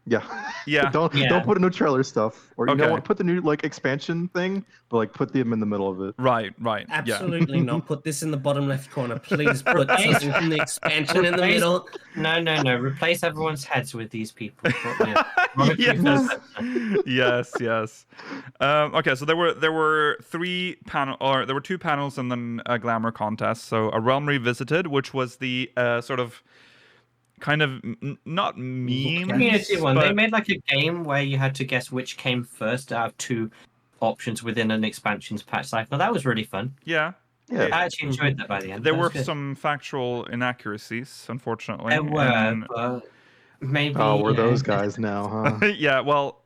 Yeah.
Yeah.
Don't put in no trailer stuff, or you
Okay.
know what? Put the new like expansion thing, but like put them in the middle of it.
Right.
Absolutely not. Put this in the bottom left corner. Please put something from the expansion in the middle.
No. Replace everyone's heads with these people.
Yeah. Yes. Okay, so there were two panels and then a glamour contest. So a Realm Revisited, which was the sort of kind of not meme
Community one.
but
They made like a game where you had to guess which came first out of two options within an expansions patch cycle. That was really fun.
yeah.
Yeah.
I actually enjoyed that by the end.
There
That
were
was good.
some factual inaccuracies, unfortunately.
There were,
and-
but maybe.
Oh, we're those guys now, huh?
Yeah, well,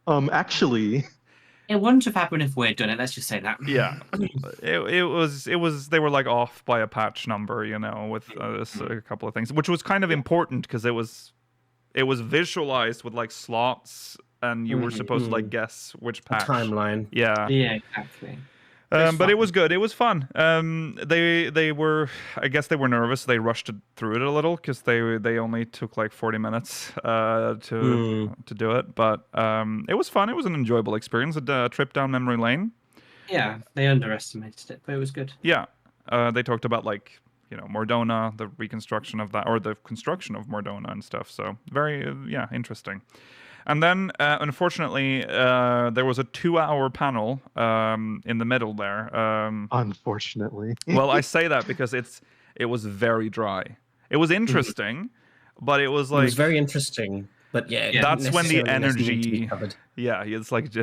Actually,
It wouldn't have happened if we'd done it. Let's just say that.
yeah. It was they were like off by a patch number, you know, with a couple of things, which was kind of important because it was visualized with like slots, and you were supposed to like guess which patch.
Timeline.
Yeah.
Yeah, exactly.
But it was good. It was fun. They were, I guess they were nervous. They rushed through it a little because they only took like 40 minutes to do it. But it was fun. It was an enjoyable experience. A trip down memory lane.
Yeah, they underestimated it, but it was good.
Yeah. They talked about like, you know, Mordona, the reconstruction of that, or the construction of Mordona and stuff. So very, interesting. And then, unfortunately, there was a 2-hour panel in the middle there.
unfortunately.
Well, I say that because it was very dry. It was interesting, but it was like
It was very interesting, but yeah,
that's when the
necessarily doesn't need to be
energy.
covered.
Yeah, it's like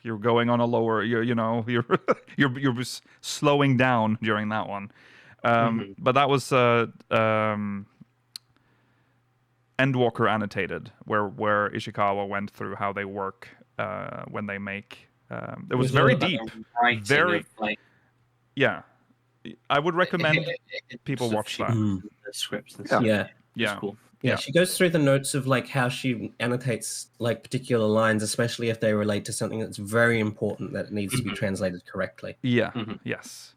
you're going on a lower. You're slowing down during that one. But that was Endwalker annotated, where Ishikawa went through how they work when they make. It was very
all about
deep.
the writing
Very
of, like,
Yeah, I would recommend people
the
watch that.
The scripts and stuff.
Yeah.
Yeah,
It's cool.
Yeah,
Yeah.
she goes through the notes of like how she annotates like particular lines, especially if they relate to something that's very important that needs to be translated correctly.
Yeah. Yes.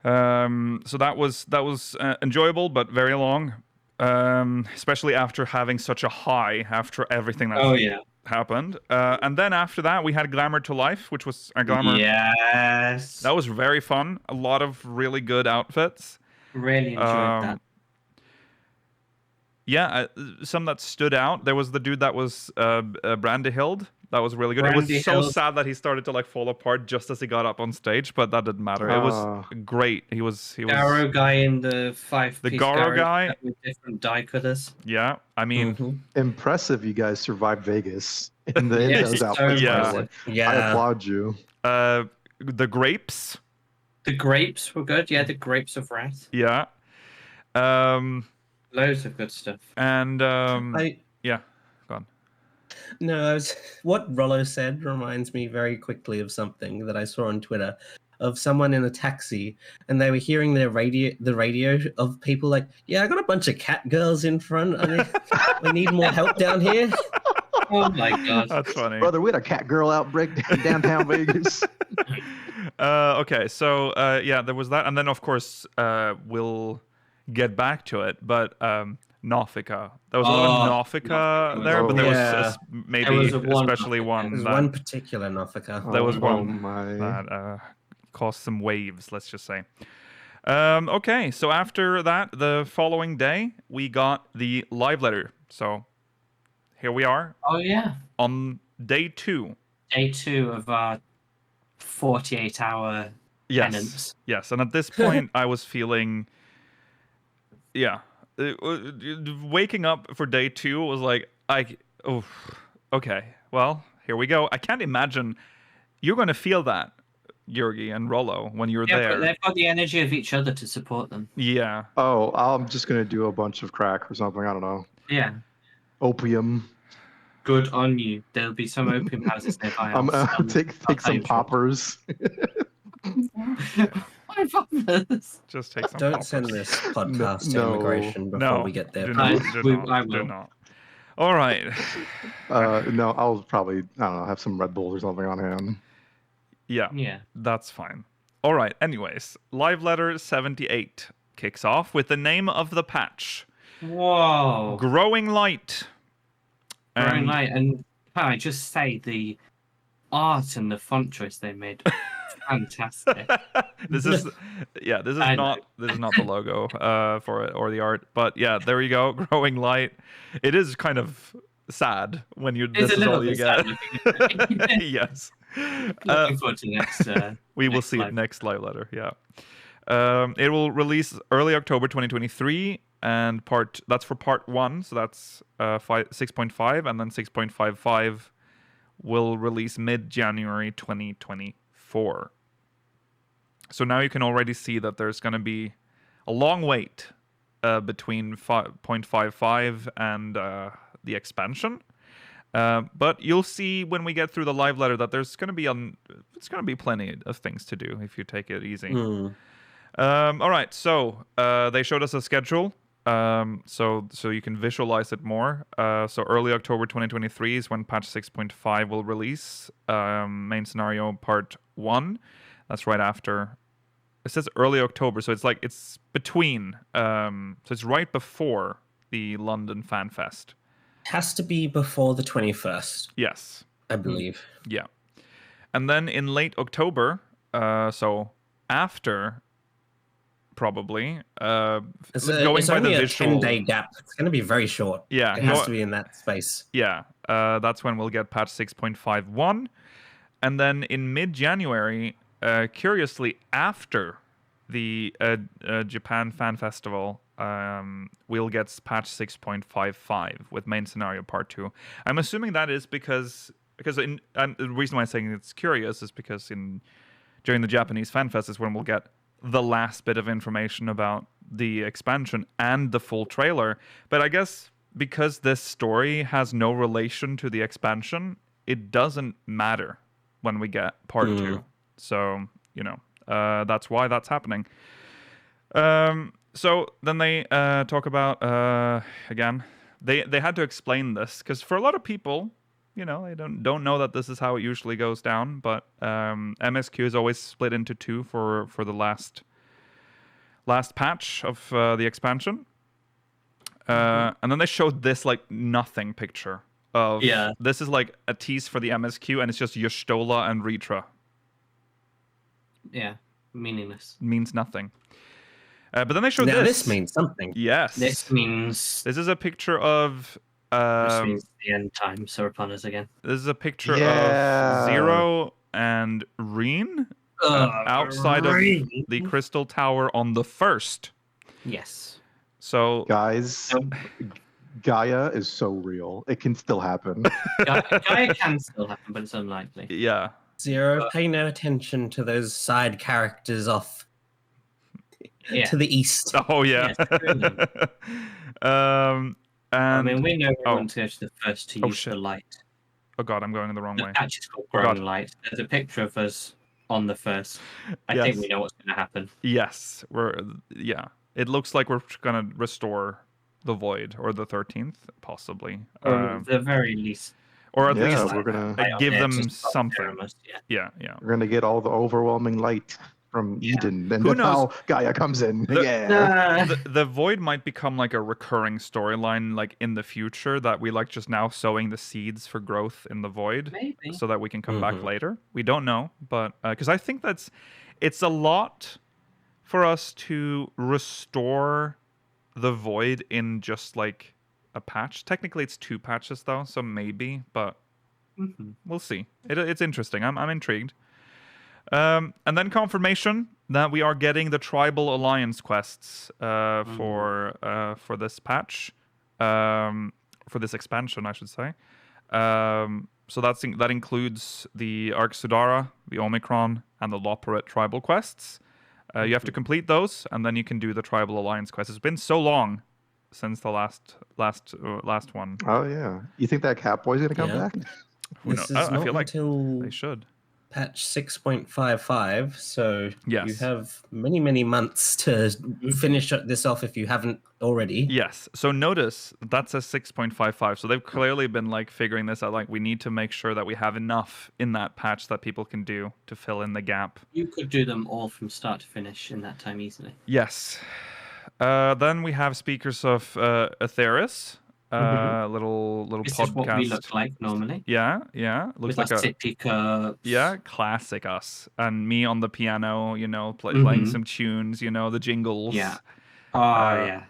So that was enjoyable, but very long. Especially after having such a high after everything that happened. And then after that, we had Glamour to Life, which was a Glamour.
Yes.
That was very fun. A lot of really good outfits.
Really enjoyed that.
some that stood out. There was the dude that was Brandy Hild. That was really good. It
Brandy
was so
Hild.
sad that he started to like fall apart just as he got up on stage, but that didn't matter. It was great. He was
Garo guy in the 5-piece
Garo guy
with different die cutters.
Yeah, I mean,
impressive. You guys survived Vegas in the
Yeah,
those
it's so
outfits. By the
impressive.
way.
Yeah.
I applaud you.
the grapes.
The grapes were good. Yeah, the grapes of wrath.
Yeah.
Loads of good stuff.
And yeah, go on.
No, what Rollo said reminds me very quickly of something that I saw on Twitter of someone in a taxi, and they were hearing the radio of people like, "Yeah, I got a bunch of cat girls in front. We need more help down here."
Oh my god.
That's funny.
Brother, we had a cat girl outbreak downtown Vegas.
Okay, so yeah, there was that, and then of course we'll get back to it, but Naufika. There was a lot of Naufika there, but there was maybe especially one.
There's one particular Naufika.
There was one
my.
that caused some waves, let's just say. Okay, so after that, the following day, we got the live letter. So here we are.
Oh yeah.
On day 2.
Day 2 of our 48-hour penance.
Yes, and at this point, I was feeling, waking up for day 2 was like, okay, well, here we go. I can't imagine you're going to feel that, Jurgi and Rollo, when you're there.
But they've got the energy of each other to support them.
Yeah.
Oh, I'm just gonna do a bunch of crack or something. I don't know.
Yeah.
Opium.
Good on you. There'll be some opium houses nearby.
Take some poppers.
Why poppers?
Just take some
Don't
poppers.
send this podcast to
No.
immigration before we get there.
Do
I
not, do
will.
not. All right.
No, I'll probably have some Red Bulls or something on hand.
Yeah.
That's fine. All right. Anyways, live letter 78 kicks off with the name of the patch.
Whoa.
Growing Light.
Very nice. And can I just say the art and the font choice they made. Fantastic.
This is not the logo for it or the art, but yeah, there you go. Growing Light. It is kind of sad when this is all you get. Yes.
Looking forward to the next.
We will see it next live letter. Yeah. It will release early October 2023, and that's for part 1. So that's 6.5, and then 6.55 will release mid-January 2024. So now you can already see that there's going to be a long wait between 0.55 and the expansion. But you'll see when we get through the live letter that there's going to be plenty of things to do if you take it easy. All right, so they showed us a schedule, so you can visualize it more. So early October 2023 is when patch 6.5 will release. Main scenario part 1. That's right after. It says early October, so it's between. So it's right before the London Fan Fest.
Has to be before the 21st.
Yes.
I believe.
Yeah. And then in late October, so after, probably,
It's
going by
only
the
a
visual
10-day gap. It's going to be very short.
Yeah.
It has to be in that space.
Yeah. That's when we'll get patch 6.51. And then in mid-January, curiously, after the Japan Fan Festival, we'll get patch 6.55 with main scenario part 2. I'm assuming that is because and the reason why I'm saying it's curious is because during the Japanese Fan Fest is when we'll get the last bit of information about the expansion and the full trailer. But I guess because this story has no relation to the expansion, it doesn't matter when we get part 2. So, that's why that's happening. So then they talk about, again, they had to explain this because for a lot of people, they don't know that this is how it usually goes down. But MSQ is always split into 2 for the last patch of the expansion. And then they showed this nothing picture of this is like a tease for the MSQ, and it's just Y'shtola and Ritra.
Yeah, meaningless.
Means nothing. But then they showed
Now
this.
this means something.
Yes.
This means
This is a picture of.
this means the end times are upon us again.
This is a picture
Yeah.
of Zero and Reen outside of the Crystal Tower on the 1st.
Yes.
So
Guys, Gaia is so real. It can still happen.
Gaia can still happen, but it's unlikely.
yeah.
Zero, pay no attention to those side characters off
Yeah.
to the east.
Oh yeah.
I
And
mean, we know everyone's going to the first to
Oh,
use
shit.
the light.
oh god, I'm going the wrong
The
way.
patch is called
Oh,
Growing
God.
Light. There's a picture of us on the first. I
Yes.
think we know what's going to happen.
Yes, it looks like we're gonna restore the Void or the 13th, possibly,
Or at the very least,
or at
Yeah,
least
we're gonna
give
yeah,
them
just stop
something.
staring at us, yeah.
Yeah.
we're gonna get all the overwhelming light from
Yeah.
Eden, and
Who
that's
knows?
how Gaia comes in.
The-
yeah.
The Void might become like a recurring storyline, like in the future, that we like just now sowing the seeds for growth in the Void,
Maybe.
so that we can come back
Mhm.
later. We don't know, but because I think it's a lot for us to restore the Void in just like a patch. Technically, it's 2 patches though, so maybe, but
Mhm.
we'll see. It's interesting. I'm intrigued. And then confirmation that we are getting the Tribal Alliance quests for this patch, for this expansion, I should say. So that includes the Arc Sudara, the Omicron, and the Loporet tribal quests. You have to complete those, and then you can do the Tribal Alliance quest. It's been so long since the last one.
Oh yeah. You think that Catboy's gonna come
Yeah.
back?
Who
This
knows?
is
I
not
feel like
until
they should.
patch 6.55, so
Yes.
you have many, many months to finish this off if you haven't already.
Yes. So notice that says 6.55. So they've clearly been like figuring this out. Like we need to make sure that we have enough in that patch that people can do to fill in the gap.
You could do them all from start to finish in that time easily.
Yes. Then we have speakers of Atheris, little
This
podcast.
is what we look like normally.
Yeah. Looks
With
like
our
a
sippy cups.
classic us, and me on the piano. Playing some tunes. The jingles.
Yeah. Oh, yeah.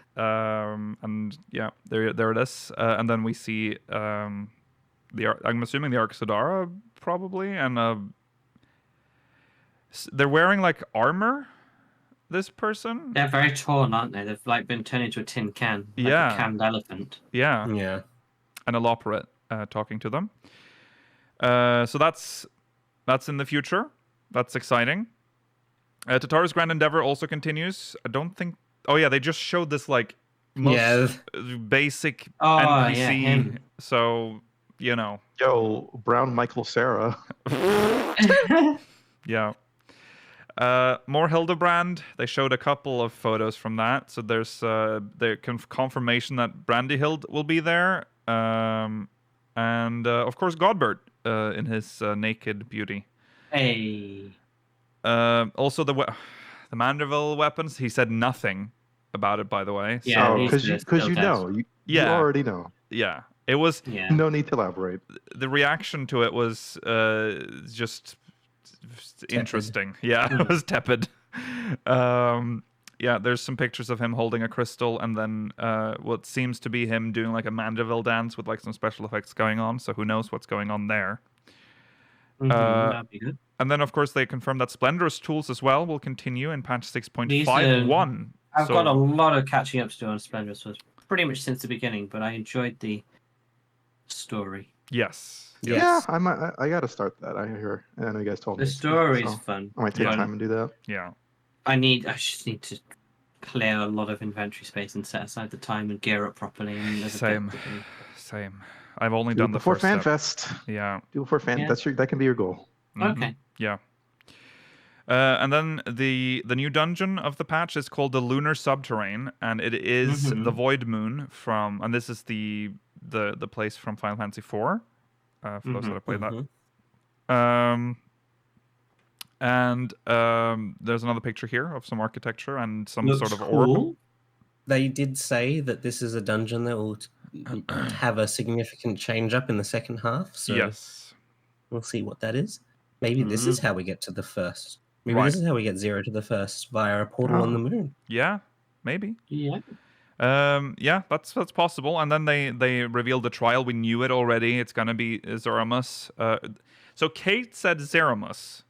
And yeah, there it is. And then we see I'm assuming the Arc Sudara probably, and they're wearing like armor. This person.
They're very torn, aren't they? They've like been turned into a tin can. Like
Yeah.
a canned elephant.
Yeah.
Yeah.
And a Loporet talking to them. So that's in the future. That's exciting. Tataru's Grand Endeavor also continues. I don't think. Oh yeah, they just showed this like most basic
Oh,
NPC.
yeah, him.
So
Yo, Brown Michael Sarah.
yeah. More Hildebrand. They showed a couple of photos from that. So there's confirmation that Brandyhild will be there. And of course Godbert in his naked beauty.
Hey.
Also the Manderville weapons. He said nothing about it, by the way.
Yeah,
So,
he's
Because
still
you
dead.
know. You
Yeah.
already know.
yeah. It was
Yeah.
No need to elaborate.
the reaction to it was just interesting. Yeah, it was tepid. Yeah, there's some pictures of him holding a crystal, and then what seems to be him doing like a Mandeville dance with like some special effects going on. So who knows what's going on there?
That'd be good.
And then of course they confirmed that Splendorous tools as well will continue in patch
These,
6.51.
I've got a lot of catching up to do on Splendorous was pretty much since the beginning, but I enjoyed the story.
Yes.
Yeah, I gotta start that. I know you guys told me.
The story's
so
fun.
I might take
but
time and do that.
Yeah.
I just need to clear a lot of inventory space and set aside the time and gear up properly. And there's a bit
Same.
to do.
Same. I've only
Do
done
it
the
before
first step.
FanFest.
Yeah.
Do it before Fan.
Yeah.
That can be your goal.
Mhm.
Okay.
Yeah. And then the new dungeon of the patch is called the Lunar Subterrane, and it is the Void Moon from, and this is the place from Final Fantasy IV. For those that have played that. And there's another picture here of some architecture and some
Looks
sort of orb.
cool.
They did say that this is a dungeon that will have a significant change up in the second half. So
Yes.
we'll see what that is. Maybe this is how we get to the first. Maybe
Right.
this is how we get 0 to the first via a portal on the moon.
Yeah. Maybe.
Yeah.
Yeah, that's possible. And then they revealed the trial. We knew it already. It's gonna be Zeramus. So Kate said Zeramus,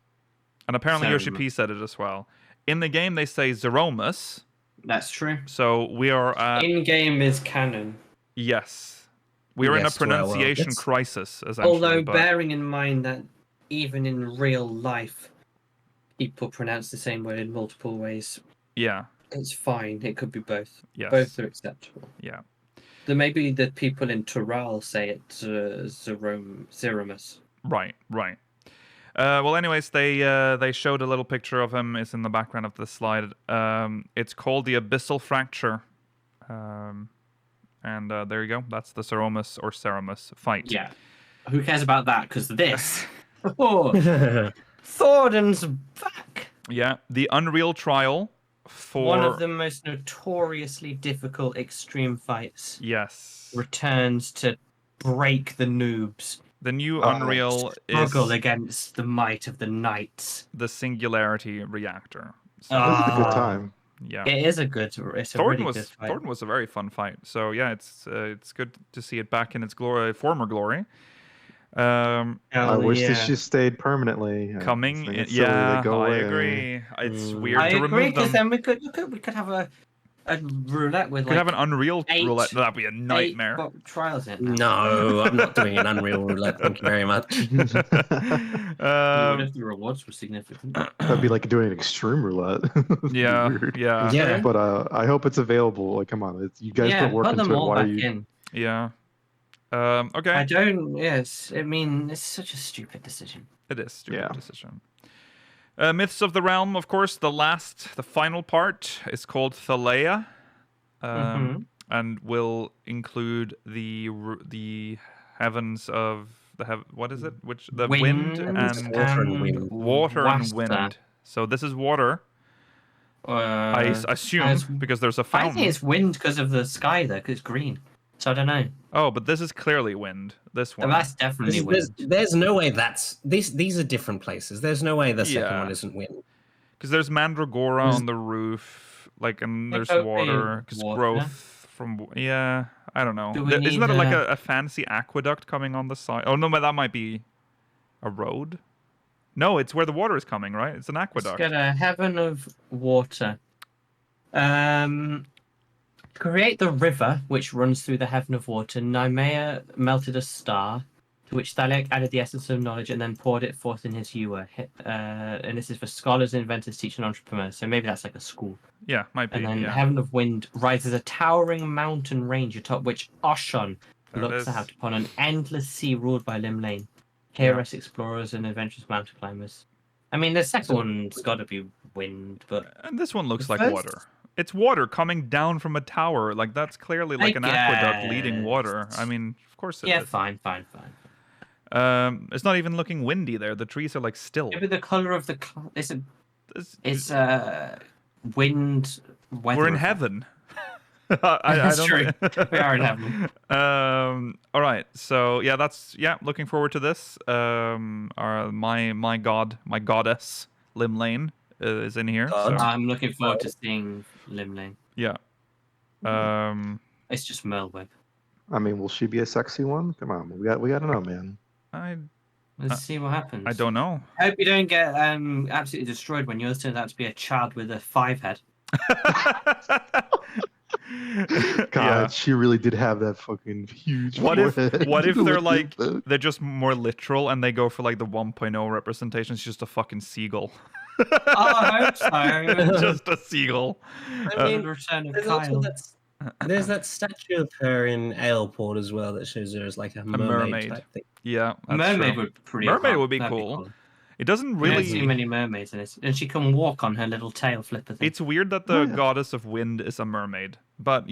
and apparently Yoshi P said it as well. In the game, they say Zeromus.
That's true.
So we are at...
In-game is canon.
Yes. We're in a
Yes, well,
pronunciation
it's-
crisis, essentially.
Although,
but...
bearing in mind that even in real life, people pronounce the same word in multiple ways,
Yeah.
it's fine. It could be both.
Yes.
Both are acceptable.
Yeah.
There may be the people in Tural say it Zeramus.
Right. Well, anyways, they showed a little picture of him. It's in the background of the slide. It's called the Abyssal Fracture. And there you go. That's the Ceromus or Ceramus fight.
Yeah. Who cares about that? Because this. Oh, Thornton's back.
Yeah. The Unreal Trial for...
One of the most notoriously difficult extreme fights
Yes.
returns to break the noobs.
The new Unreal
Struggle
is
against the might of the knights.
the Singularity Reactor. So,
It was a good time.
yeah.
It is a good. It's a
Thornton
really good fight.
Thornton was a very fun fight. So yeah, it's good to see it back in its former glory.
I wish this just stayed permanently.
Coming,
think it's silly they
yeah,
go
I
away.
agree. It's weird
I
to
agree
remove
because
them.
then we could have a roulette with
We could have an Unreal
8
roulette. That'd be a nightmare.
8 trials in.
No, I'm not doing an Unreal Roulette. Thank you very much.
Even if the rewards were significant.
That'd be like doing an extreme roulette. It'd be
Yeah,
weird.
yeah,
Yeah.
But I hope it's available. Like, come on, you guys
Yeah,
put work
put them
into it.
all
Why
back
are you?
in.
yeah. Okay.
I don't. Yes, I mean it's such a stupid decision.
It is stupid
Yeah.
decision. Myths of the Realm, of course. The final part is called Thalea, and will include the heavens of what is it? Which the wind and
Water and wind.
water and
Wasta.
wind. So this is water, I assume,
as-
because there's a
I
fountain.
think it's wind because of the sky though, because it's green. So I don't know.
Oh, but this is clearly wind. This one.
That's definitely wind.
There's no way these are different places. There's no way the second
Yeah.
one isn't wind.
Because there's Mandragora on the roof, like, and there's
could be
water. Because
water.
growth from I don't know.
Do we
Isn't
need
that like a fancy aqueduct coming on the side? Oh no, but that might be a road. No, it's where the water is coming, right? It's an
Let's
aqueduct.
get a heaven of water. Create the river which runs through the heaven of water. Nemea melted a star, to which Thaliak added the essence of knowledge and then poured it forth in his ewer. And this is for scholars, inventors, teachers, and entrepreneurs. So maybe that's like a school.
Yeah, might be.
And then
Yeah.
Heaven of Wind rises a towering mountain range atop which Oshon
There it
looks
is.
out upon an endless sea ruled by Limlane. Here rest explorers and adventurous mountain climbers. I mean, the second one's got to be wind, but
And this one looks
The
like
first-
water. It's water coming down from a tower. Like that's clearly like an aqueduct leading water. I mean, of course it
yeah,
is.
fine.
It's not even looking windy there. The trees are like still.
Maybe the color of the it's wind. Weather
We're in
effect.
heaven. I
That's
don't
true.
know.
We are in heaven.
All right. So looking forward to this. My goddess Limlane is in here. So,
I'm looking forward to seeing Limlane.
yeah.
It's just Merlweb.
I mean, will she be a sexy one? Come on, we got to know, man.
Let's see what happens.
I don't know.
I hope you don't get absolutely destroyed when yours turns out to be a child with a 5 head.
God,
Yeah.
she really did have that fucking huge.
What if
forehead.
they're like they're just more literal and they go for like the 1.0 representation? It's just a fucking seagull.
Oh, I hope so.
Just a seagull.
I mean,
The return of
there's also
Kyle.
there's that statue of her in Aleport as well that shows her as like a mermaid type thing.
Yeah, that's
Mermaid
true.
would be pretty.
Mermaid
hot.
would be
That'd
cool. It doesn't
We don't see
really.
many mermaids in it, and she can walk on her little tail flipper thing.
It's weird that the goddess of wind is a mermaid, but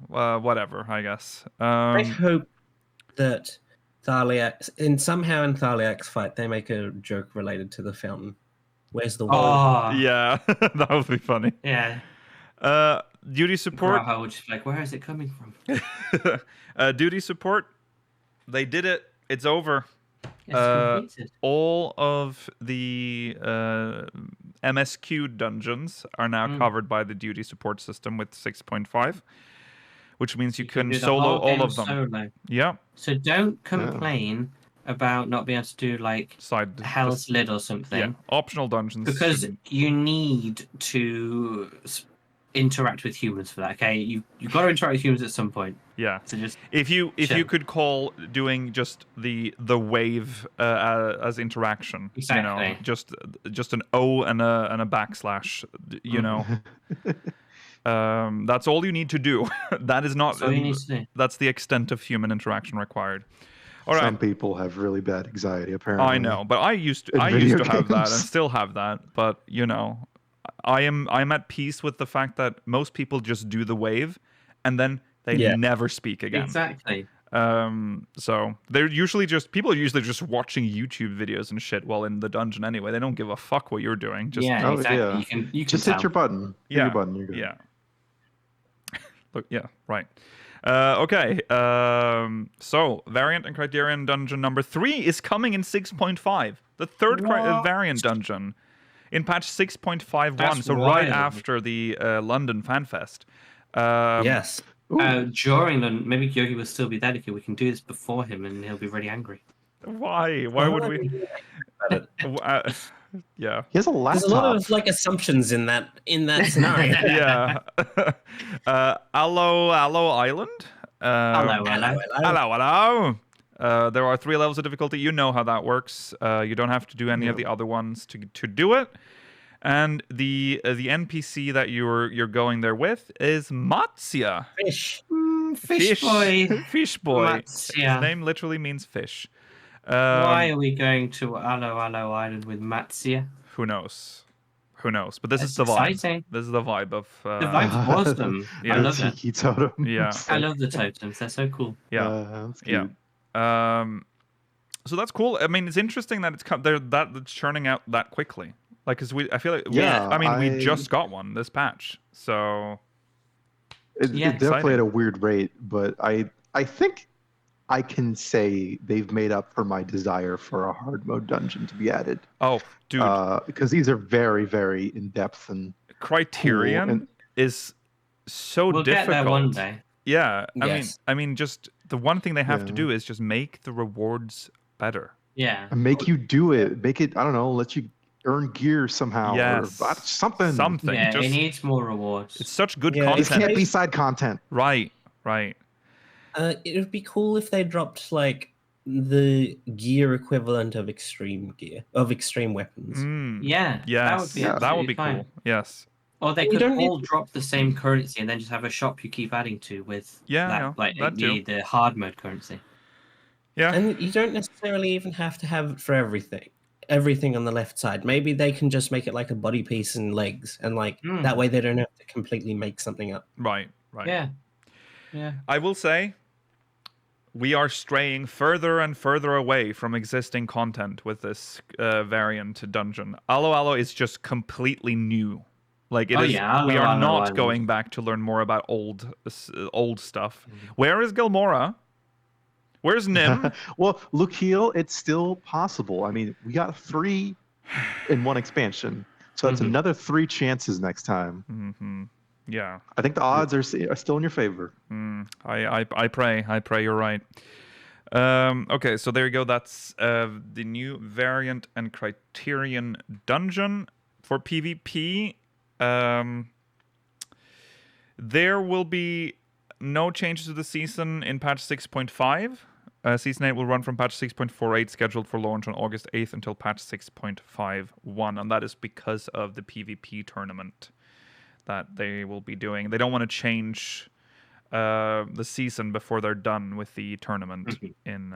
whatever. I guess.
I hope that Thaliak, somehow in Thaliak's fight, they make a joke related to the fountain. Where's the wall?
Oh,
Yeah, that would be funny.
yeah.
Duty support.
Graha would just be like, where is it coming from?
Duty support. They did it. It's over.
It's completed.
All of the MSQ dungeons are now covered by the duty support system with 6.5, which means you can
do the
solo
whole
all
game
of them.
Solo.
Yeah.
So don't complain about not being able to do like
Side
Hell's Lid or something.
Yeah, optional dungeons.
Because
shouldn't-
you need to interact with humans for that. Okay, you've got to interact with humans at some point.
Yeah.
So just
If you
chill.
could call doing just the wave as interaction,
Exactly.
just an O and a backslash, that's all you need to do. That is not.
That's all you need to do.
That's the extent of human interaction required. All right.
Some people have really bad anxiety, apparently.
I know, but I used to have
video
that and
games.
still have that. But I'm at peace with the fact that most people just do the wave, and then they never speak again.
Exactly.
So they're usually people are usually just watching YouTube videos and shit while in the dungeon anyway. They don't give a fuck what you're doing. Just
Yeah,
Oh,
exactly.
yeah.
You can
Just
tell.
hit your button. Hit your button. You're good.
Yeah. Look, yeah, right. Okay. So variant and criterion dungeon number 3 is coming in 6.5. The third variant dungeon in patch 6.51.
That's
So right
wild.
after the London Fan Fest.
Yes.
During the maybe Yogi will still be there. Okay, we can do this before him, and he'll be really angry.
Why? Why would we? Yeah.
He has a laptop.
There's a lot of like assumptions in that scenario.
Yeah. Allo Island. Hello. There are 3 levels of difficulty. You know how that works. You don't have to do any of the other ones to do it. And the NPC that you're going there with is Matsya.
Fish.
Fish boy.
Fish boy.
Matsya.
His name literally means fish.
Why are we going to Allo Island with Matsya?
Who knows? But this
That's
is the vibe.
exciting.
This is the vibe of.
The vibe's awesome.
Yeah.
I love it.
Tiki totem.
Yeah.
I love the totems. They're so cool.
Yeah.
That's cute.
Yeah. So that's cool. I mean, it's interesting that it's churning out that quickly. Like, cause I feel like we just got one this patch, so
It definitely at a weird rate, but I think I can say they've made up for my desire for a hard mode dungeon to be added.
Oh, dude,
because these are very, very in depth and
Criterion
cool, and
is so
We'll
difficult.
get there one day.
Yeah,
Yes.
I mean, just the one thing they have to
Yeah.
do is just make the rewards better.
Yeah.
make you do it. Make it, I don't know, let you earn gear somehow.
Yes.
Or something.
Something.
Yeah,
just,
it needs more rewards.
it's such good
Yeah,
It
content.
can't be side content.
Right.
It would be cool if they dropped like the gear equivalent of extreme weapons.
Mm.
Yeah.
Yes.
That would be
cool.
fine.
Yes.
Or they
You
could
don't need
all drop the same currency and then just have a shop you keep adding to with the hard mode currency.
Yeah.
And you don't necessarily even have to have it for everything on the left side. Maybe they can just make it like a body piece and legs, and like that way they don't have to completely make something up.
Right.
Yeah. Yeah.
I will say, we are straying further and further away from existing content with this variant dungeon. Allo is just completely new. Like it is. We are not going back to learn more about old stuff. Where is Gilmora? Where's Nim?
Well, look, Heel, it's still possible. I mean, we got 3 in one expansion, so that's another 3 chances next time.
Mm-hmm. Yeah.
I think the odds are still in your favor.
I pray you're right. Okay, so there you go. That's the new variant and criterion dungeon for PvP. There will be no changes to the season in patch 6.5. Season 8 will run from patch 6.48, scheduled for launch on August 8th until patch 6.51, and that is because of the PvP tournament that they will be doing. They don't want to change the season before they're done with the tournament in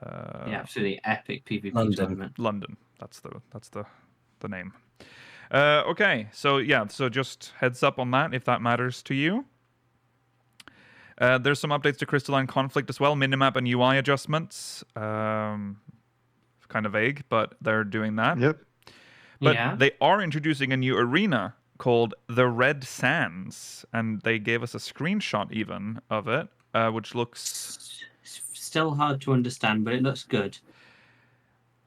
absolutely epic PvP tournament.
London. That's the name. Okay, so just heads up on that if that matters to you. There's some updates to Crystalline Conflict as well, minimap and UI adjustments. Kind of vague, but they're doing that.
Yep.
But they are introducing a new arena called the Red Sands, and they gave us a screenshot even of it, which looks
still hard to understand, but it looks good.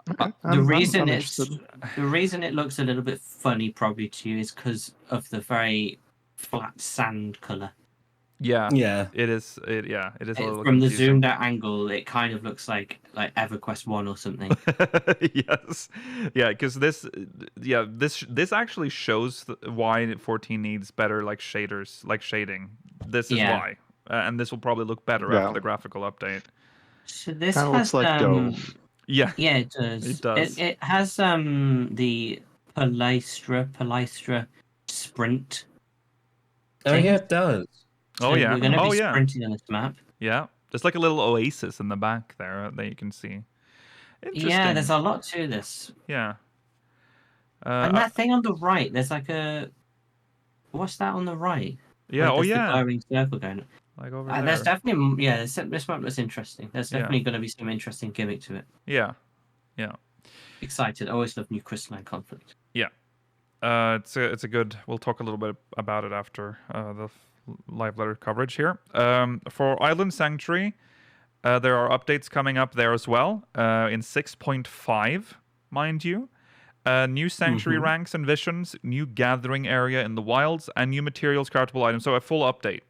Okay.
The reason
I'm
it's
interested.
the reason it looks a little bit funny probably to you is because of the very flat sand color.
Yeah.
Yeah.
It is. It is a little
From the
confusing.
zoomed out angle, it kind of looks like EverQuest 1 or something.
Yes. Yeah, because this actually shows why 14 needs better like shaders, like shading. This is
Yeah.
why, and this will probably look better
Yeah.
after the graphical update.
So this
Kind of
has
looks like Dove.
Yeah.
Yeah, it does.
It does.
It has the Palystra sprint.
Oh
thing.
yeah, it does.
Oh
So
yeah.
We're going to
Oh
be
yeah.
sprinting on this map.
Yeah. There's like a little oasis in the back there that you can see. Interesting.
Yeah, there's a lot to this.
Yeah.
And that thing on the right, there's like a. What's that on the right?
yeah.
Like,
Oh
there's
yeah.
the glowing circle going.
Like over
And
there.
there's definitely this map looks interesting. There's
Yeah.
definitely going to be some interesting gimmick to it.
Yeah. Yeah.
Excited. I always love new crystalline conflict.
It's a good. We'll talk a little bit about it after the live letter coverage here. For Island Sanctuary, there are updates coming up there as well. In 6.5, mind you, new sanctuary ranks and visions, new gathering area in the wilds, and new materials, craftable items. So a full update.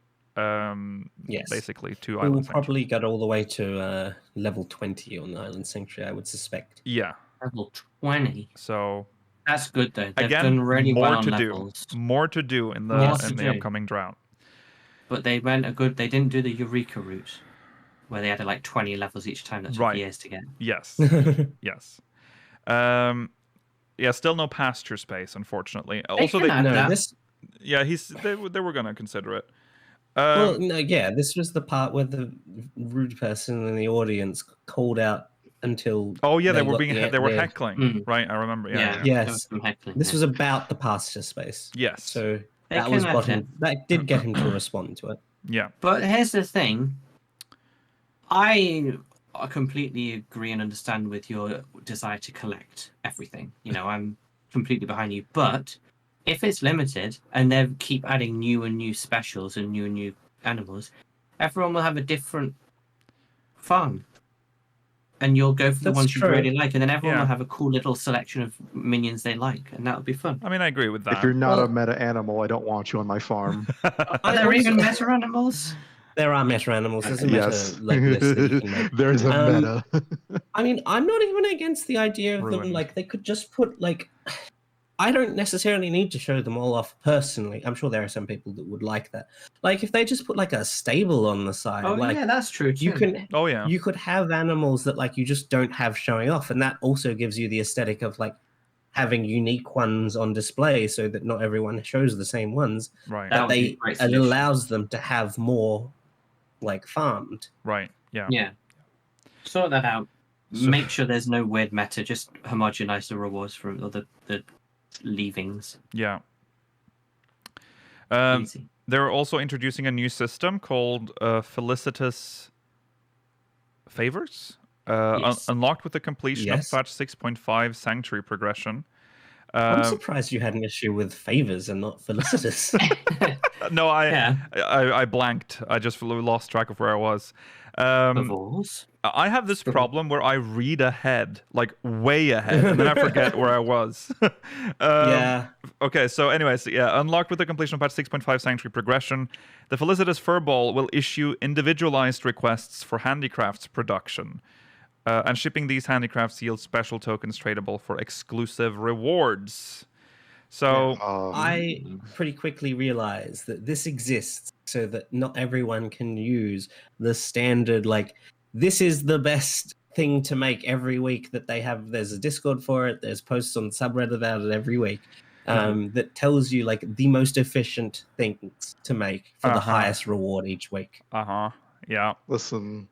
Yes.
Basically to
We will
Island Sanctuary.
probably get all the way to level 20 on the Island Sanctuary, I would suspect.
Yeah.
Level 20.
So
That's good though. They've
again,
done really
more
well on
to
levels.
do. More to do in the
More to do.
upcoming drought.
But they they didn't do the Eureka route where they added like 20 levels each time that took
Right.
years to get.
Yes. Yes. Yeah, still no pasture space, unfortunately. Also,
can
they
add that.
they were gonna consider it.
Well, no, yeah, this was the part where the rude person in the audience called out until.
Oh yeah, they were
got
being
the-
they were
the-
heckling,
Mm.
right? I remember. Yeah.
Yes.
there was some heckling
This
there.
was about the pasture space.
Yes.
So
They
that
can
was
add
what
that.
that did get him to respond to it.
Yeah.
But here's the thing. I completely agree and understand with your desire to collect everything. You know, I'm completely behind you. But if it's limited and they keep adding new and new specials and new animals, everyone will have a different farm. And you'll go for the
That's
ones you
true.
really like, and then everyone
Yeah.
will have a cool little selection of minions they like, and that'll be fun.
I mean, I agree with that.
If you're not
Well-
a meta animal, I don't want you on my farm.
Are there even meta animals?
There are meta animals. There's a meta
Yes.
like list that you can make.
There's a
Um,
meta.
I mean, I'm not even against the idea of them.
Ruined.
Like, they could just put like. I don't necessarily need to show them all off personally. I'm sure there are some people that would like that. Like, if they just put like a stable on the side,
Oh
like
yeah, that's true too.
you can,
Oh yeah.
you could have animals that like you just don't have showing off, and that also gives you the aesthetic of like having unique ones on display, so that not everyone shows the same ones.
Right.
That
But
would be a
they
great
it
solution.
allows them to have more like farmed.
Right. Yeah.
Yeah. Sort that out.
So-
Make sure there's no weird meta. Just homogenize the rewards for or the leavings.
Yeah.
Easy.
They're also introducing a new system called Felicitous Favors,
Yes.
unlocked with the completion
Yes.
of patch 6.5 Sanctuary progression.
I'm surprised you had an issue with favors and not felicitous.
No,
Yeah.
I blanked. I just lost track of where I was.
Rewards.
I have this problem where I read ahead, like way ahead, and then I forget where I was.
Yeah.
Okay, so anyways, yeah, unlocked with the completion of patch 6.5 Sanctuary progression, the Felicitous Furball will issue individualized requests for handicrafts production. And shipping these handicrafts yields special tokens tradable for exclusive rewards. So,
I pretty quickly realized that this exists so that not everyone can use the standard, like, this is the best thing to make every week that they have. There's a Discord for it, there's posts on subreddit about it every week that tells you, like, the most efficient things to make for the highest reward each week.
yeah.
Listen,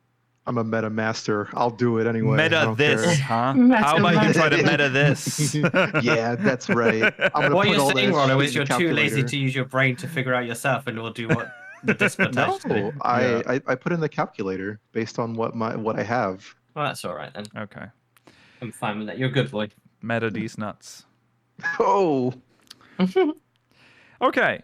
I'm a meta master. I'll do it anyway. I
Meta
don't
this,
care.
huh?
Meta
How about you try to
meta.
meta this?
Yeah, that's right. I'm gonna
What
put
you're
all
saying,
that
Rollo,
shit
is
in
you're
the
too lazy
calculator.
to use your brain to figure out yourself, and we'll do what the Discord tells you to do.
No, I put in the calculator based on what I have.
Well, that's all right then.
Okay.
I'm fine with that. You're a good boy.
Meta these nuts.
Oh,
Okay.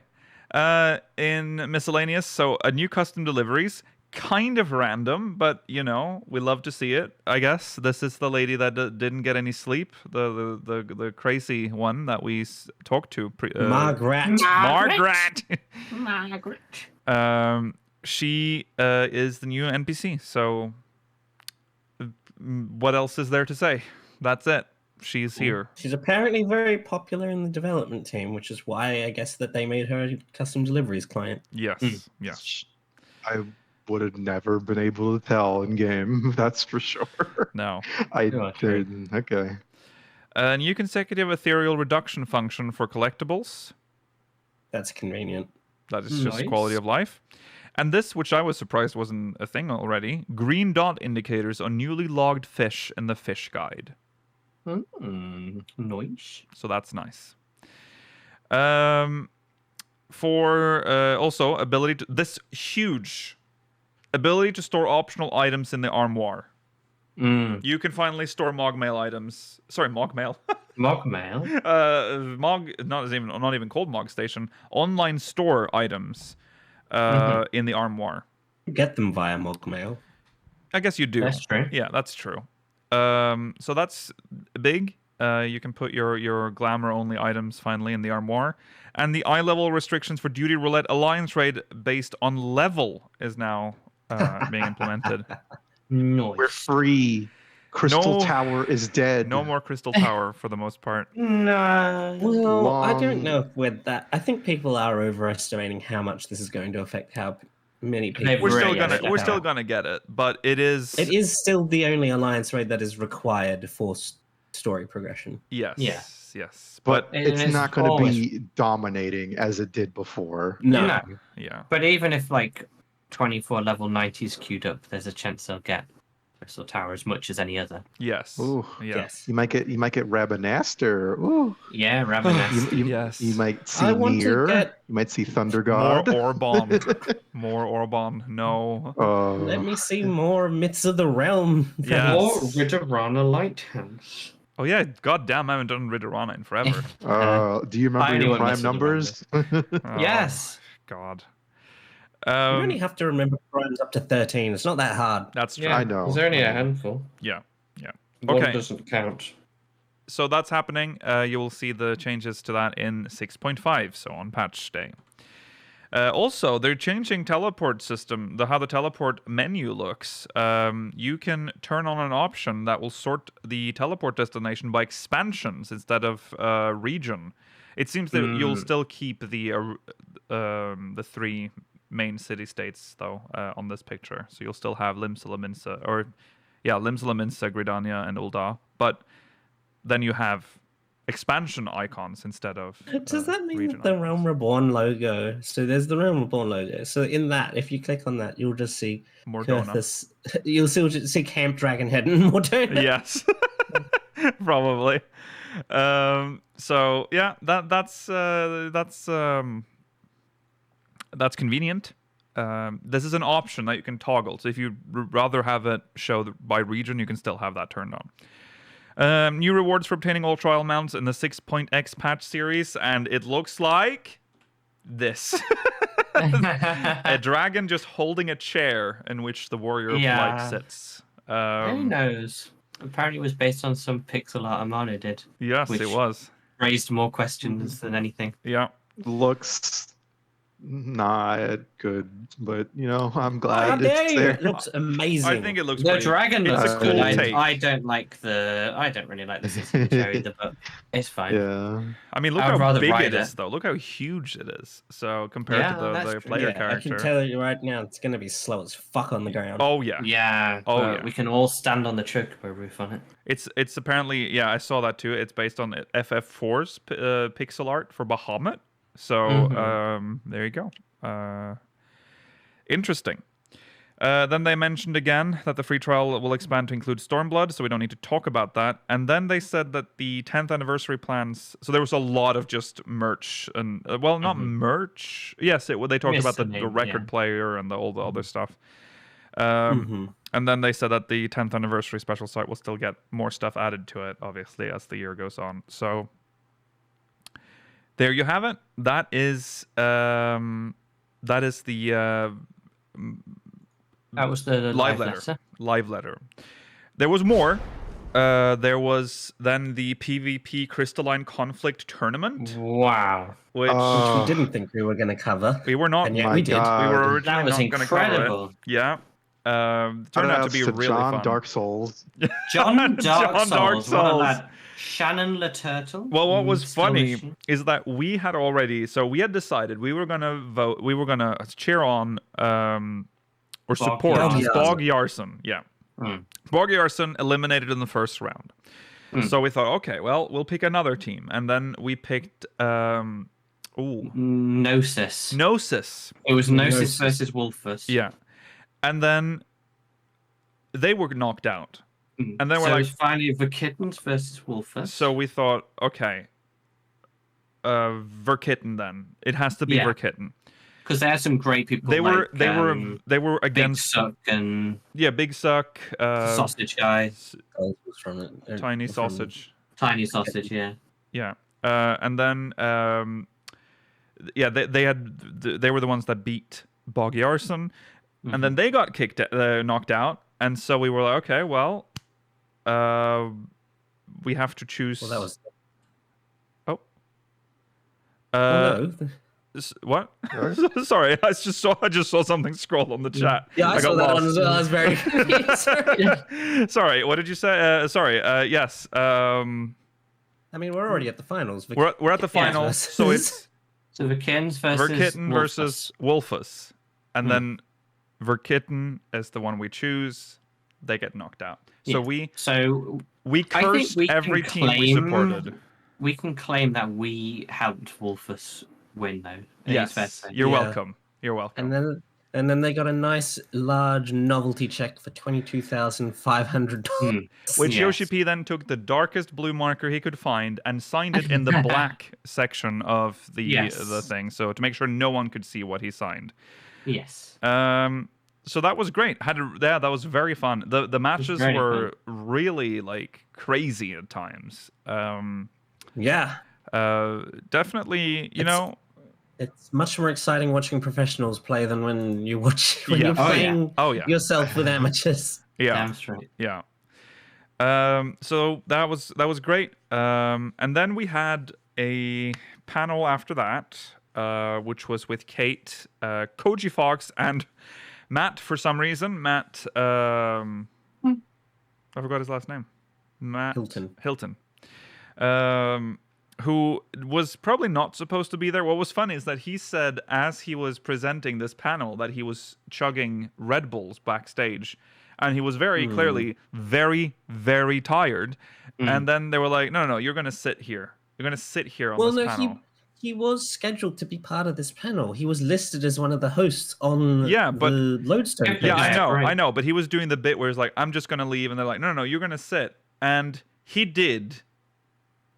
In miscellaneous, so a new custom deliveries, kind of random, but you know, we love to see it. I guess this is the lady that didn't get any sleep, the crazy one that we talked to.
Margaret.
Margaret.
Margaret.
She is the new NPC. So, what else is there to say? That's it. She's here.
She's apparently very popular in the development team, which is why I guess that they made her a custom deliveries client.
Yes. Yes.
I would have never been able to tell in game. That's for sure.
No.
I
Gosh,
didn't. Okay.
A new consecutive ethereal reduction function for collectibles.
That's convenient.
That is just
Nice.
quality of life. And this, which I was surprised wasn't a thing already, green dot indicators on newly logged fish in the fish guide.
Nice.
So that's nice. For also ability to this huge ability to store optional items in the armoire. You can finally store Mogmail items. Sorry, Mogmail.
Mogmail.
Mog not even called Mog Station. Online store items in the armoire.
Get them via Mogmail.
I guess you do.
That's true.
Yeah, that's true. So that's big. You can put your glamour only items finally in the armoire. And the eye level restrictions for duty roulette alliance raid based on level is now being implemented.
Nice.
We're free. Crystal Tower is dead.
No more Crystal Tower for the most part.
No.
Well, I don't
Long-
know if with that. I think people are overestimating how much this is going to affect how many people.
They've
We're still
really
gonna
upset
we're still
now.
gonna get it, but it is
It is still the only alliance raid that is required for story progression.
yes,
Yeah.
yes,
But
And
it's
it's
not going to
always-
be dominating as it did before.
No.
No.
yeah.
But even if like 24 level 90s queued up, there's a chance they'll get Crystal Tower as much as any other.
Yes.
Ooh.
Yeah.
Yes.
You might get Rabanaster. Ooh.
Yeah, Ravenous.
Yes.
You might see
I want to
Nier.
get-
You might see Thunder
More
God.
Orbon. More Orbon. No.
Let me see more Myths of the Realm.
Yeah.
Or Ridorana Lighthouse.
Oh yeah, goddamn, I haven't done Ridorana in forever.
Do you
I
remember
only
your
want
prime
Myths of the
numbers?
Oh,
Yes.
God.
You only have to remember primes up to 13. It's not that hard.
That's true.
Yeah,
I know.
There's only a handful.
Yeah. Yeah.
One
Okay.
doesn't count.
So that's happening. You will see the changes to that in 6.5, so on patch day. Also, they're changing teleport system, how the teleport menu looks. You can turn on an option that will sort the teleport destination by expansions instead of region. It seems that you'll still keep the 3 main city states though on this picture. So you'll still have Limsala, Minsa, Gridania, and Ul'dah, but then you have expansion icons instead of
Does that mean
region
that the
icons.
Realm Reborn logo? So there's the Realm Reborn logo. So in that, if you click on that, you'll just see
Mordona.
Kurthus. You'll still just see Camp Dragonhead and Mordona.
Yes, probably. So yeah, that's convenient. This is an option that you can toggle. So if you'd rather have it show by region, you can still have that turned on. New rewards for obtaining all trial mounts in the 6.x patch series, and it looks like this. A dragon just holding a chair in which the warrior of
Yeah.
light sits.
Who knows? Apparently it was based on some pixel art Amano did.
Yes,
Which-
it was.
Raised more questions than anything.
Yeah.
Looks not good, but I'm
How
glad
dare
it's
you?
there.
It looks amazing.
I think it looks
The
pretty.
dragon
it's
looks
a
good.
cool
I
take.
don't really like the system either, but it's fine.
Yeah.
I mean, look
I would
how
rather
big
ride
it is,
it.
though. Look how huge it is. So compared
Yeah,
to
that's
the
true.
player
I
character.
can tell you right now, it's going to be slow as fuck on the ground.
Oh yeah.
Yeah.
Oh,
but
yeah.
We can all stand on the chocobo roof on it.
It's apparently I saw that too. It's based on FF4's pixel art for Bahamut. So there you go. Interesting. Then they mentioned again that the free trial will expand to include Stormblood, so we don't need to talk about that. And then they said that the 10th anniversary plans. So there was a lot of just merch and not merch. Yes, they talked about the
Miscellaneous,
record player and all the other stuff. And then they said that the 10th anniversary special site will still get more stuff added to it, obviously, as the year goes on. So there you have it. That is the
That was the live letter.
Live letter. There was more. There was then the PvP Crystalline Conflict Tournament.
Wow.
Which
we didn't think we were going to cover.
We were not.
And yet
My
we did.
God.
We were
That
originally
was
not going to cover it.
incredible.
Yeah. Turned out to be really
John
fun.
Dark Souls.
John Dark
John Dark
Souls. What a
Souls.
lad. Shannon Le Turtle.
Well, what was
Still
funny
wishing.
is that we had decided we were gonna vote. We were gonna cheer on or support
Yarsson.
Bog Yarsson. Yeah, Bog Yarsson eliminated in the first round. So we thought, okay, well, we'll pick another team, and then we picked
Gnosis.
Gnosis.
It was Gnosis versus Wolfus.
Yeah, and then they were knocked out. And then
so
we're
it
like,
was finally the Kittens versus Wolfus.
so we thought, okay, Verkitten then. It has to be Verkitten.
Because they had some great people.
They were
Big
against
Suck and
Big Suck,
Sausage Guy,
Tiny Sausage.
Tiny Sausage, yeah.
Yeah. And then they were the ones that beat Bog Yarsson, and then they got knocked out, and so we were like, okay, well, we have to choose.
Well, that was.
No. What? Sorry, I just saw something scroll on the chat.
Yeah, I saw that one as well. I was very
sorry. What did you say? Sorry. Yes.
I mean, we're already at the finals.
We're at the finals, so it's
so Verkitten
versus Wolfus, and then Verkitten is the one we choose. They get knocked out. So we cursed every team we supported.
We can claim that we helped Wolfus win, though.
Yes, you're welcome. You're welcome.
And then they got a nice large novelty check for $22,500.
Which Yoshi P then took the darkest blue marker he could find and signed it in the black section of the thing, so to make sure no one could see what he signed.
Yes.
So that was great. That was very fun. The matches were really like crazy at times.
Yeah.
Definitely, you know.
It's much more exciting watching professionals play than when you're playing yourself with amateurs.
Yeah.
Damn straight.
Yeah. So that was great. And then we had a panel after that, which was with Kate, Koji Fox, and Matt for some reason. Matt, I forgot his last name. Matt Hilton. Who was probably not supposed to be there. What was funny is that he said as he was presenting this panel that he was chugging Red Bulls backstage, and he was very clearly very, very tired. And then they were like, no, you're going to sit here. You're going to sit here on this panel.
He was scheduled to be part of this panel. He was listed as one of the hosts on the Lodestone page.
Yeah, I know. But he was doing the bit where he's like, I'm just going to leave. And they're like, no, you're going to sit. And he did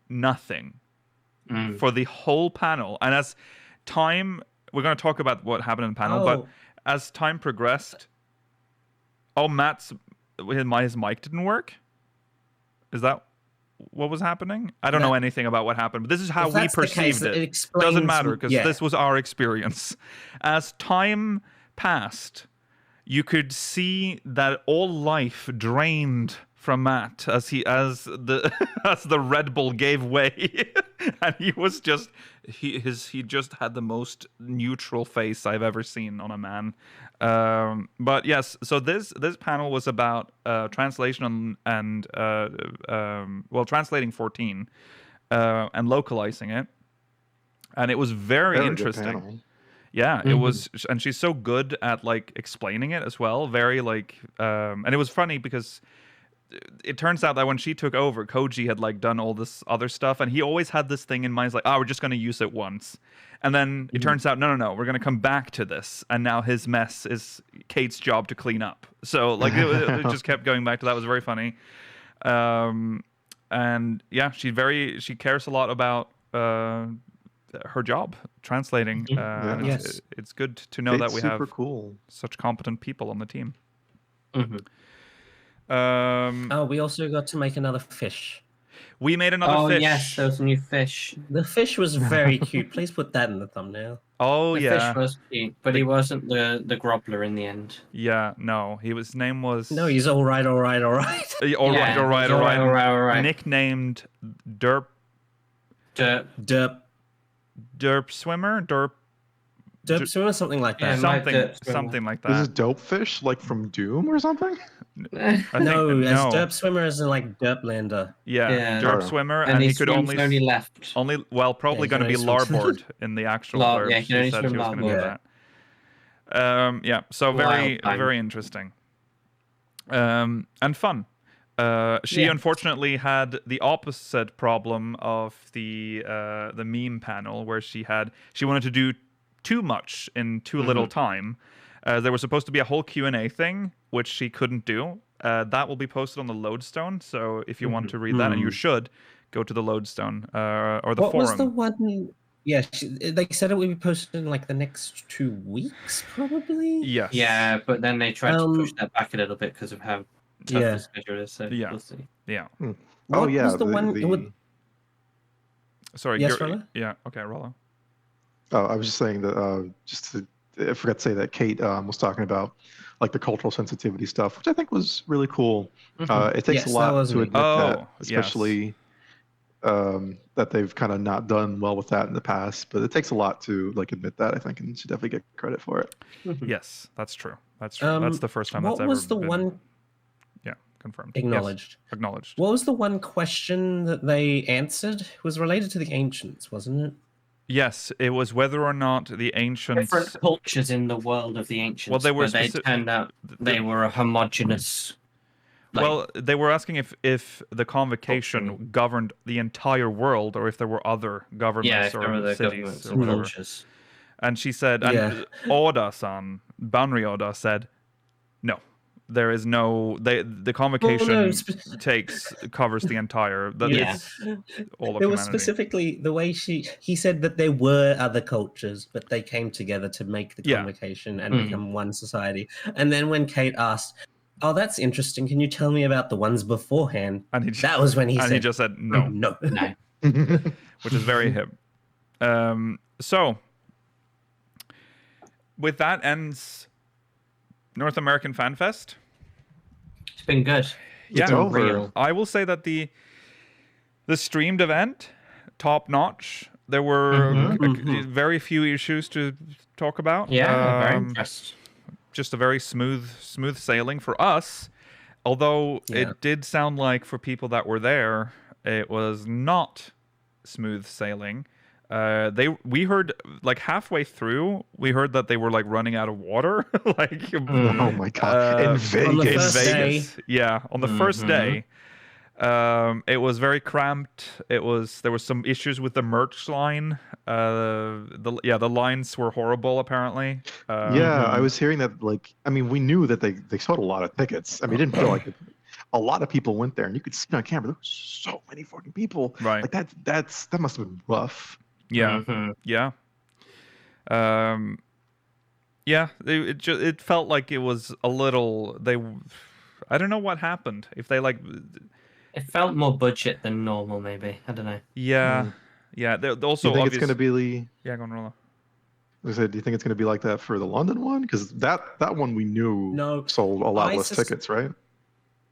nothing for the whole panel. And as time, we're going to talk about what happened in the panel, but as time progressed, his mic didn't work? Is that what was happening? I don't know anything about what happened, but this is how we perceived it. Doesn't matter, because this was our experience. As time passed, you could see that all life drained from Matt as the Red Bull gave way, and he was just he just had the most neutral face I've ever seen on a man. But yes, so this panel was about translation and translating 14 and localizing it, and it was very interesting. Yeah, it was, and she's so good at like explaining it as well. Very like, and it was funny because it turns out that when she took over, Koji had like done all this other stuff, and he always had this thing in mind, like, we're just going to use it once. And then it turns out, no, we're going to come back to this. And now his mess is Kate's job to clean up. So like it just kept going back to that. It was very funny. And yeah, she cares a lot about her job translating. It's good to know that we have such competent people on the team.
We also got to make another fish.
We made another
Oh
fish.
yes, there was a new fish.
The fish was very cute. Please put that in the thumbnail.
Oh
The
yeah.
fish was cute, but he wasn't the grobbler in the end.
Yeah, no. His name was
No, he's all right.
all right.
All right.
Nicknamed Derp
Derp
Swimmer?
swimmer, something like
Yeah,
that.
Mike Derp Swimmer.
Something like
This is
that.
Dope Fish, like from Doom or something?
I think-
No, as Derp swimmer as in like Derplander.
Yeah,
Yeah.
Derp
Oh.
Swimmer,
and
he could
swims only left.
probably
Yeah,
going to
he
be
can only swim.
larboard in the actual blurb.
Yeah, he can only
She said she
swim
was going to do
larboard.
that. Yeah, so very,
Wild
very interesting. And fun. She
Yeah.
unfortunately had the opposite problem of the meme panel, where she wanted to do too much in too little time. There was supposed to be a whole Q&A thing, which she couldn't do. That will be posted on the Lodestone, so if you want to read that, and you should, go to the Lodestone or the
What
forum.
was the one? Yeah, they said it would be posted in like the next 2 weeks, probably.
Yes.
Yeah, but then they tried to push that back a little bit because of how tough
Yeah.
the schedule is. So
Yeah.
we'll see.
Yeah.
Oh
What
yeah,
was the one? It would-
Sorry.
Yes, Rollo?
Yeah. Okay, Rollo.
Oh, I was just saying that. I forgot to say that Kate was talking about like the cultural sensitivity stuff, which I think was really cool. It takes
Yes,
a
that
lot
was
to
neat.
admit that,
Oh,
especially that they've kind of not done well with that in the past. But it takes a lot to like admit that, I think, and should definitely get credit for it.
Yes, that's true. That's true. That's the first time that's
What
ever
was the
been...
one
Yeah, confirmed. Yes,
acknowledged?
acknowledged.
What was the one question that they answered? It was related to the ancients, wasn't it?
Yes, it was whether or not the ancients...
Different cultures in the world of the ancients.
Well, they were
but they turned out they were a homogenous.
Well, they were asking if the convocation governed the entire world, or if there were other governments
there were
or
the
cities
governments
or
and
whatever.
cultures.
And she said,
Yeah.
and Oda-san, Banri Oda said, no, there is no. The convocation covers the entire.
Yeah.
It's all of
There was
humanity.
specifically the way he said that there were other cultures, but they came together to make the
Yeah.
convocation and become one society. And then when Kate asked, "Oh, that's interesting. Can you tell me about the ones beforehand?"
And
that was when he
and
said,
he just said no,
no.
No.
which is very hip. So with that ends North American Fan Fest.
It's been good.
It's
Yeah,
over.
Real.
I will say that the streamed event, top notch. There were very few issues to talk about.
Yeah, very impressed.
Just a very smooth sailing for us. Although
Yeah.
it did sound like for people that were there, it was not smooth sailing. We heard like halfway through, we heard that they were like running out of water. Like
Oh my god! In
On the
Vegas.
first day.
Yeah, on the first day. It was very cramped. There was some issues with the merch line. The lines were horrible apparently.
Yeah, I was hearing that. Like, I mean, we knew that they sold a lot of tickets. I mean, it didn't feel like it. A lot of people went there, and you could see on camera there were so many fucking people.
Right.
Like that must have been rough.
Yeah.
Mhm.
Yeah. Yeah. It felt like it was a little. I don't know what happened. If they like.
It felt more budget than normal, maybe. I don't know.
Yeah. Yeah. Also,
Do you think it's going to be?
Yeah, go on, Rolla.
I said, do you think it's going to be like that for the London one? Because that one we knew
No,
sold a lot
I
less tickets, right?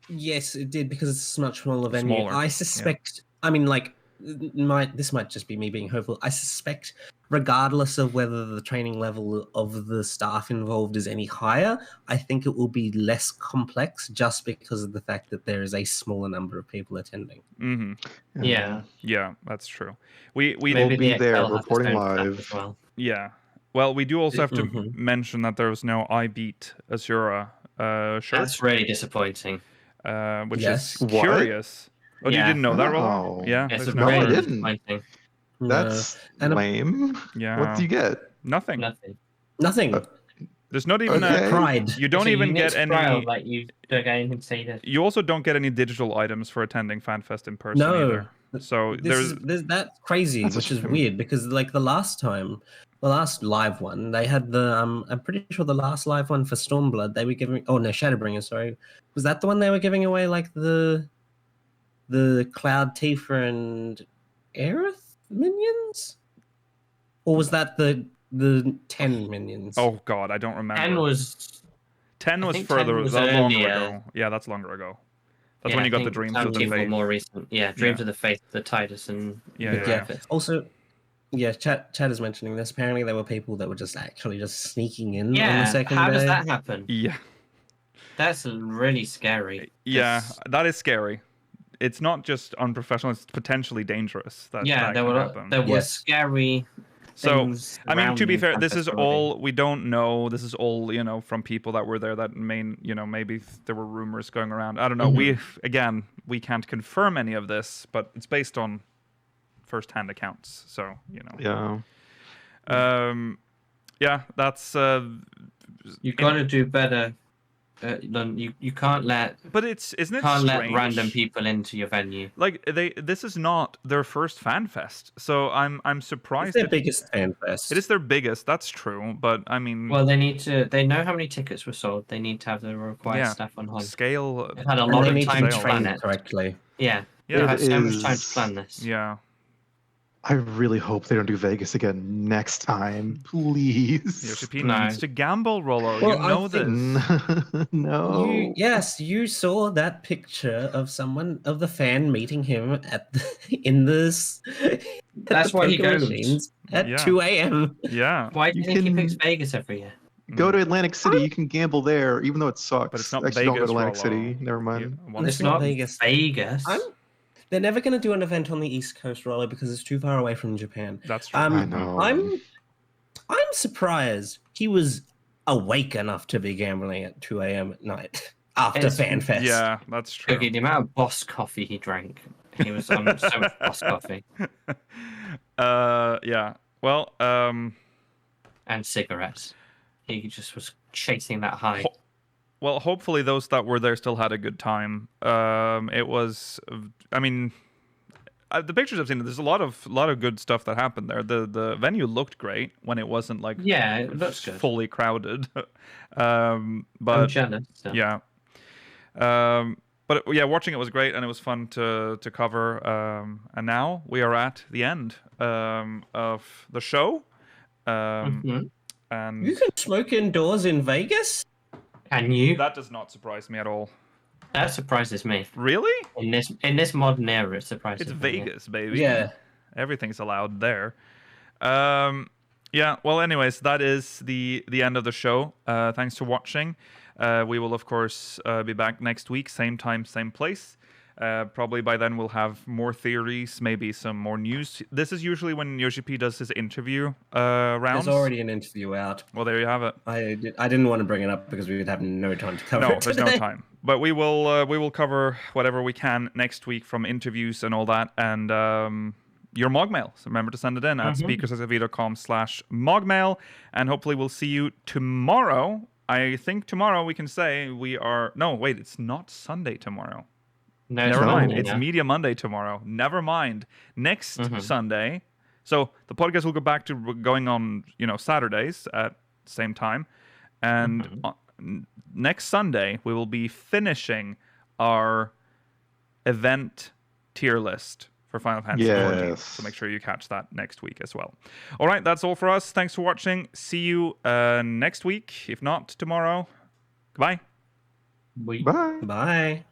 Yes, it did because it's a much smaller venue.
Smaller,
I suspect. I mean, like, this might just be me being hopeful. I suspect, regardless of whether the training level of the staff involved is any higher, I think it will be less complex just because of the fact that there is a smaller number of people attending.
Mm-hmm.
Yeah.
Yeah, that's true. We
Maybe
be
the
there
Excel has its
reporting
own staff
live.
as well.
Yeah. Well, we do also have to
Mhm.
mention that there was no I Beat Azura shirt,
That's really disappointing.
which
Yes.
is
What?
curious. Oh, you
Yeah.
didn't know that,
Oh.
Rolla? Yeah.
It's
there's
No, I
really
didn't.
disappointing.
That's
And a-
lame.
Yeah.
What do you get?
Nothing.
Nothing.
Nothing.
There's not even
Okay.
Pride.
you don't
It's a
even
unique
get any.
trial, like you don't get anything to say that.
You also don't get any digital items for attending FanFest in person
No.
either. So
That's crazy,
That's a
which is
shame.
weird because like the last live one, they had the I'm pretty sure the last live one for Stormblood, they were giving Shadowbringer, sorry. Was that the one they were giving away like the the Cloud, Tifa, and Aerith minions? Or was that the 10 minions?
Oh God, I don't remember.
10 was
10
I
was
think
further
10 was
longer
earlier.
ago. Yeah, that's longer ago. That's
yeah,
when you
I
got the
think
Dreams
Cloud
of the
Tifa were
Faith.
more recent. Yeah, Dreams
Yeah.
of the Faith, the Tidus and
Yeah,
the
yeah,
Yeah.
Griffith.
Also, yeah, chat is mentioning this. Apparently, there were people that were just sneaking in on the
Yeah,
second
how
day.
does that happen?
Yeah,
That's really scary.
yeah,
'cause-
that is scary. It's not just unprofessional; it's potentially dangerous.
yeah, there
can
were
happen.
there was
Yes.
scary
So,
things.
I mean, to be
around
fair, this is
Campus
all we don't know. This is all from people that were there. That maybe there were rumors going around. I don't know. We can't confirm any of this, but it's based on first-hand accounts. So
Yeah.
yeah, that's.
You got to do better. You can't let
But isn't it
can't
strange?
let random people into your venue.
Like this is not their first fan fest, so I'm
It's
surprised.
their biggest fan fest.
It is their biggest. That's true, but I mean,
Well, they need to. They know how many tickets were sold. They need to have the required
yeah,
staff on hand.
scale.
They've had a
and
lot
they
of
need to
time
be
to plan
trained
it.
correctly.
Yeah,
Yeah.
they've had so much time to
is-
plan this.
Yeah,
I really hope they don't do Vegas again next time, please.
Yoshi
No.
needs to gamble, Rollo.
Well,
you know
I think-
this.
No.
You saw that picture of the fan meeting him in this.
That's why he goes.
at
Yeah.
2 a.m.
Yeah,
Why do
You
you think he
can-
picks Vegas every year?
Go to Atlantic City. You can gamble there, even though it sucks.
but it's not
Actually, don't go
Vegas,
to Atlantic
Rollo.
City. Never mind.
You want
It's
It's
to-
not
not
Vegas.
Vegas.
They're never going to do an event on the East Coast, Roller, because it's too far away from Japan.
That's true.
I know.
I'm surprised he was awake enough to be gambling at 2 a.m. at night after
It's-
FanFest.
Yeah, that's true.
Okay, the amount of Boss coffee he drank. He was on so much Boss coffee
Yeah. Well,
and cigarettes. He just was chasing that high.
Well, hopefully those that were there still had a good time. It was, I mean, the pictures I've seen, there's a lot of good stuff that happened there. The venue looked great when it wasn't like
Yeah, it looks good.
fully crowded.
I'm
But
jealous. So.
yeah, but yeah, watching it was great and it was fun to cover. And now we are at the end of the show.
Mhm.
And
You can smoke indoors in Vegas?
Can you?
that does not surprise me at all.
That surprises me.
Really?
In this modern era, it surprises
It's
me.
Vegas, baby.
Yeah.
Everything's allowed there. Yeah, well, anyways, that is the end of the show. Thanks for watching. We will, of course, be back next week, same time, same place. Probably by then we'll have more theories, maybe some more news. This is usually when Yoshi P does his interview rounds.
There's already an interview out.
Well, there you have it.
I didn't want to bring it up because we would have no time to cover
No,
it
there's no
today.
time. But we will cover whatever we can next week from interviews and all that, and your mogmail. So remember to send it in at speakersSFV.com/mogmail, and hopefully we'll see you tomorrow. I think tomorrow we can say we are. No, wait, it's not Sunday tomorrow.
No, it's
Never
not
mind.
Monday
It's
now.
Media Monday tomorrow. Never mind. Next Sunday. So the podcast will go back to going on, Saturdays at the same time. And next Sunday, we will be finishing our event tier list for Final Fantasy XIV.
Yes.
So make sure you catch that next week as well. All right, that's all for us. Thanks for watching. See you next week, if not tomorrow. Goodbye.
We-
Bye.
Bye.